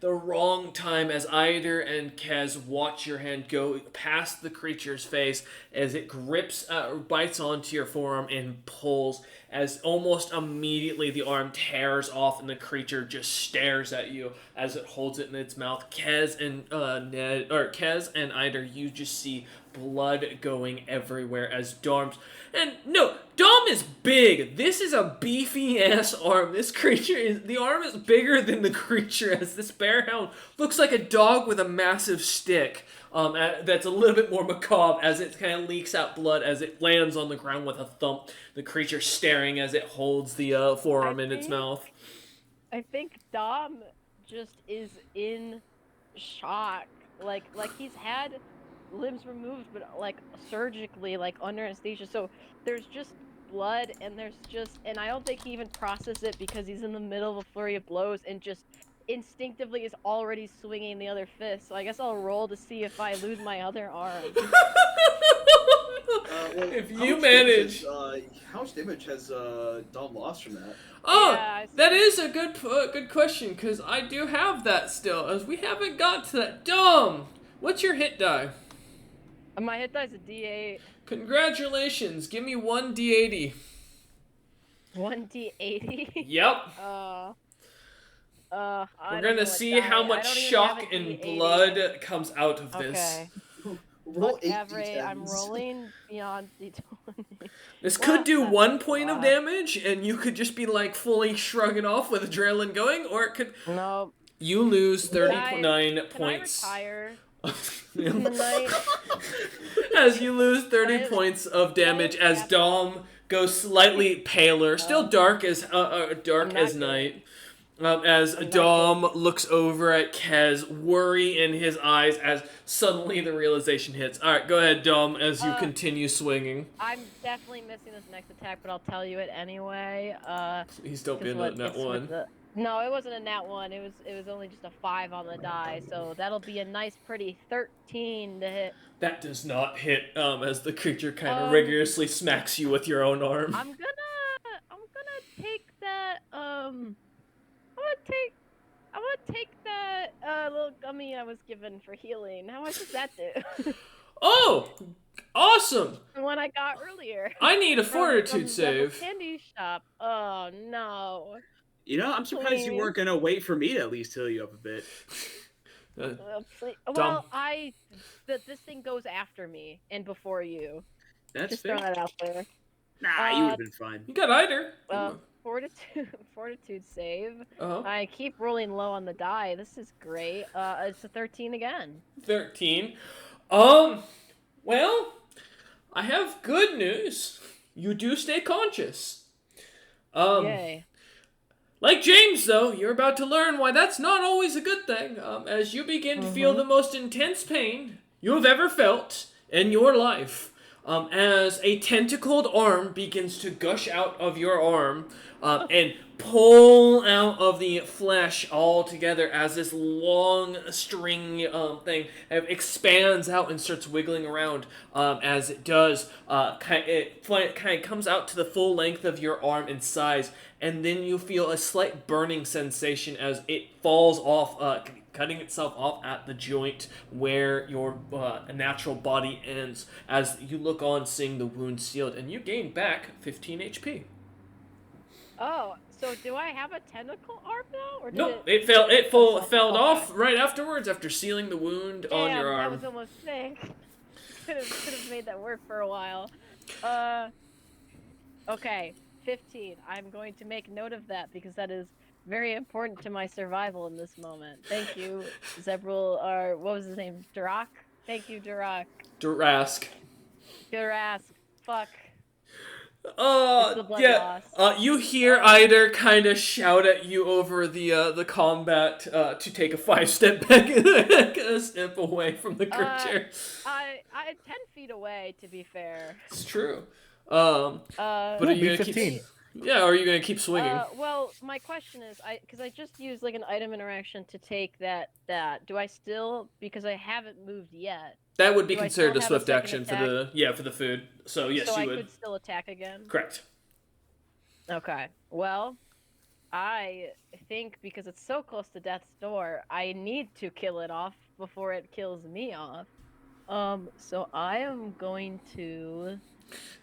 the wrong time as Eider and Kez watch your hand go past the creature's face as it grips, bites onto your forearm and pulls. As almost immediately the arm tears off and the creature just stares at you as it holds it in its mouth. Kez and Kez and Eider, you just see blood going everywhere as Dom is big. This is a beefy ass arm. The arm is bigger than the creature as this bearhound looks like a dog with a massive stick. That's a little bit more macabre as it kind of leaks out blood as it lands on the ground with a thump. The creature staring as it holds the forearm in its think- mouth. I think Dom just is in shock. Like he's had limbs removed, but like surgically, like under anesthesia. So there's just blood, and and I don't think he even processed it because he's in the middle of a flurry of blows and just instinctively is already swinging the other fist. So I guess I'll roll to see if I lose my other arm. Well, If how you much manage, damage is, how much damage has Dom lost from that? Oh, Yeah, I that see. is a good question, because I do have that still, as we haven't got to that. Dom, what's your hit die? My hit die's a D8. Congratulations, give me 1d80. 1d80. Yep. I We're don't gonna know what see die. how I much don't even shock have a and D80. blood comes out of this. Okay. Roll Whatever, 8d10s. I'm rolling beyond D20. This Well, could do that's 1 point of lot. damage, and you could just be like fully shrugging off with adrenaline going, or it could. No. You lose Can 39 Can points. I retire in the night? As you lose 30 Guys, points of damage, guys, as yeah. Dom goes slightly paler, still dark as I'm not as good. night. As I'm not Dom looks over at Kez, worry in his eyes as suddenly the realization hits. All right, go ahead, Dom, as you continue swinging. I'm definitely missing this next attack, but I'll tell you it anyway. Please don't be 'cause a what, nat it's with one. No, it wasn't a nat 1. It was only just a 5 on the die, so that'll be a nice, pretty 13 to hit. That does not hit. As the creature kind of Um, rigorously smacks you with your own arm. I'm gonna take that. I'm gonna take that little gummy I was given for healing. How much does that do? Oh, awesome! The one I got earlier. I need a from fortitude the save. candy shop. Oh no. You know, I'm surprised you Please. weren't gonna wait for me to at least heal you up a bit. Please. Dumb. Well, this thing goes after me and before you. That's Just fair. throw that out there. Nah, you would have been fine. You got either. Fortitude save. Uh-huh. I keep rolling low on the die. This is great. It's a 13 again. 13. Well, I have good news. You do stay conscious. Yay. Like James, though, you're about to learn why that's not always a good thing. As you begin to feel the most intense pain you have ever felt in your life, as a tentacled arm begins to gush out of your arm and pull out of the flesh altogether as this long string thing expands out and starts wiggling around as it does. It kind of comes out to the full length of your arm in size, and then you feel a slight burning sensation as it falls off, cutting itself off at the joint where your natural body ends, as you look on seeing the wound sealed, and you gain back 15 HP. Oh, so do I have a tentacle arm now? Or did Nope, it fell Okay. off right afterwards after sealing the wound on your Damn, arm. that was almost sick. could have made that work for a while. Okay, 15. I'm going to make note of that because that is very important to my survival in this moment. Thank you, Zebril, or what was his name? Durak? Thank you, Durak. Durask. Durask. Fuck. It's the blood loss. You hear Eider kind of shout at you over the combat to take a 5-step back and a step away from the creature. I 10 feet away, to be fair. It's true. But are you gonna 15. keep? Yeah, or are you gonna keep swinging? Well, my question is, because I just used like an item interaction to take that. Do I still, because I haven't moved yet? That would be do I considered a still have swift a second action attack? for the food. So yes, so you I would. could still attack again. Correct. Okay. Well, I think because it's so close to death's door, I need to kill it off before it kills me off. So I am going to.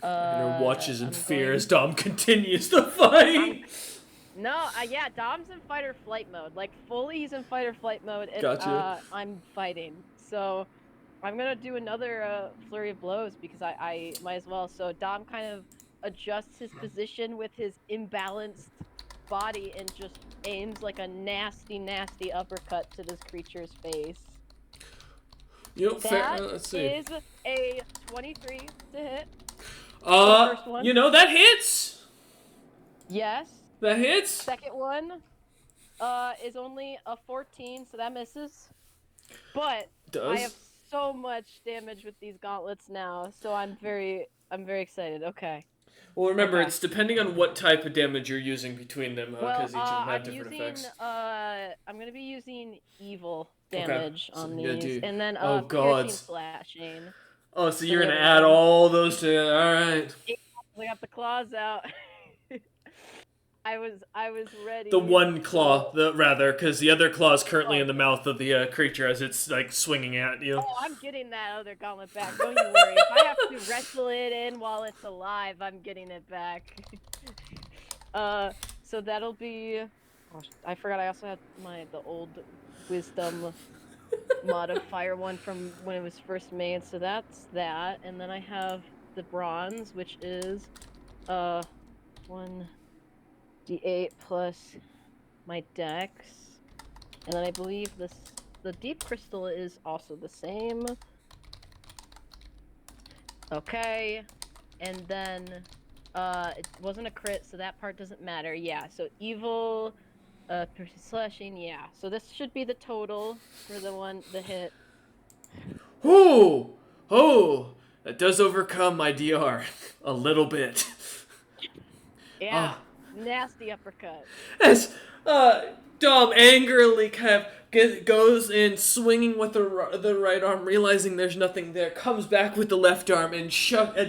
And watches in I'm fear going- as Dom continues the fight. No, yeah, Dom's in fight or flight mode. Like, fully he's in fight or flight mode, and Gotcha. I'm fighting. So, I'm gonna do another flurry of blows because I might as well. So, Dom kind of adjusts his position with his imbalanced body and just aims like a nasty, nasty uppercut to this creature's face. Fair. That Let's see. is a 23 to hit. first one. That hits. Yes. That hits. Second one is only a 14, so that misses. But Does. I have so much damage with these gauntlets now, so I'm very excited. Okay. Well, remember, Okay. it's depending on what type of damage you're using between them, Well, because each of them have I'm different using effects. I'm gonna be using evil Okay. damage So on you these, gotta do- and then Oh, piercing gods. slashing. Oh, so you're gonna deliver add them. all those together. All right. I got the claws out. I was ready. The one claw, because the other claw is currently in the mouth of the creature as it's like swinging at you. Oh, I'm getting that other gauntlet back. Don't you worry. If I have to wrestle it in while it's alive, I'm getting it back. So that'll be. Oh, I forgot. I also had the old wisdom modifier one from when it was first made. So that's that, and then I have the bronze, which is 1d8 plus my dex, and then I believe the deep crystal is also the same. Okay, and then it wasn't a crit, so that part doesn't matter. Yeah, so evil, slashing. Yeah, so this should be the total for the hit. Oh, that does overcome my DR a little bit. Yeah, nasty uppercut. As Dom angrily kind of goes in, swinging with the right arm, realizing there's nothing there, comes back with the left arm and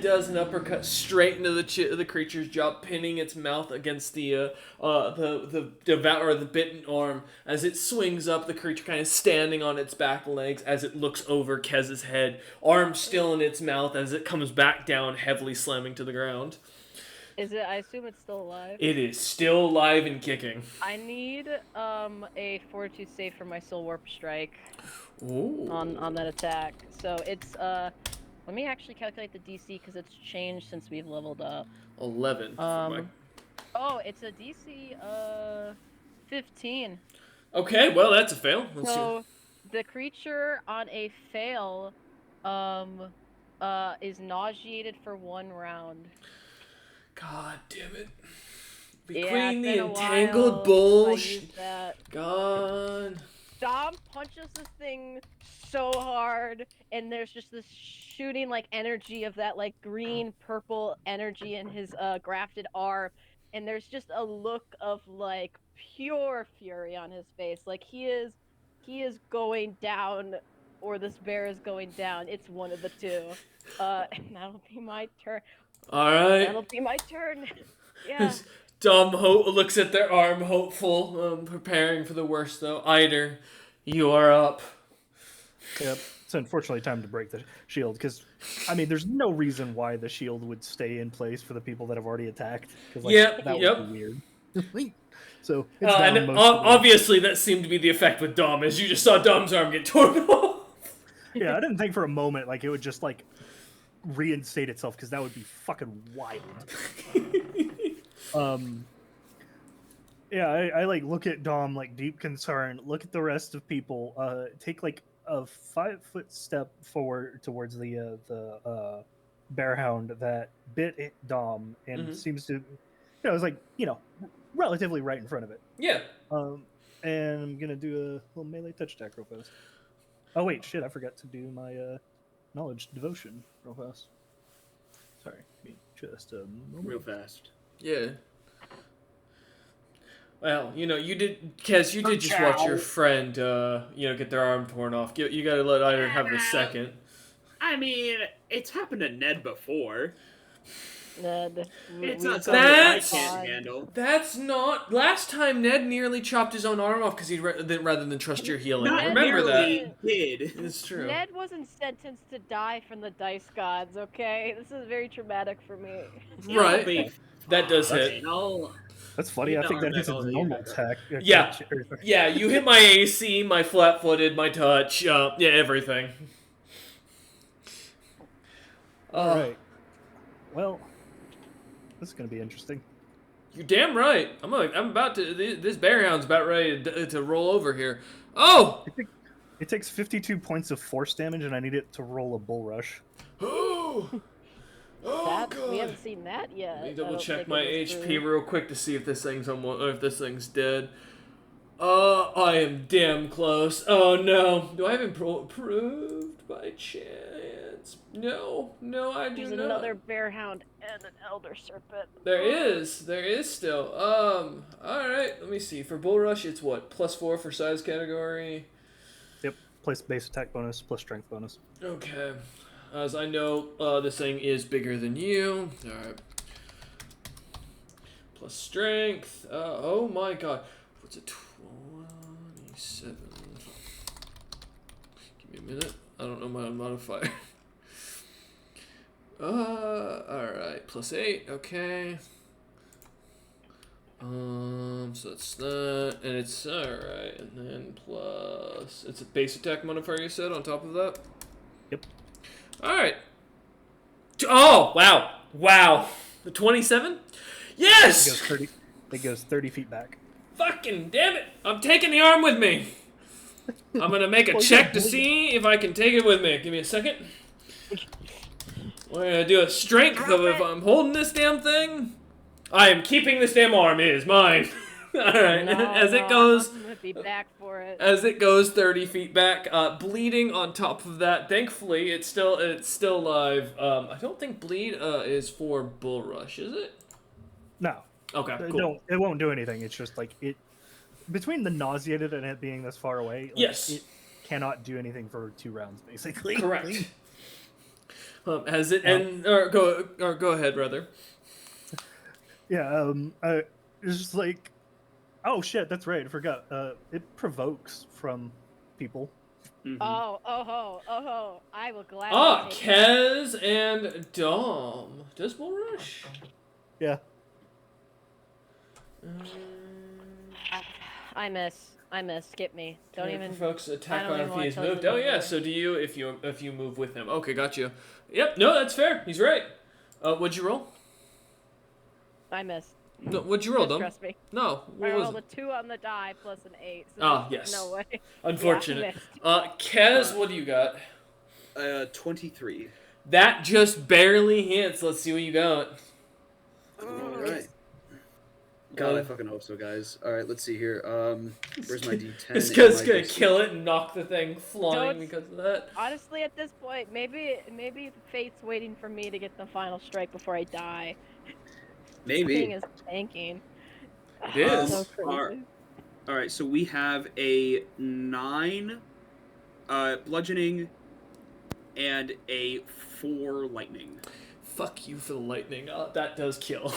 does an uppercut straight into the creature's jaw, pinning its mouth against the bitten arm. As it swings up, the creature kind of standing on its back legs as it looks over Kez's head, arm still in its mouth as it comes back down, heavily slamming to the ground. Is it? I assume it's still alive. It is still alive and kicking. I need a fortitude save for my soul warp strike. Ooh. On that attack. So it's let me actually calculate the DC because it's changed since we've leveled up. 11. Oh, it's a DC 15. Okay, well that's a fail. Let's So the creature on a fail is nauseated for 1 round. God damn it. Yeah, Between it's the been a entangled while bullshit. since I used that. God. Dom punches this thing so hard, and there's just this shooting like energy of that like green purple energy in his grafted arm, and there's just a look of like pure fury on his face. Like he is going down, or this bear is going down. It's one of the two. And that'll be my turn. Alright. That'll be my turn. Yeah. Dom looks at their arm, hopeful, preparing for the worst though. Eider, you are up. Yep. It's unfortunately time to break the shield because, I mean, there's no reason why the shield would stay in place for the people that have already attacked. Like, Yep, that yep. would be weird. So it's And down most of the- obviously that seemed to be the effect with Dom, as you just saw Dom's arm get torn off. Yeah, I didn't think for a moment like it would just like reinstate itself because that would be fucking wild. Yeah, I like look at Dom like deep concern. Look at the rest of people. Take like a 5-foot step forward towards the bearhound that bit Dom and seems to, it's like relatively right in front of it. Yeah. And I'm gonna do a little melee touch attack real fast. Oh wait, shit! I forgot to do my knowledge devotion real fast. Sorry, give me just a moment. Real fast. Yeah. Well, you did, Kez, you did just watch your friend, get their arm torn off. You gotta let Eider have the second. I mean, it's happened to Ned before. Ned. It's not something I can't handle. That's not. Last time Ned nearly chopped his own arm off because rather than trust your healing. Not Remember that? nearly did. It's true. Ned wasn't sentenced to die from the dice gods, okay? This is very traumatic for me. Right. That does hit. That's funny. I think that hits a normal attack. Yeah. Yeah, you hit my AC, my flat-footed, my touch, everything. All right. Well, this is gonna be interesting. You're damn right. I'm about to. This bearhound's about ready to roll over here. Oh! It takes 52 points of force damage, and I need it to roll a bull rush. Oh, God. We God. haven't seen that yet. Let me I double don't check think my it was HP through. real quick to see if this thing's dead. I am damn close. Oh no. Do I have improved by chance? No, I do There's not. another bearhound and an elder serpent. There is still. Alright, let me see. For Bull Rush, it's what? +4 for size category? Yep. Place base attack bonus plus strength bonus. Okay. As I know, this thing is bigger than you. Alright. plus strength. Oh my god. What's it? 27. Give me a minute. I don't know my modifier. Alright. Plus 8. Okay. So that's that. And it's alright. And then plus. It's a base attack modifier you said on top of that? Yep. Alright. Oh, wow. Wow. The 27? Yes! It goes 30 feet back. Fucking damn it! I'm taking the arm with me. I'm gonna make a check to see if I can take it with me. Give me a second. We're gonna do a strength of if I'm holding this damn thing. I am keeping this damn arm. It is mine. All right. It goes. I'm gonna be back for it. As it goes 30 feet back, bleeding on top of that. Thankfully, it's still alive. I don't think bleed is for bull rush, is it? No. Okay, cool. It won't do anything. It's just like it. Between the nauseated and it being this far away, like, Yes. it cannot do anything for 2 rounds, basically. Correct. Has it and or go ahead, brother. Yeah. It's just like, oh shit, that's right. I forgot. It provokes from people. Mhm. Oh, I will gladly take it. Kez and Dom. Does bull rush? Yeah. I miss. Skip me. Don't even. Folks attack I don't on even if wanna he is tell you moved. the Oh yeah. number. So do you if you move with him? Okay, got you. Yep. No, that's fair. He's right. What'd you roll? I miss. No, what'd you roll, Just Dom? trust me. No. What I was rolled it? a 2 on the die plus an 8. So Ah, there's yes. No way. Unfortunate. Yeah, Kez, what do you got? 23. That just barely hits. Let's see what you got. All right. God, I fucking hope so, guys. All right, let's see here. Where's my D10? It's and because my gonna D6? kill it and knock the thing flying Don't- because of that. Honestly, at this point, maybe fate's waiting for me to get the final strike before I die. This thing Maybe. is tanking. It is. So crazy. All right, so we have a 9 bludgeoning and a 4 lightning. Fuck you for the lightning. That does kill.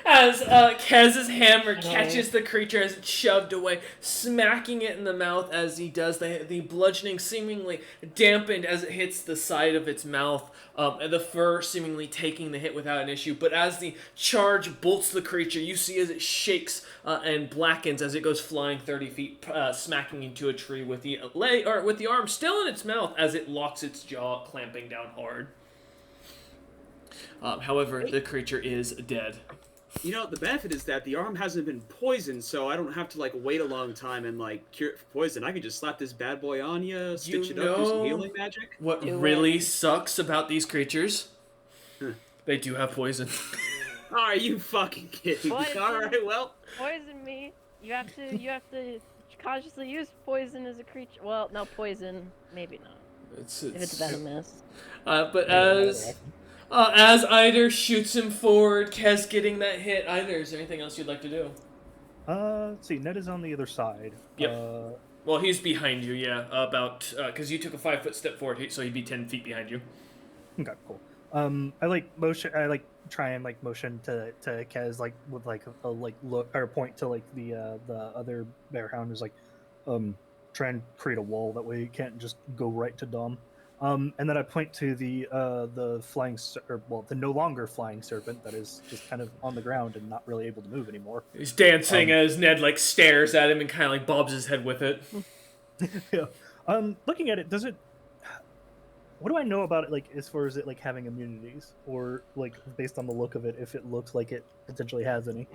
As Kez's hammer catches the creature as it's shoved away, smacking it in the mouth as he does, the bludgeoning seemingly dampened as it hits the side of its mouth, and the fur seemingly taking the hit without an issue. But as the charge bolts the creature, you see as it shakes and blackens as it goes flying 30 feet, smacking into a tree with the arm still in its mouth as it locks its jaw, clamping down hard. However, the creature is dead. You know, the benefit is that the arm hasn't been poisoned, so I don't have to like wait a long time and like cure it for poison. I can just slap this bad boy on you, stitch it up, do some know- healing magic. What Do really it. sucks about these creatures, Huh. they do have poison. Are you fucking kidding me? Poison. All right, well, Poison me. You have to consciously use poison as a creature. Well, no, poison, maybe not. It's If it's venomous. but as Eider shoots him forward, Kez getting that hit. Eider, is there anything else you'd like to do? Let's see. Ned is on the other side. Yep. Well, he's behind you, yeah. About because you took a 5-foot step forward, so he'd be 10 feet behind you. Okay, cool. I try and motion to Kez with a look or point to the other bear hound who's try and create a wall that way you can't just go right to Dom. And then I point to the the no longer flying serpent that is just kind of on the ground and not really able to move anymore. He's dancing as Ned stares at him and kind of bobs his head with it. Yeah. Looking at it, does it? What do I know about it? As far as it having immunities, or based on the look of it, if it looks like it potentially has any.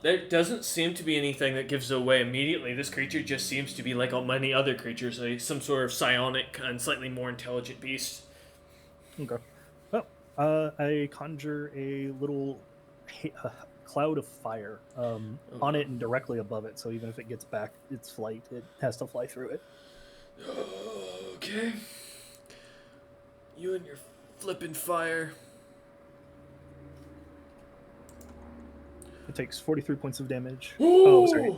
There doesn't seem to be anything that gives it away immediately. This creature just seems to be like many other creatures, some sort of psionic and slightly more intelligent beast. Okay. Well, I conjure a little cloud of fire on it and directly above it, so even if it gets back its flight, it has to fly through it. Okay. You and your flippin' fire. It takes 43 points of damage. Ooh! Oh, sorry.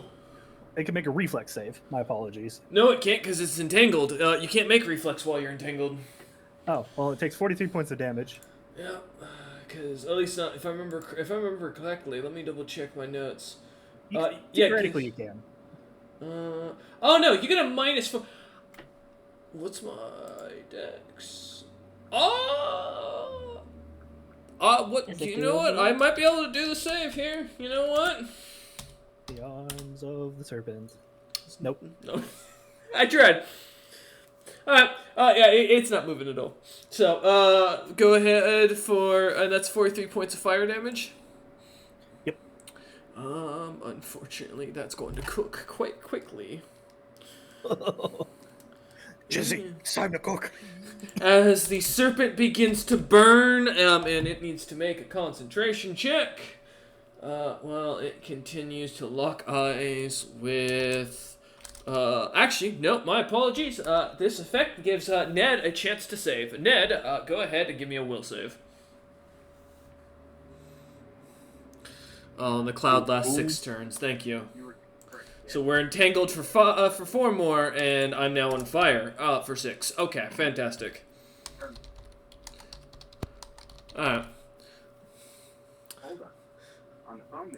It can make a reflex save. My apologies. No, it can't because it's entangled. You can't make reflex while you're entangled. Oh, well, it takes 43 points of damage. Yeah. because at least not if I remember correctly. Let me double check my notes. Yeah, Yeah, theoretically you can. oh no, you get a -4. What's my dex? Oh. What? Is it You know what? doable? I might be able to do the save here. You know what? The arms of the serpent. Nope. No. I tried. Alright. Yeah, it's not moving at all. So, go ahead for, that's 43 points of fire damage. Yep. Unfortunately, that's going to cook quite quickly. Jizzy, it's time to cook. As the serpent begins to burn, and it needs to make a concentration check. Well, it continues to lock eyes with... actually, no, my apologies. This effect gives Ned a chance to save. Ned, go ahead and give me a will save. The cloud lasts 6 turns. Thank you. So we're entangled for 4 more, and I'm now on fire for 6. Okay, fantastic. Alright. Hold on the phone.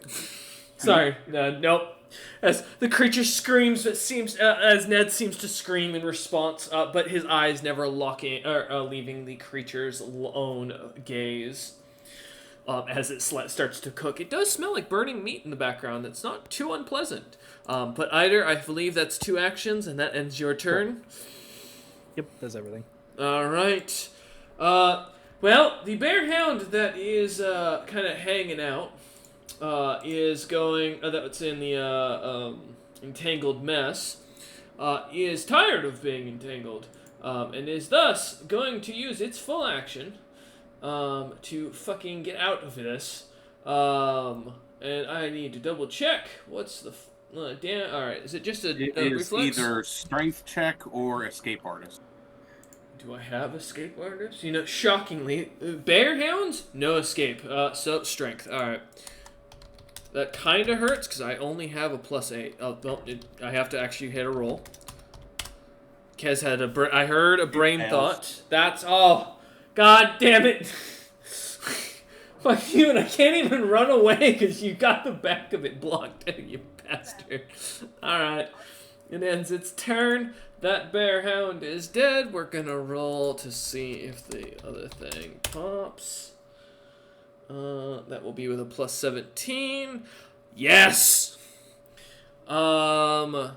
Sorry, nope. As the creature screams, it seems as Ned seems to scream in response, but his eyes never leaving the creature's own gaze. As it starts to cook, it does smell like burning meat in the background. That's not too unpleasant. But Eider, I believe that's 2 actions, and that ends your turn. Yep, that's everything. All right. Well, the bear hound that is kind of hanging out is going. That's in the entangled mess. Is tired of being entangled, and is thus going to use its full action to fucking get out of this. And I need to double check. What's the damn? All right, is it just a It is reflex? either strength check or escape artist. Do I have escape artists? You know, shockingly, bear hounds, no escape. So strength. All right. That kind of hurts because I only have a +8. Oh, well, I have to actually hit a roll. Kez had I heard a brain thought. That's god damn it. Fuck you, and I can't even run away because you got the back of it blocked, you bastard. Alright. It ends its turn. That bear hound is dead. We're gonna roll to see if the other thing pops. That will be with a +17. Yes! Dom,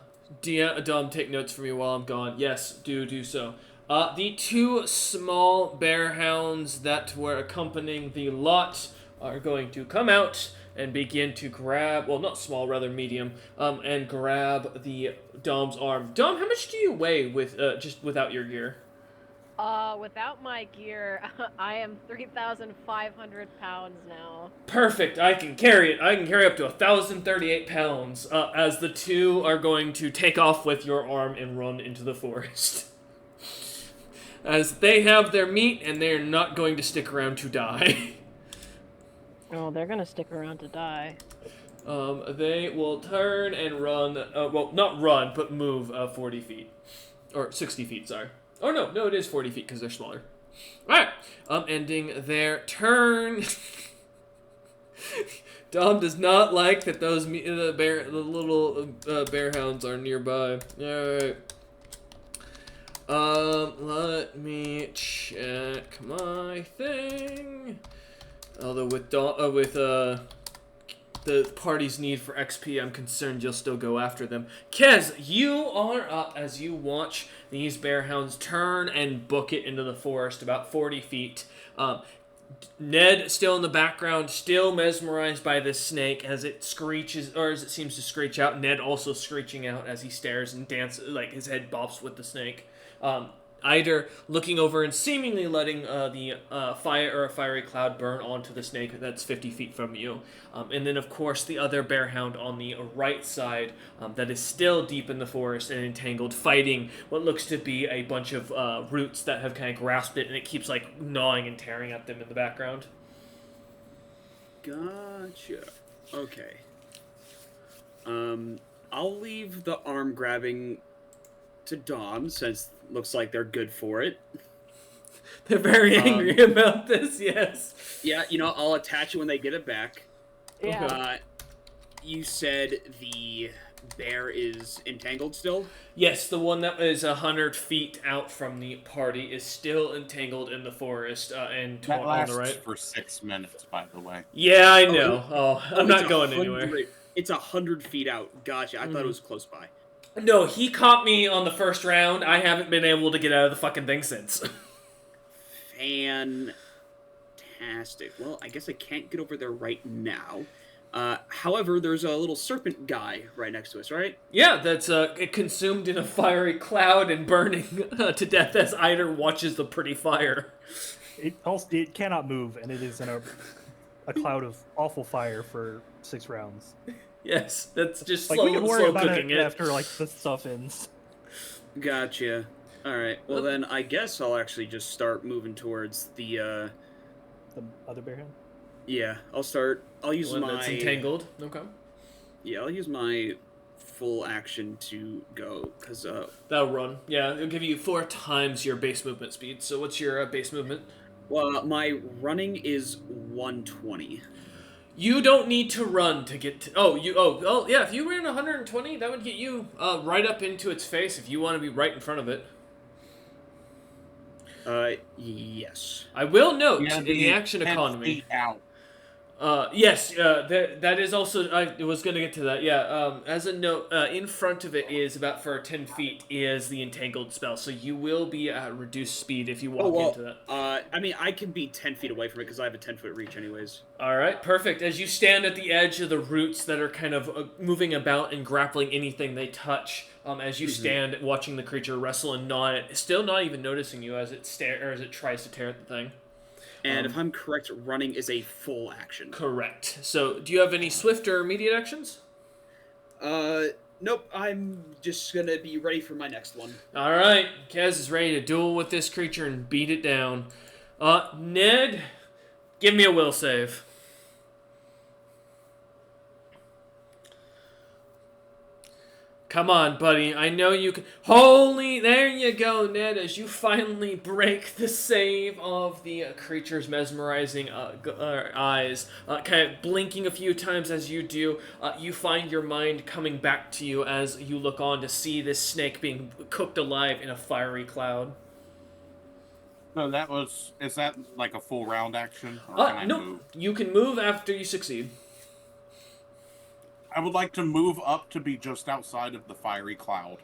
take notes for me while I'm gone. Yes, do so. The 2 small bear hounds that were accompanying the lot are going to come out and begin to grab, well, not small, rather medium, and grab the Dom's arm. Dom, how much do you weigh with just without your gear? Without my gear, I am 3,500 pounds now. Perfect. I can carry it. I can carry up to 1,038 pounds. As the 2 are going to take off with your arm and run into the forest. As they have their meat and they're not going to stick around to die. Oh, they're gonna stick around to die. They will turn and run, well, not run, but move 40 feet. Or 60 feet, sorry. Oh, no, it is 40 feet because they're smaller. Alright, ending their turn. Dom does not like that those the little bear hounds are nearby. Alright. Let me check my thing. Although with the party's need for XP, I'm concerned you'll still go after them. Kez, you are up as you watch these bear hounds turn and book it into the forest about 40 feet. Ned still in the background, still mesmerized by this snake as it screeches, or as it seems to screech out. Ned also screeching out as he stares and dances, like his head bops with the snake. Eider looking over and seemingly letting the fiery cloud burn onto the snake that's 50 feet from you. And then, of course, the other bear hound on the right side that is still deep in the forest and entangled, fighting what looks to be a bunch of roots that have kind of grasped it, and it keeps, like, gnawing and tearing at them in the background. Gotcha. Okay. I'll leave the arm grabbing to Dom, since looks like they're good for it. They're very angry about this. Yes. Yeah, you know, I'll attach it when they get it back. Yeah. You said the bear is entangled still? Yes, the one that is 100 feet out from the party is still entangled in the forest and That on lasts the right. for 6 minutes, by the way. Yeah, I know. I'm it's not going 100 anywhere. It's 100 feet out. Gotcha. I thought it was close by. No, he caught me on the first round. I haven't been able to get out of the fucking thing since. Fantastic. Well, I guess I can't get over there right now. However, there's a little serpent guy right next to us, right? Yeah, that's consumed in a fiery cloud and burning to death as Eider watches the pretty fire. It cannot move, and it is in a cloud of awful fire for 6 rounds. Yes, that's just Like we can worry slow about cooking it it. after like the stuff ends. Gotcha. All right. Well, then I guess I'll actually just start moving towards the. The other bear hand. Yeah, I'll use One my. that's entangled. Okay. Yeah, I'll use my full action to go because That'll run. Yeah, it'll give you 4 times your base movement speed. So what's your base movement? well, my running is 120. You don't need to run to get to... Oh, yeah, if you ran 120, that would get you right up into its face if you want to be right in front of it. Yes. I will note, You gotta in be the action 10 economy... feet out. Yes, that is also... I was going to get to that, yeah. As a note, in front of it is, about for 10 feet, is the Entangled spell. So you will be at reduced speed if you walk into that. I mean, I can be 10 feet away from it because I have a 10-foot reach anyways. Alright, perfect. As you stand at the edge of the roots that are kind of moving about and grappling anything they touch, as you stand watching the creature wrestle and gnaw it, still not even noticing you as it tries to tear at the thing. And if I'm correct, running is a full action. Correct. So, do you have any swift or immediate actions? Nope. I'm just gonna be ready for my next one. Alright, Kaz is ready to duel with this creature and beat it down. Ned, give me a will save. Come on, buddy. I know you can. Holy, there you go, Ned. As you finally break the save of the creature's mesmerizing eyes, kind of blinking a few times as you do, you find your mind coming back to you as you look on to see this snake being cooked alive in a fiery cloud. No, is that like a full round action? Or can I No, move? you can move after you succeed. I would like to move up to be just outside of the fiery cloud.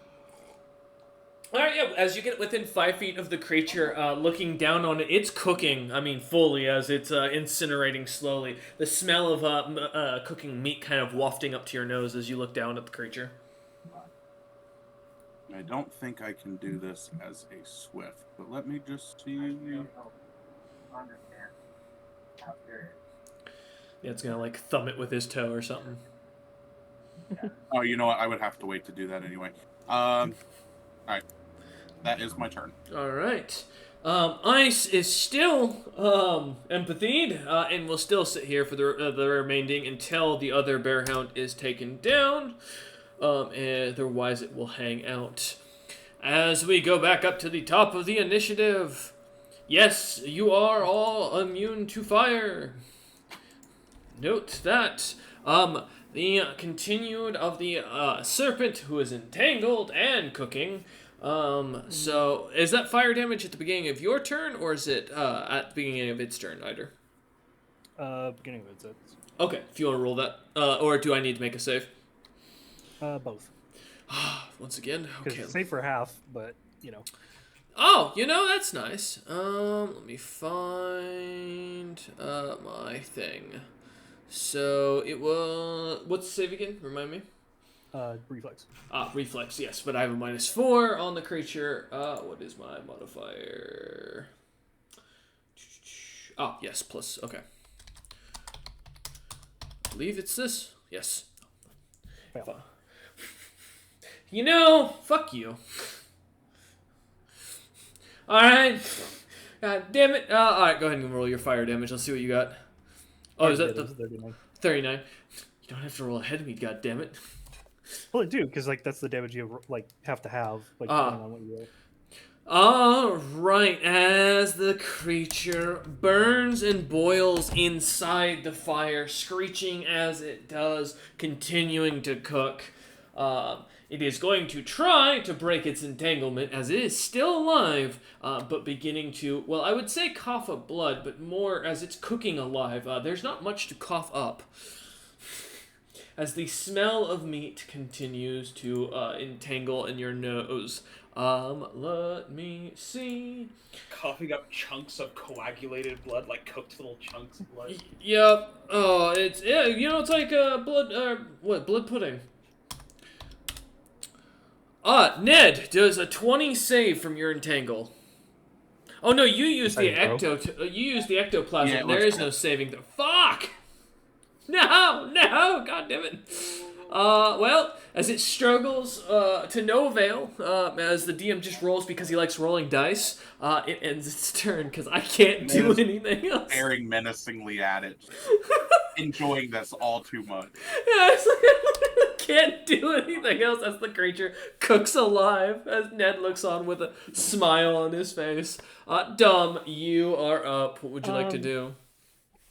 Alright, yeah, as you get within 5 feet of the creature, looking down on it, it's cooking, fully, as it's incinerating slowly. The smell of cooking meat kind of wafting up to your nose as you look down at the creature. I don't think I can do this as a swift, but let me just see. Yeah, it's gonna, thumb it with his toe or something. Oh, you know what? I would have to wait to do that anyway. Alright. That is my turn. Alright. Ice is still empathied and will still sit here for the remaining until the other bearhound is taken down. And otherwise it will hang out. As we go back up to the top of the initiative. Yes, you are all immune to fire. Note that. The continued of the serpent who is entangled and cooking. So is that fire damage at the beginning of your turn, or is it at the beginning of its turn, either? Beginning of it. Okay, if you want to roll that, or do I need to make a save? Both. Once again, Because okay. it's safe for half, but Oh, that's nice. Let me find my thing. So it was what's the save again? Remind me. reflex. Reflex, yes, but I have a -4 on the creature. What is my modifier? Oh, yes, plus, okay. I believe it's this. Yes. Fail. Fuck you. Alright. God damn it. Alright, go ahead and roll your fire damage. Let's see what you got. Oh, is that the 39? 39? You don't have to roll ahead of me, god damn it. Well, I do, because that's the damage you have to have, depending on what you All right, as the creature burns and boils inside the fire, screeching as it does, continuing to cook, it is going to try to break its entanglement as it is still alive, but beginning to, well, I would say cough up blood, but more as it's cooking alive. There's not much to cough up. As the smell of meat continues to entangle in your nose. Let me see. Coughing up chunks of coagulated blood, like cooked little chunks of blood. Yep. Oh, it's it's like blood pudding. Ned does a 20 save from your entangle. Oh no, you use the ectoplasm. Yeah, There is no saving. Fuck. No, god damn it. Well, as it struggles to no avail, as the DM just rolls because he likes rolling dice, it ends its turn because I can't do anything else. Staring menacingly at it, enjoying this all too much. Yeah, it's like I can't do anything else as the creature cooks alive, as Ned looks on with a smile on his face. Dom, you are up. What would you like to do?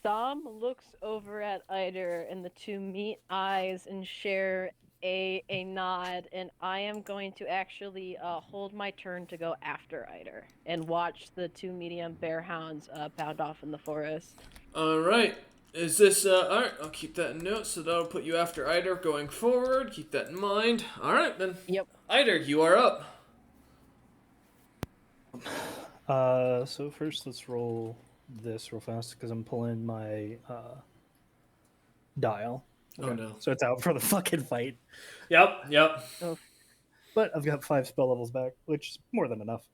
Dom looks over at Eider and the two meet eyes and share a nod, and I am going to actually hold my turn to go after Eider and watch the two medium bear hounds pound off in the forest. Alright. Is this, alright, I'll keep that in note, so that'll put you after Eider going forward. Keep that in mind. Alright, then. Yep. Eider, you are up. So first let's roll this real fast because I'm pulling my dial. Oh no. So it's out for the fucking fight. Yep. But I've got 5 spell levels back, which is more than enough.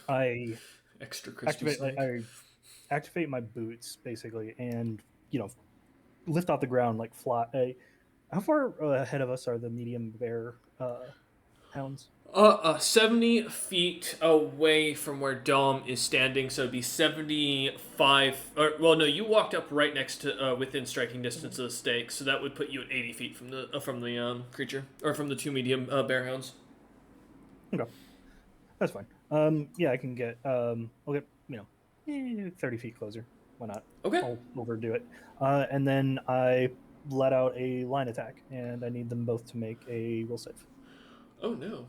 I Extra Christmas. I activate my boots basically, and lift off the ground like fly. How far ahead of us are the medium bear hounds? 70 feet away from where Dom is standing, so it'd be 75. Or well, no, you walked up right next to within striking distance of the stake, so that would put you at 80 feet from the creature, or from the two medium bear hounds. Okay, that's fine. Yeah, I can get. I'll get 30 feet closer. Why not? Okay. I'll overdo it. And then I let out a line attack, and I need them both to make a will save. Oh no.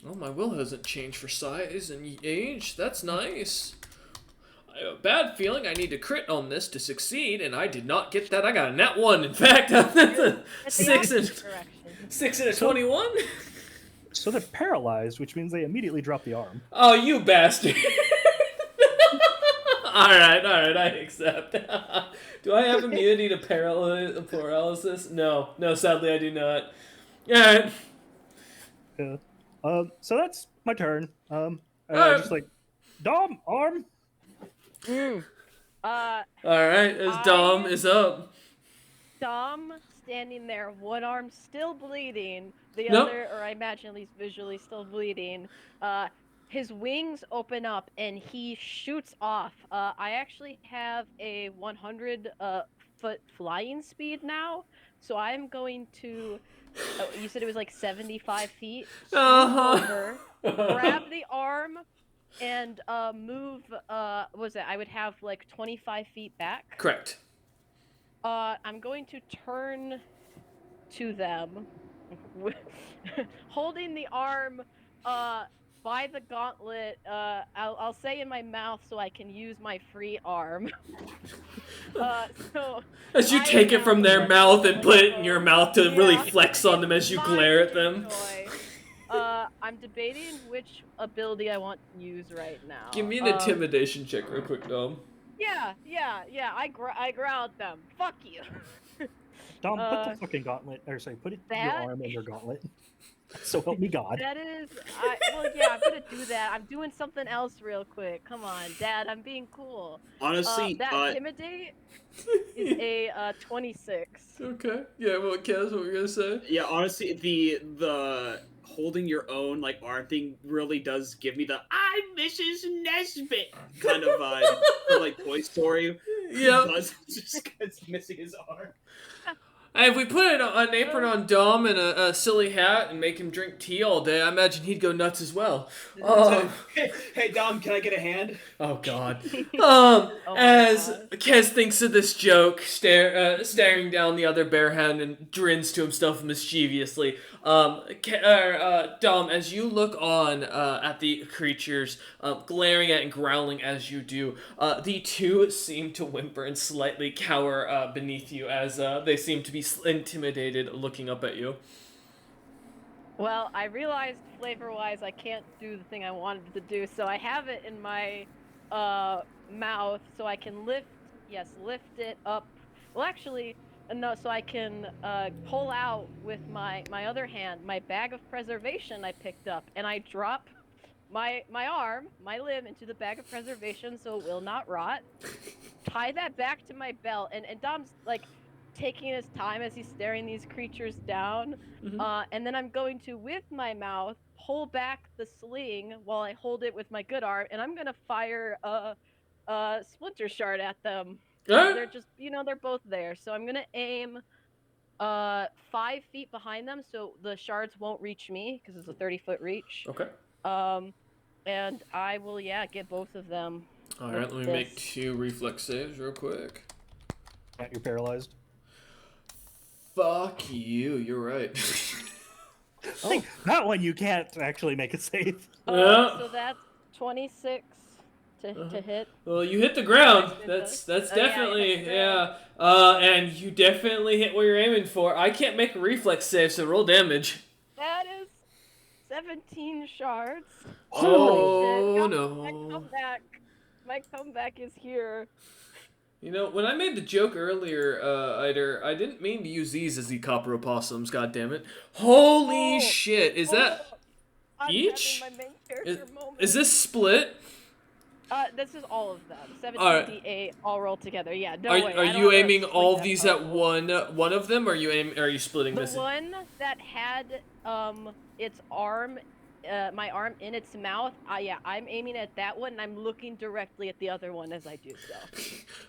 Oh, my will hasn't changed for size and age. That's nice. I have a bad feeling I need to crit on this to succeed, and I did not get that. I got a nat 1. In fact, that's a 6 and a 21. So they're paralyzed, which means they immediately drop the arm. Oh, you bastard. All right, I accept. Do I have immunity to paralysis? No, sadly I do not. All right. Yeah. So that's my turn. Just like, Dom, arm. All right, as Dom is up. Dom standing there, one arm still bleeding, the Nope. other, or I imagine at least visually still bleeding. His wings open up and he shoots off. I actually have a 100 foot flying speed now, so I'm going to. You said it was like 75 feet. Over, grab the arm, and move. What was it? I would have like 25 feet back. Correct. I'm going to turn to them, holding the arm by the gauntlet. I'll say in my mouth so I can use my free arm. So as you take it from their mouth and put it in your mouth to really flex on them as you glare at them. I'm debating which ability I want to use right now. Give me an intimidation check real quick, Dom. Yeah. I growl at them. Fuck you. Dom, put the fucking gauntlet, or sorry, put your arm in your gauntlet. So help me God. That is, well, yeah, I'm gonna do that. I'm doing something else real quick. Come on, Dad, I'm being cool. Honestly, that intimidate is a 26. Okay. Yeah. Well, Kaz, what were you gonna say? Yeah, honestly, the holding your own like arm thing really does give me the "I'm Mrs. Nesbit" kind of vibe for like Toy Story. Yeah. Buzz just gets missing his arm. If we put an apron on Dom and a silly hat and make him drink tea all day, I imagine he'd go nuts as well. Hey Dom, can I get a hand? Oh God. my As God. Kez thinks of this joke, staring down the other bare hand and grins to himself mischievously. Dom, as you look on at the creatures, glaring at and growling as you do, the two seem to whimper and slightly cower beneath you as they seem to be intimidated looking up at you. Well, I realized flavor-wise I can't do the thing I wanted to do, so I have it in my mouth so I can lift it up. Well, actually, no, so I can pull out with my other hand my bag of preservation I picked up, and I drop my limb into the bag of preservation so it will not rot. Tie that back to my belt, and Dom's like taking his time as he's staring these creatures down. And then I'm going to, with my mouth, pull back the sling while I hold it with my good arm, and I'm gonna fire a splinter shard at them. They're just, they're both there. So I'm gonna aim 5 feet behind them, so the shards won't reach me because it's a 30-foot reach. Okay. And I will, get both of them. All right, let me make 2 reflex saves real quick. You're paralyzed. Fuck you. You're right. That one you can't actually make a save. Yeah. So that's 26 to hit. Well, you hit the ground. That's Oh, yeah, I definitely hit the yeah. And you definitely hit what you're aiming for. I can't make a reflex save, so roll damage. That is 17 shards. Oh shit. no. My comeback is here. You know, when I made the joke earlier, Eider, I didn't mean to use these as the copper opossums, goddammit. Holy Oh, shit, is that I'm each? having my main character moment. Is this split? This is all of them. 17 Alright. D8 all rolled together. Yeah, no way. Are I don't you have a aiming sling all that these at powerful. one of them, or are you splitting The this? one that had its arm, my arm in its mouth. I'm aiming at that one, and I'm looking directly at the other one as I do so.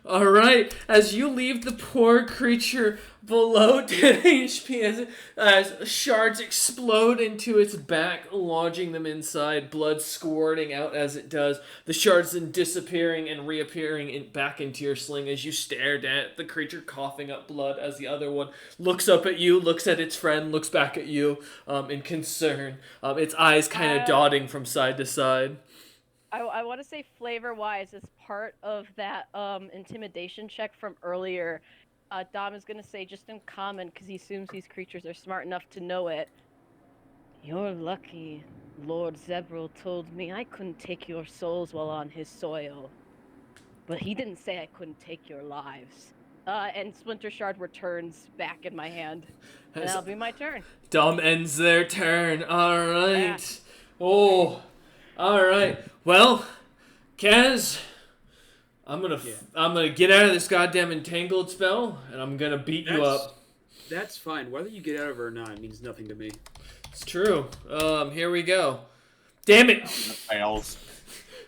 All right, as you leave the poor creature below 10 HP, as shards explode into its back, lodging them inside, blood squirting out as it does. The shards then disappearing and reappearing back into your sling as you stared at the creature coughing up blood as the other one looks up at you, looks at its friend, looks back at you in concern, its eyes kind of dotting from side to side. I want to say flavor-wise, as part of that intimidation check from earlier, Dom is going to say, just in common, because he assumes these creatures are smart enough to know it, "You're lucky. Lord Zebril told me I couldn't take your souls while on his soil. But he didn't say I couldn't take your lives." And Splinter Shard returns back in my hand. And that'll be my turn. Dom ends their turn. All right. Oh, all right. Well, Kaz, I'm gonna get out of this goddamn entangled spell, and I'm gonna beat you up. That's fine. Whether you get out of it or not means nothing to me. It's true. Here we go. Damn it! Fails.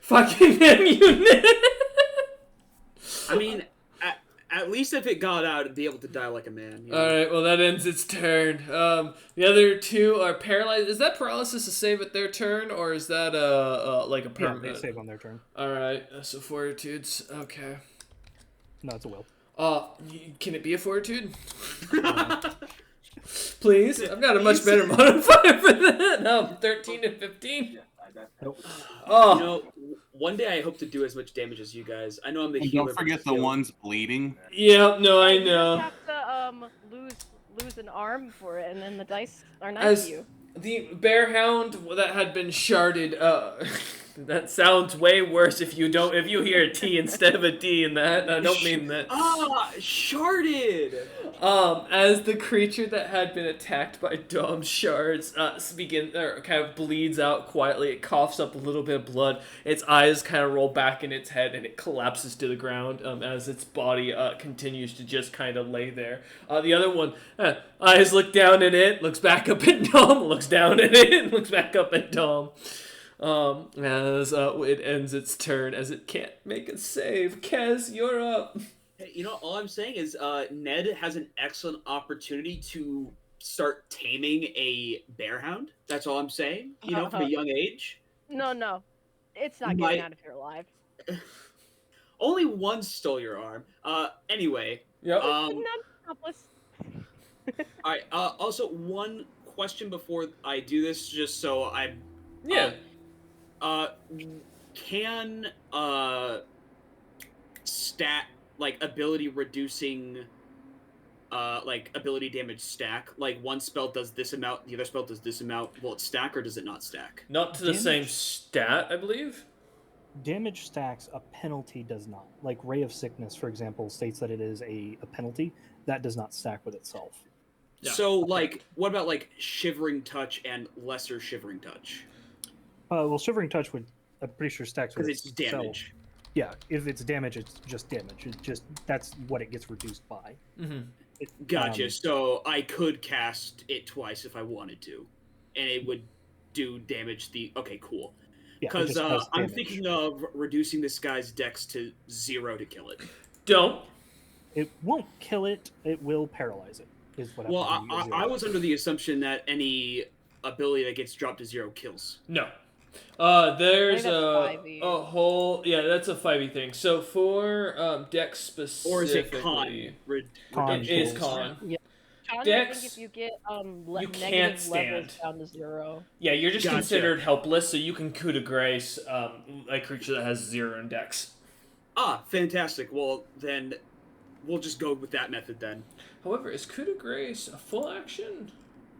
Fucking immunity. I mean, at least if it got out, it'd be able to die like a man. You know? All right. Well, that ends its turn. The other two are paralyzed. Is that paralysis a save at their turn, or is that like a Yeah, permanent? they save on their turn. All right. So fortitudes. Okay. No, it's a will. Can it be a fortitude? Please, I've got a much better modifier for that. 13 and 15. Nope. Oh, You know, one day I hope to do as much damage as you guys. I know I'm the And healer. don't but forget the still. ones bleeding. yeah, no, I You know. just have to lose an arm for it, and then the dice are nice As to you. the bear hound that had been sharded, that sounds way worse if you hear a T instead of a D in that. I don't mean that. Sharded! As the creature that had been attacked by Dom's shards kind of bleeds out quietly, it coughs up a little bit of blood. Its eyes kind of roll back in its head, and it collapses to the ground as its body continues to just kind of lay there. The other one, eyes look down at it, looks back up at Dom, looks down at it, and looks back up at Dom. As it ends its turn, as it can't make a save. Kez, you're up. You know, all I'm saying is Ned has an excellent opportunity to start taming a bearhound. That's all I'm saying. You know, from a young age. No. It's not getting out if you're alive. Only one stole your arm. Anyway. Yep. Not accomplice. All right. Also, one question before I do this, just so I'm. Yeah. Can stat like ability reducing like ability damage stack? Like one spell does this amount, the other spell does this amount. Will it stack or does it not stack? Not to the same Damage. stat, I believe. Damage stacks, a penalty does not. Like Ray of Sickness, for example, states that it is a penalty. That does not stack with itself. Yeah. So like, what about like Shivering Touch and Lesser Shivering Touch? Well, Shivering Touch would, I'm pretty sure, stacks with Because it's itself. damage. Yeah, if it's damage, it's just damage. It just that's what it gets reduced by. Mm-hmm. Gotcha. So I could cast it twice if I wanted to, and it would do damage. Okay, cool. Yeah, it Because just has I'm damage. thinking of reducing this guy's dex to 0 to kill it. Don't. It won't kill it. It will paralyze it. Is what Well, happens when you get I zero. was under the assumption that any ability that gets dropped to 0 kills. No. There's that's 5e. a whole that's a 5e thing. So for Dex specifically, Or is it con? Con It is kills. con. Sean, I Dex, think if you get you can't negative levels stand. down to 0. Yeah, you're just Gotcha. considered helpless, so you can coup de grace a creature that has 0 in Dex. Ah, fantastic. Well, then we'll just go with that method then. However, is coup de grace a full action?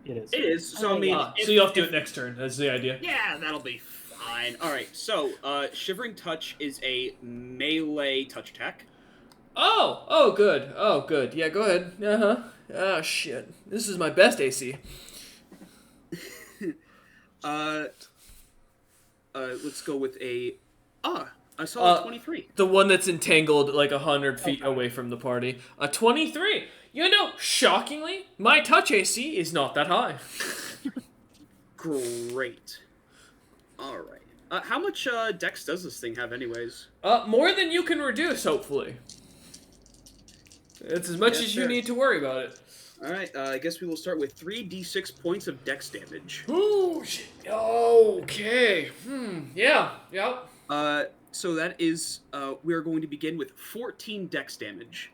It is. It is. So I mean, So you have to do it next turn. That's the idea. Yeah, that'll be fine. All right. So Shivering Touch is a melee touch attack. Oh, good. Oh, good. Yeah, go ahead. Uh-huh. Oh, shit. This is my best AC. Let's go with a. I saw a 23. The one that's entangled like 100 feet away from the party. A 23. You know, shockingly, my touch AC is not that high. Great. All right. How much dex does this thing have, anyways? More than you can reduce, hopefully. It's as much Yes, as you sir. need to worry about it. All right. I guess we will start with 3d6 points of dex damage. Ooh, shit. Okay. Yeah. So that is. We are going to begin with 14 dex damage.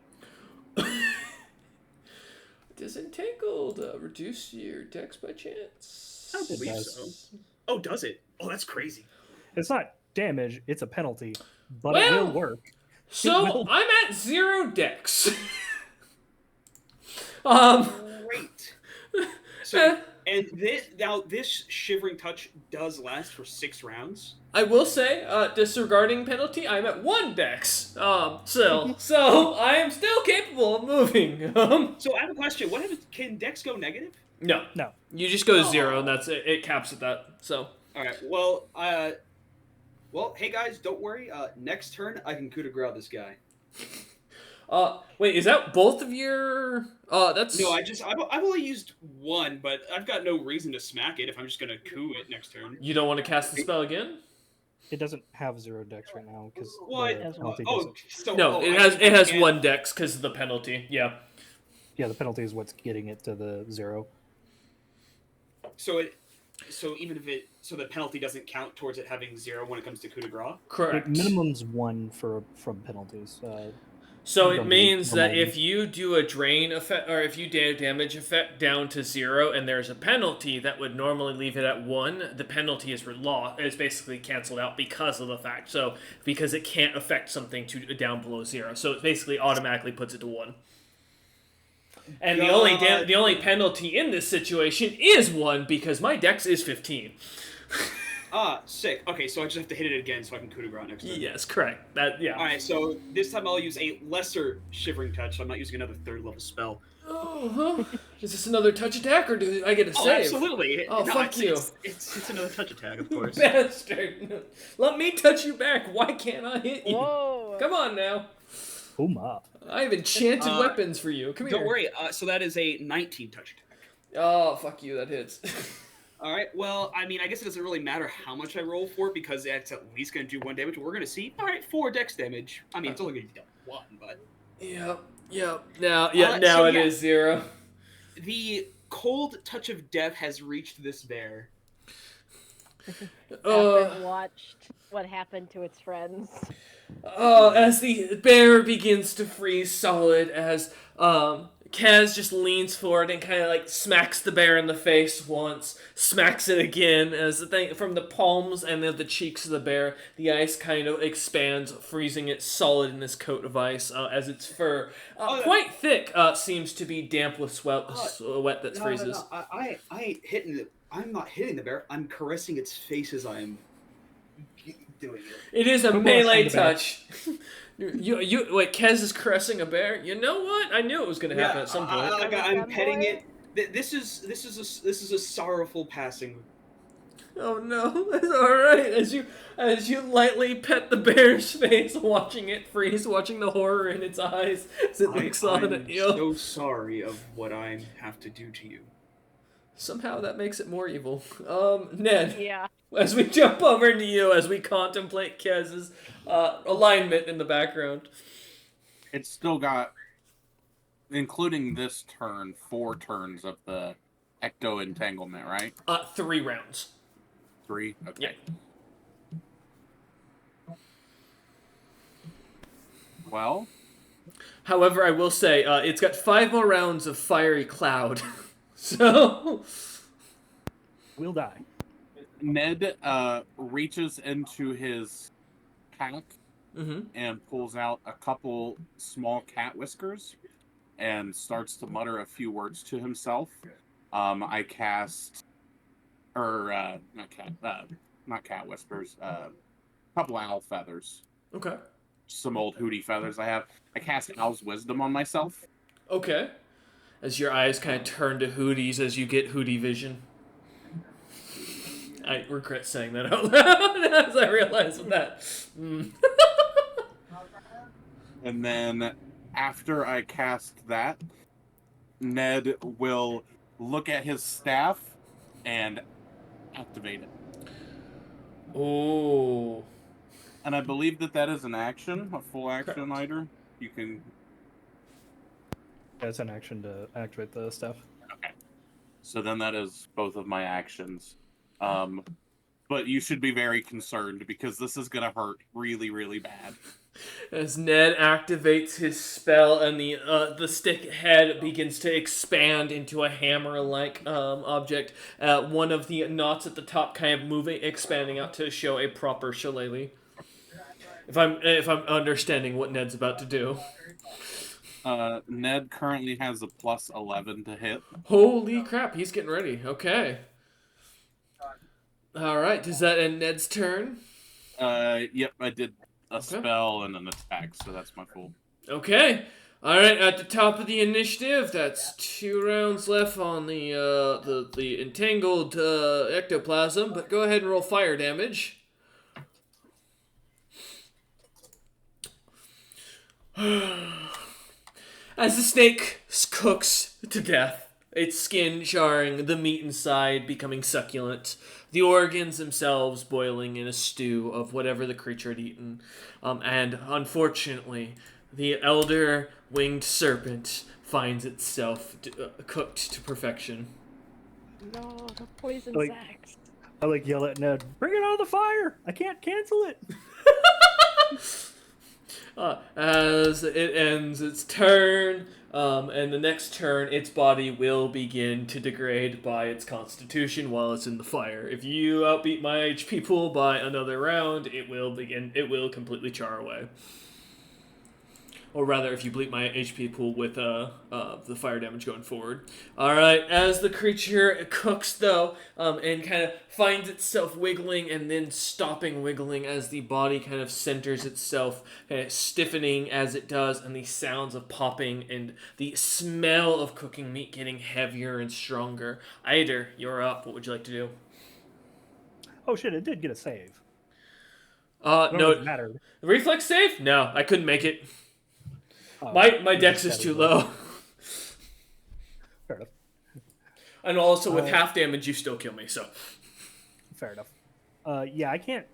Does Entangled reduce your dex by chance? I don't believe does. so. Oh, does it? Oh, that's crazy. It's not damage. It's a penalty, but Well, it will work. So will- I'm at 0 dex. Great. So, and this Shivering Touch does last for 6 rounds. I will say, disregarding penalty, I'm at 1 dex. So I am still capable of moving. So I have a question. What happens? Can dex go negative? No. No. You just go to 0, Aw. and that's it. It caps at that. So. All right. Well, hey guys, don't worry. Next turn, I can coup de grace this guy. Wait, is that both of your? That's. No, I've only used 1, but I've got no reason to smack it if I'm just gonna coup it next turn. You don't want to cast the spell again? It doesn't have 0 dex right now because What? the penalty Oh, doesn't. so No, oh, it I has can't- 1 dex because of the penalty. Yeah. Yeah, the penalty is what's getting it to the 0. So even if so the penalty doesn't count towards it having 0 when it comes to coup de grace. Correct. Minimum's 1 from penalties. So You it don't means need that normal. if you do a drain effect, or if you do damage effect down to 0, and there's a penalty that would normally leave it at 1, the penalty is basically canceled out because of the fact. So because it can't affect something to down below 0, so it basically automatically puts it to 1. And the only penalty in this situation is 1 because my dex is 15. Sick. Okay, so I just have to hit it again so I can coup de grace next turn. Yes, correct. Yeah. All right, so this time I'll use a lesser Shivering Touch. So I'm not using another 3rd level spell. Oh, huh? Is this another touch attack, or do I get a Oh, save? absolutely. Oh, fuck you. It's another touch attack, of course. Bastard! Let me touch you back. Why can't I hit you? Whoa! Come on now. Uma. I have enchanted weapons for you. Come here. Don't worry. So that is a 19 touch attack. Oh, fuck you. That hits. All right. Well, I mean, I guess it doesn't really matter how much I roll for it because it's at least going to do 1 damage. We're going to see. All right, 4 dex damage. I mean, it's only going to be done 1, but Yep. Now so it yeah. is 0. The cold touch of death has reached this bear. Uh, After it watched what happened to its friends. as the bear begins to freeze solid, as Kaz just leans forward and kind of like smacks the bear in the face once, smacks it again, as the thing from the palms and then the cheeks of the bear, the ice kind of expands, freezing it solid in this coat of ice, as its fur, quite thick, seems to be damp with sweat that freezes. No. I ain't hitting it. I'm not hitting the bear. I'm caressing its face as I'm doing it. It is a Who melee molested the bear? touch. You wait, Kez is caressing a bear? You know what? I knew it was going to happen at some point. I'm petting it. This is a sorrowful passing. Oh no, it's alright. As you lightly pet the bear's face, watching it freeze, watching the horror in its eyes as it looks on at you. I'm so sorry of what I have to do to you. Somehow that makes it more evil. Ned, Yeah. as we jump over to you, as we contemplate Kez's alignment in the background. It's still got, including this turn, 4 turns of the ecto entanglement, right? 3 rounds. 3? Okay. Yeah. Well, However, I will say, it's got 5 more rounds of fiery cloud. So... We'll die. Ned reaches into his pack and pulls out a couple small cat whiskers and starts to mutter a few words to himself. I cast, not cat whispers, a couple owl feathers. Okay. Some old hootie feathers I have. I cast Owl's Wisdom on myself. Okay. As your eyes kind of turn to Hooties as you get Hootie vision. I regret saying that out loud as I realize that. And then after I cast that, Ned will look at his staff and activate it. Oh. And I believe that is an action, a full action, Correct. Eider. You can... That's an action to activate the stuff. Okay. So then that is both of my actions. But you should be very concerned because this is going to hurt really, really bad. As Ned activates his spell and the stick head begins to expand into a hammer-like object, one of the knots at the top kind of moving, expanding out to show a proper shillelagh. If I'm understanding what Ned's about to do. Ned currently has a plus 11 to hit. Holy crap, he's getting ready. Okay. Alright, does that end Ned's turn? Yep, I did a spell and an attack, so that's my full. Okay. Alright, at the top of the initiative, that's 2 rounds left on the entangled ectoplasm, but go ahead and roll fire damage. As the snake cooks to death, its skin charring, the meat inside becoming succulent, the organs themselves boiling in a stew of whatever the creature had eaten, and unfortunately, the elder winged serpent finds itself cooked to perfection. No, the poison Like- sacks. I yell at Ned, bring it on the fire! I can't cancel it! As it ends its turn, and the next turn, its body will begin to degrade by its constitution while it's in the fire. If you outbeat my HP pool by another round, it will completely char away. Or rather, if you bleed my HP pool with the fire damage going forward. Alright, as the creature cooks, though, and kind of finds itself wiggling and then stopping wiggling as the body kind of centers itself, kind of stiffening as it does, and the sounds of popping and the smell of cooking meat getting heavier and stronger. Eider, you're up. What would you like to do? Oh shit, it did get a save. I don't know No, if it mattered. reflex save? No, I couldn't make it. Oh, My you dex just is said too it. low. Fair enough. And also, with Uh, half damage, you still kill me, so... Fair enough. Yeah, I can't.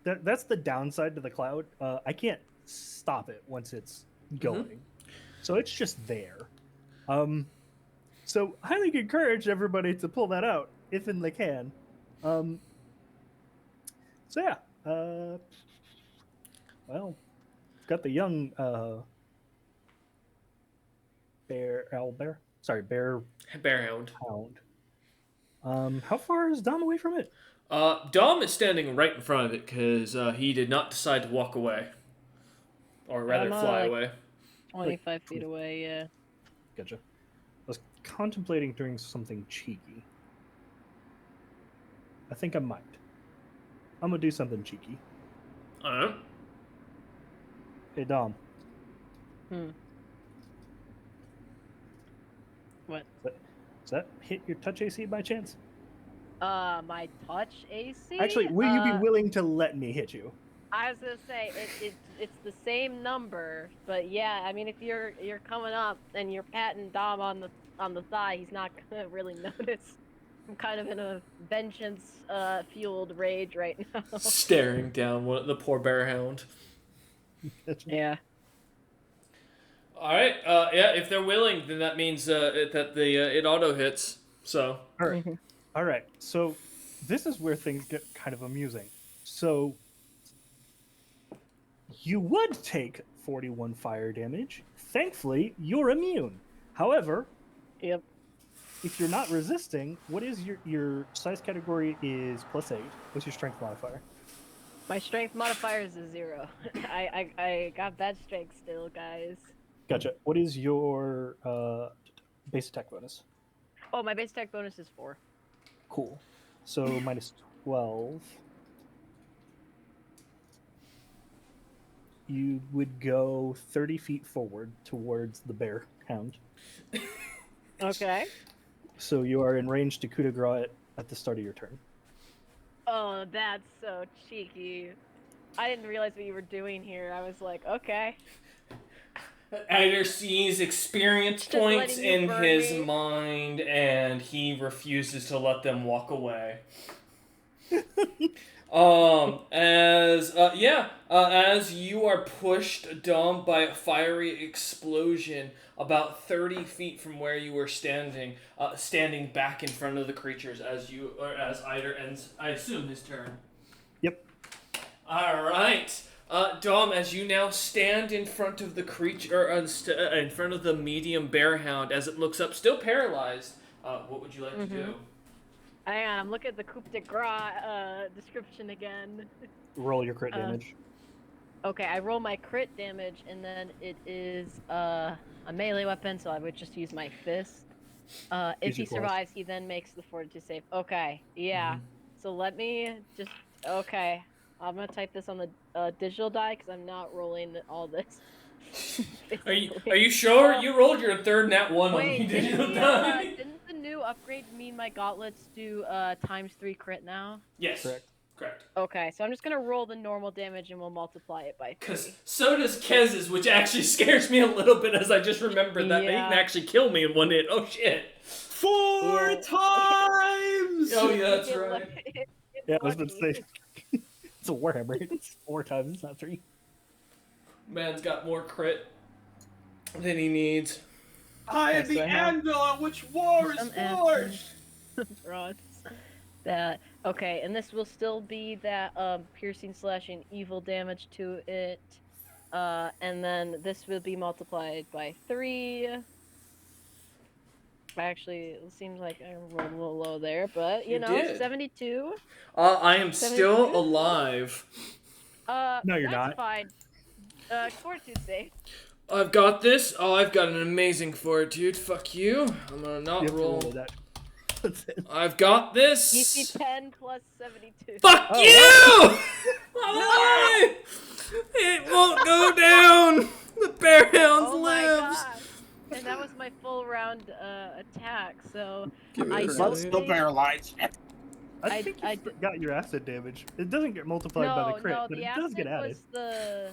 That's the downside to the cloud. I can't stop it once it's going. So it's just there. So highly encourage everybody to pull that out if and they can. So yeah. Well, got the young bear Bearhound. hound. How far is Dom away from it? Dom is standing right in front of it because he did not decide to walk away, or rather I'm, fly like- away. 25 feet away, yeah. Gotcha. I was contemplating doing something cheeky. I think I might. I'm gonna do something cheeky. Hey Dom. What? Does that hit your touch AC by chance? My touch AC? Actually, will you be willing to let me hit you? I was gonna say it's the same number, but yeah, I mean if you're coming up and you're patting Dom on the thigh, he's not gonna really notice. I'm kind of in a vengeance fueled rage right now. Staring down the poor Bearhound. Yeah. All right. Yeah, if they're willing, then that means that it auto hits. So. All right. All right. So this is where things get kind of amusing. So you would take 41 fire damage. Thankfully, you're immune. However, Yep. if you're not resisting, what is your size category is +8. What's your strength modifier? My strength modifier is a 0. I got bad strength still, guys. Gotcha. What is your base attack bonus? Oh, my base attack bonus is 4. Cool. So minus 12. You would go 30 feet forward towards the bear hound. Okay. So you are in range to coup de grace it at the start of your turn. Oh, that's so cheeky. I didn't realize what you were doing here. I was like, okay. Eider sees experience Just points letting you in burn his me. mind, and he refuses to let them walk away. As you are pushed, Dom, by a fiery explosion about 30 feet from where you were standing back in front of the creatures as Eider ends, I assume, his turn. Yep. All right. Dom, as you now stand in front of the creature, in front of the medium bearhound, as it looks up, still paralyzed, what would you like to do? Hang on, I'm looking at the coup de grace description again. Roll your crit damage. Okay, I roll my crit damage, and then it is a melee weapon, so I would just use my fist. If Use he your claws. survives, he then makes the fortitude save. Okay, yeah. So let me just... Okay, I'm gonna type this on the digital die, because I'm not rolling all this. Are you sure? You rolled your third nat 1 on Wait, the digital didn't die. didn't the new upgrade mean my gauntlets do ×3 crit now? Yes. Correct. Okay, so I'm just gonna roll the normal damage and we'll multiply it by 3. Because so does Kez's, which actually scares me a little bit as I just remembered that they Yeah. can actually kill me in one hit. Oh, shit. 4 Yeah. times! Oh, yeah, that's right. Yeah, I was going to say. It's a warhammer. It's 4 times, it's not 3. Man's got more crit than he needs. I am Okay, so the I have anvil on which war is some forged! rods. That okay, and this will still be that piercing, slashing, evil damage to it, and then this will be multiplied by 3. Actually, it seems like I rolled a little low there, but you You know, did. 72. I am still 72? alive. No, you're that's not. Fine. Fortitude save. I've got this. Oh, I've got an amazing fortitude. Fuck you. I'm gonna You not have to roll. roll that. That's it. I've got this. DC 10 plus 72. Fuck Oh, you! I'm alive! It won't go down! The bearhound Oh my lives! god! And that was my full round attack, so Give me I a don't What's second. the think- bear lights? I think you got your acid damage. It doesn't get multiplied by the crit, no, but the it does get acid added. was the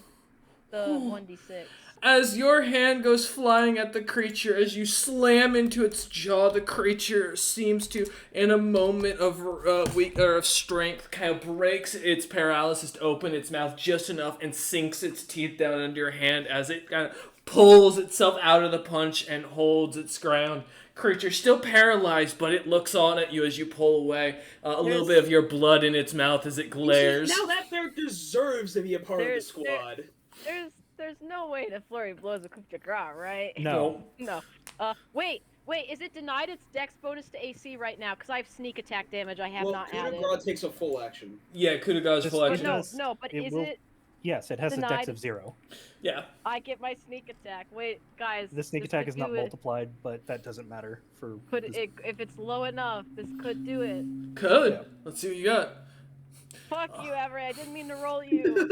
the 1d6. As your hand goes flying at the creature, as you slam into its jaw, the creature seems to, in a moment of of strength, kind of breaks its paralysis to open its mouth just enough and sinks its teeth down under your hand as it kind of pulls itself out of the punch and holds its ground. Creature still paralyzed, but it looks on at you as you pull away. A little bit of your blood in its mouth as it glares. Now that bear deserves to be a part of the There's- squad. There's no way to flurry blows a coup de grace, right? No. No. Wait, is it denied its dex bonus to AC right now? Because I have sneak attack damage I have Well, not Coup de added. Grace takes a full action. Yeah, coup de grace But full But action. no, does. but It is will- it? Yes, it has a dex Denied. of 0. Yeah. I get my sneak attack. Wait, guys. The sneak this attack could is not do it. multiplied, but that doesn't matter for. Could this- it, if it's low enough, this could do it. Could. Yeah. Let's see what you got. Fuck you, Avery. I didn't mean to roll you.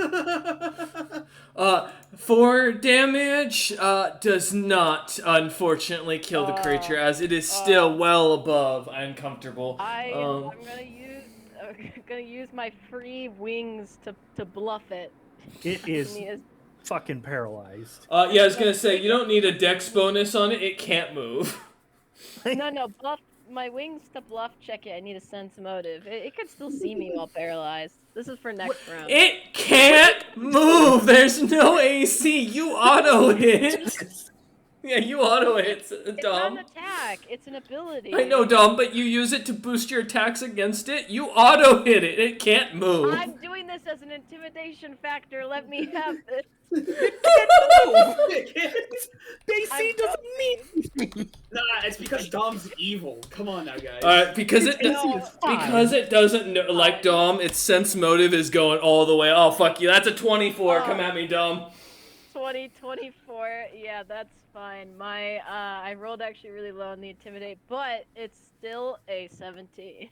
4 damage does not, unfortunately, kill the creature, as it is still well above uncomfortable. I'm Um, gonna use my free wings to bluff it. It is Me as- fucking paralyzed. yeah, I was gonna say, you don't need a dex bonus on it, it can't move. No, bluff. My wings to bluff check it. I need a sense motive. It could still see me while paralyzed. This is for next round. It can't move! There's no AC! You auto hit! Yeah, you auto hit, It's not an Dom. attack. It's an ability. I know, Dom, but you use it to boost your attacks against it. You auto hit it. It can't move. I'm doing this as an intimidation factor. Let me have this. BC I'm doesn't mean. Nah, it's because Dom's evil. Come on now, guys. Because it No. because it doesn't know, like Dom, its sense motive is going all the way. Oh fuck you! That's a 24. Come at me, Dom. 24. Yeah, that's fine. My I rolled actually really low on the intimidate, but it's still a 17.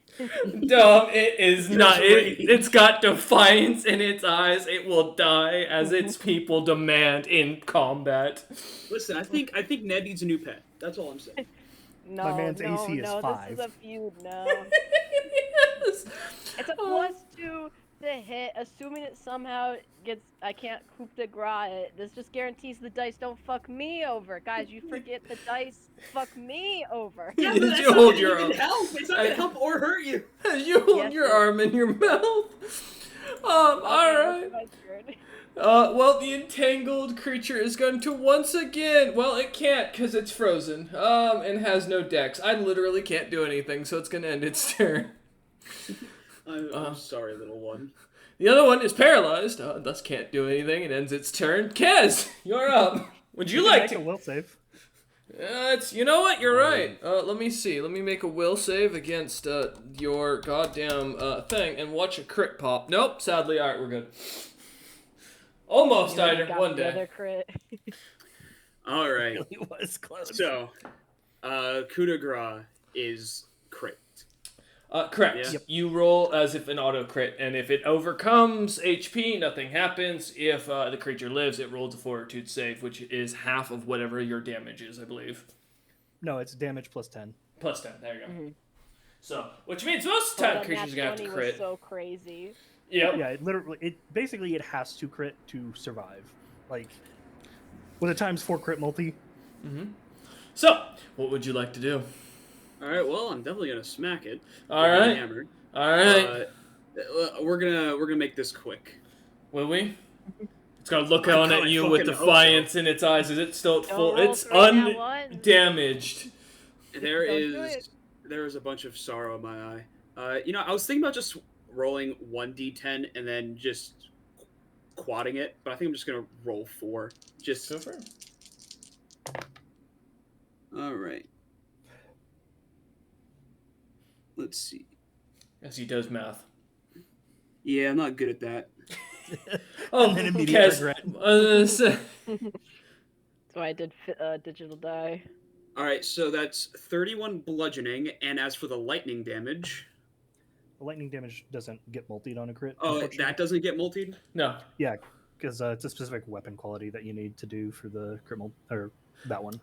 Dom, it is not. It's got defiance in its eyes. It will die as its people demand in combat. Listen, I think Ned needs a new pet. That's all I'm saying. No, My man's no, AC is no, 5. This is a feud. No, Yes. it's a +2 to hit, assuming it somehow gets. I can't coup de grace it. This just guarantees the dice don't fuck me over, guys. You forget the dice fuck me over. Yeah, Did but that's you not hold gonna your even own? help. It's not gonna help or hurt you. You hold Yes, your sir. arm in your mouth. All right. Okay, that's my turn. Well, the entangled creature is going to once again. Well, it can't because it's frozen. And has no dex. I literally can't do anything, so it's gonna end its turn. I'm sorry, little one. The other one is paralyzed, thus can't do anything. It ends its turn. Kez, you're up. Would you like make to? a will save? You know what? You're right. Let me see. Let me make a will save against your goddamn thing and watch a crit pop. Nope. Sadly, all right, we're good. Almost, You Eider. got One the other day. crit. All right. It was close. So, coup de grace is crit. Correct. Yeah. You roll as if an auto crit, and if it overcomes HP, nothing happens. If the creature lives, it rolls a fortitude save, which is half of whatever your damage is, I believe. No, it's damage plus 10. Plus 10. There you go. Mhm. So, which means most of the Oh, time that creatures are nat gonna have to 20 crit. was so crazy. Yep. Yeah, it has to crit to survive. Like with a times 4 crit multi. Mm-hmm. So, what would you like to do? All right. Well, I'm definitely gonna smack it. All with my right. hammer. All right. We're gonna make this quick. Will we? It's gonna look My on God, at I you with fucking hope defiance in its eyes. Is it still at Don't full? roll It's for a nat one. undamaged. There Don't do is it. a bunch of sorrow in my eye. I was thinking about just rolling 1d10 and then just quadding it, but I think I'm just gonna roll 4. Just Go for it. all right. Let's see. Yes, he does math. Yeah, I'm not good at that. Oh, And then immediate Kez, regret. That's why I did digital die. All right, so that's 31 bludgeoning, and as for the lightning damage, The lightning damage doesn't get multied on a crit. oh, unfortunately. that doesn't get multied. no. Yeah, because it's a specific weapon quality that you need to do for the crit or that one.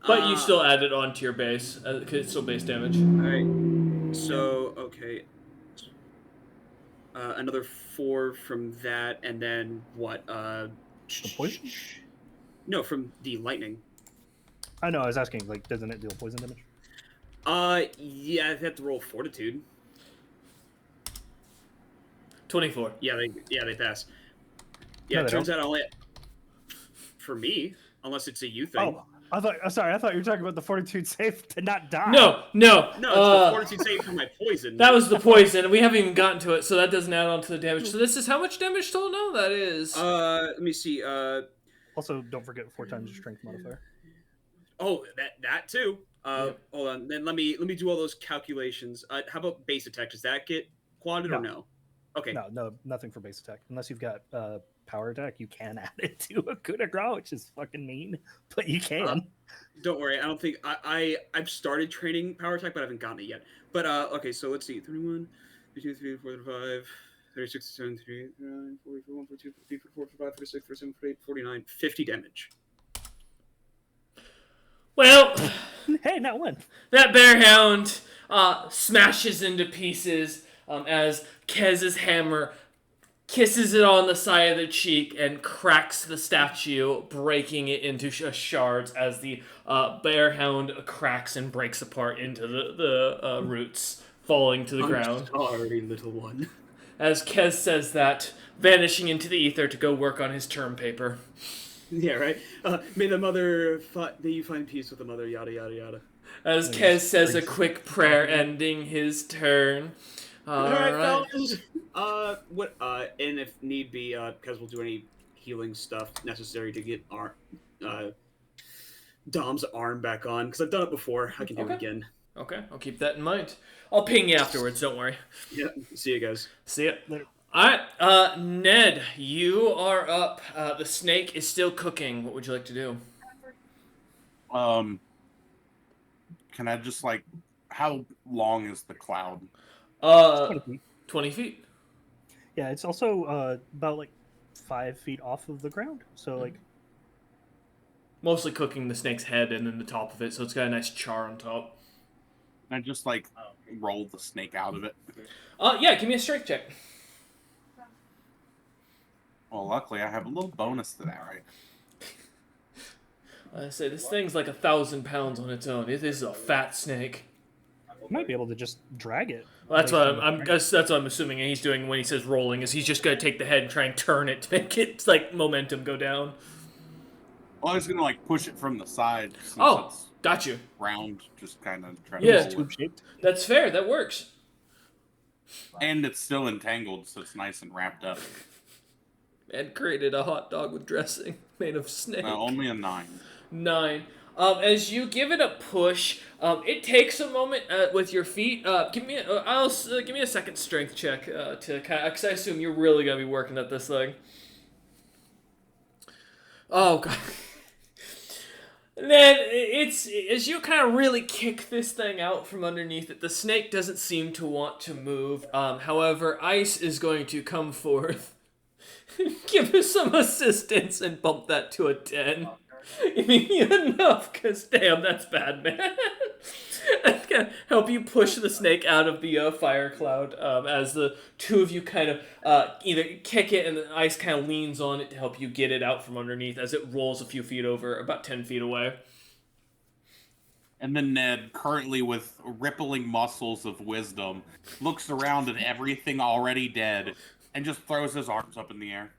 But you Uh, still add it onto your base, because it's still base damage. All right. So okay. Another 4 from that, and then what? The poison? No, from the lightning. I know. I was asking. Like, doesn't it deal poison damage? Yeah, they have to roll fortitude. 24. Yeah, they pass. Yeah, No, it they turns don't. out only for me, unless it's a you thing. Oh, sorry. I thought you were talking about the fortitude save to not die. No. No, it's the fortitude save for my poison. That was the poison. We haven't even gotten to it, so that doesn't add on to the damage. So this is how much damage total now? That is... Let me see. Also, don't forget 4 times your strength modifier. Oh, that too. Yep. Hold on. Then let me do all those calculations. How about base attack? Does that get quadded or no? Okay. No, nothing for base attack. Unless you've got power attack, you can add it to a coup de grace, which is fucking mean, but you can. Don't worry. I don't think I've started training power attack, but I haven't gotten it yet. But okay, so let's see. 31, 32, 34, 35, 36, 37, 38, 39, 40, 41, 42, 43, 44, 45, 46, 47, 48, 49, 50 damage. Well, Hey, not one. that bear hound smashes into pieces as Kez's hammer kisses it on the side of the cheek and cracks the statue, breaking it into shards as the bear hound cracks and breaks apart into the roots, falling to the ground. Sorry, little one. As Kez says that, vanishing into the ether to go work on his term paper. Yeah, right. May the mother may you find peace with the mother. Yada yada yada. As Kez says a quick prayer, ending his turn. All right, fellas. What? And if need be, Kez will do any healing stuff necessary to get Dom's arm back on, because I've done it before. I can do it again. Okay, I'll keep that in mind. I'll ping you afterwards, don't worry. Yeah. See you guys. See ya. Later. Alright, Ned, you are up. The snake is still cooking. What would you like to do? Can I just how long is the cloud? 20 feet. 20 feet. Yeah, it's also about 5 feet off of the ground. So Mostly cooking the snake's head and then the top of it, so it's got a nice char on top. Can I just roll the snake out of it? Yeah, give me a strength check. Well, luckily I have a little bonus to that, right? I say this thing's like 1,000 pounds on its own. It is a fat snake. you might be able to just drag it. Well, that's what that's what I'm assuming he's doing when he says rolling. Is he's just gonna take the head and try and turn it to make it momentum go down. Well, I was gonna push it from the side. Since it's Got you. round, just kind of try Yeah. to It's roll tube it. shaped. That's fair. That works. And it's still entangled, so it's nice and wrapped up. And created a hot dog with dressing made of snake. Only a 9. 9. As you give it a push, it takes a moment with your feet. Give me a second strength check to kind of, because I assume you're really gonna be working at this thing. Oh god. And then it's as you kind of really kick this thing out from underneath it, the snake doesn't seem to want to move. However, Ice is going to come forth, give us some assistance, and bump that to a 10. I mean, enough, because damn, that's bad, man. I'm gonna help you push the snake out of the fire cloud as the two of you kind of either kick it and the Ice kind of leans on it to help you get it out from underneath as it rolls a few feet over, about 10 feet away. And then Ned, currently with rippling muscles of wisdom, looks around at everything already dead and just throws his arms up in the air.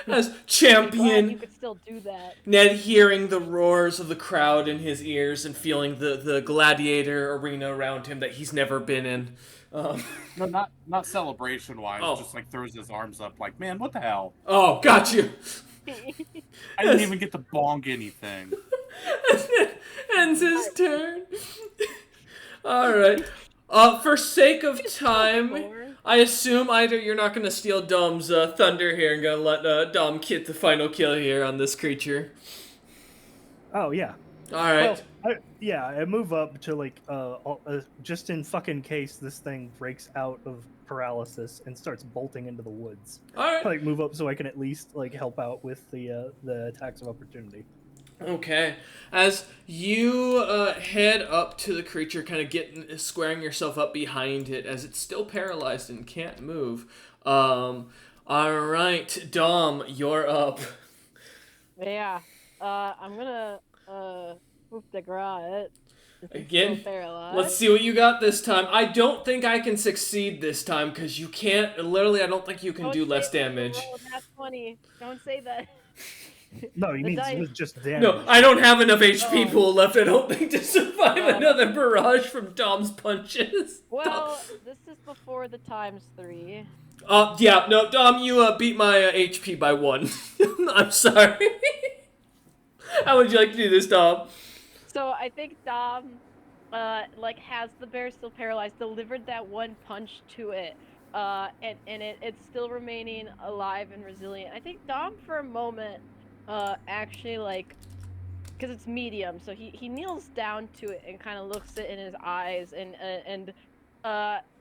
As Glad champion you could still do that. Ned, hearing the roars of the crowd in his ears and feeling the gladiator arena around him that he's never been in. No, not celebration-wise, Oh. just throws his arms up man, what the hell? Oh, got you. I didn't even get to bonk anything. Ends his turn. All right. For sake of time, Four. I assume either you're not going to steal Dom's thunder here and going to let Dom get the final kill here on this creature. Oh yeah. All right. Well, I move up to just in fucking case this thing breaks out of paralysis and starts bolting into the woods. All right. Move up so I can at least help out with the attacks of opportunity. Okay. As you head up to the creature, kind of squaring yourself up behind it as it's still paralyzed and can't move. All right, Dom, you're up. Yeah. I'm gonna move the garage. Again, Paralyzed. let's see what you got this time. I don't think I can succeed this time because you can't. Literally, I don't think you can Don't do say less that you damage. rolled that 20. Don't say that. No, he The means dice. it was just damage. No, I don't have enough HP Oh. pool left. I don't think to survive Oh. another barrage from Dom's punches. Well, this is before the ×3. Yeah, no, Dom, you beat my HP by 1. I'm sorry. How would you like to do this, Dom? So I think Dom, has the bear still paralyzed, delivered that one punch to it, and it's still remaining alive and resilient. I think Dom, for a moment, actually because it's medium, so he kneels down to it and kind of looks it in his eyes, and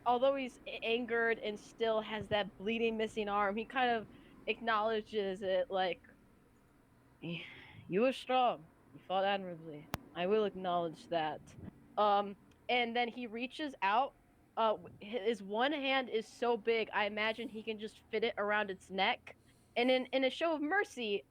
although he's angered and still has that bleeding, missing arm, he kind of acknowledges it like, you were strong. You fought admirably. I will acknowledge that. And then he reaches out. His one hand is so big, I imagine he can just fit it around its neck. And in a show of mercy,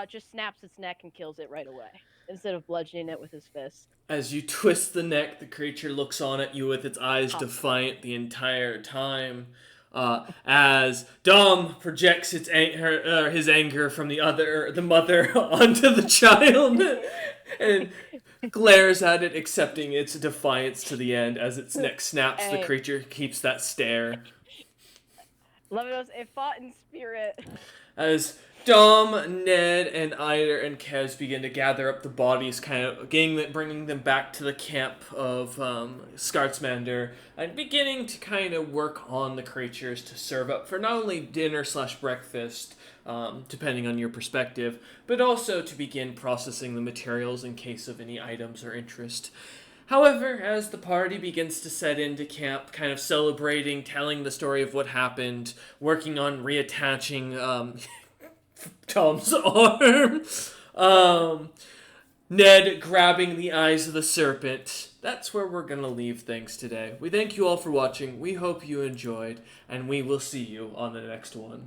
just snaps its neck and kills it right away, instead of bludgeoning it with his fist. As you twist the neck, the creature looks on at you with its eyes defiant the entire time. As Dom projects his anger from the mother onto the child, and glares at it, accepting its defiance to the end. As its neck snaps, the Hey. creature keeps that stare. Levinos, it fought in spirit. As Dom, Ned, and Eider and Kez begin to gather up the bodies, kind of bringing them back to the camp of Skartsmander, and beginning to kind of work on the creatures to serve up for not only dinner/breakfast, depending on your perspective, but also to begin processing the materials in case of any items or interest. However, as the party begins to set into camp, kind of celebrating, telling the story of what happened, working on reattaching Tom's arm, Ned grabbing the eyes of the serpent, that's where we're going to leave things today. We thank you all for watching, we hope you enjoyed, and we will see you on the next one.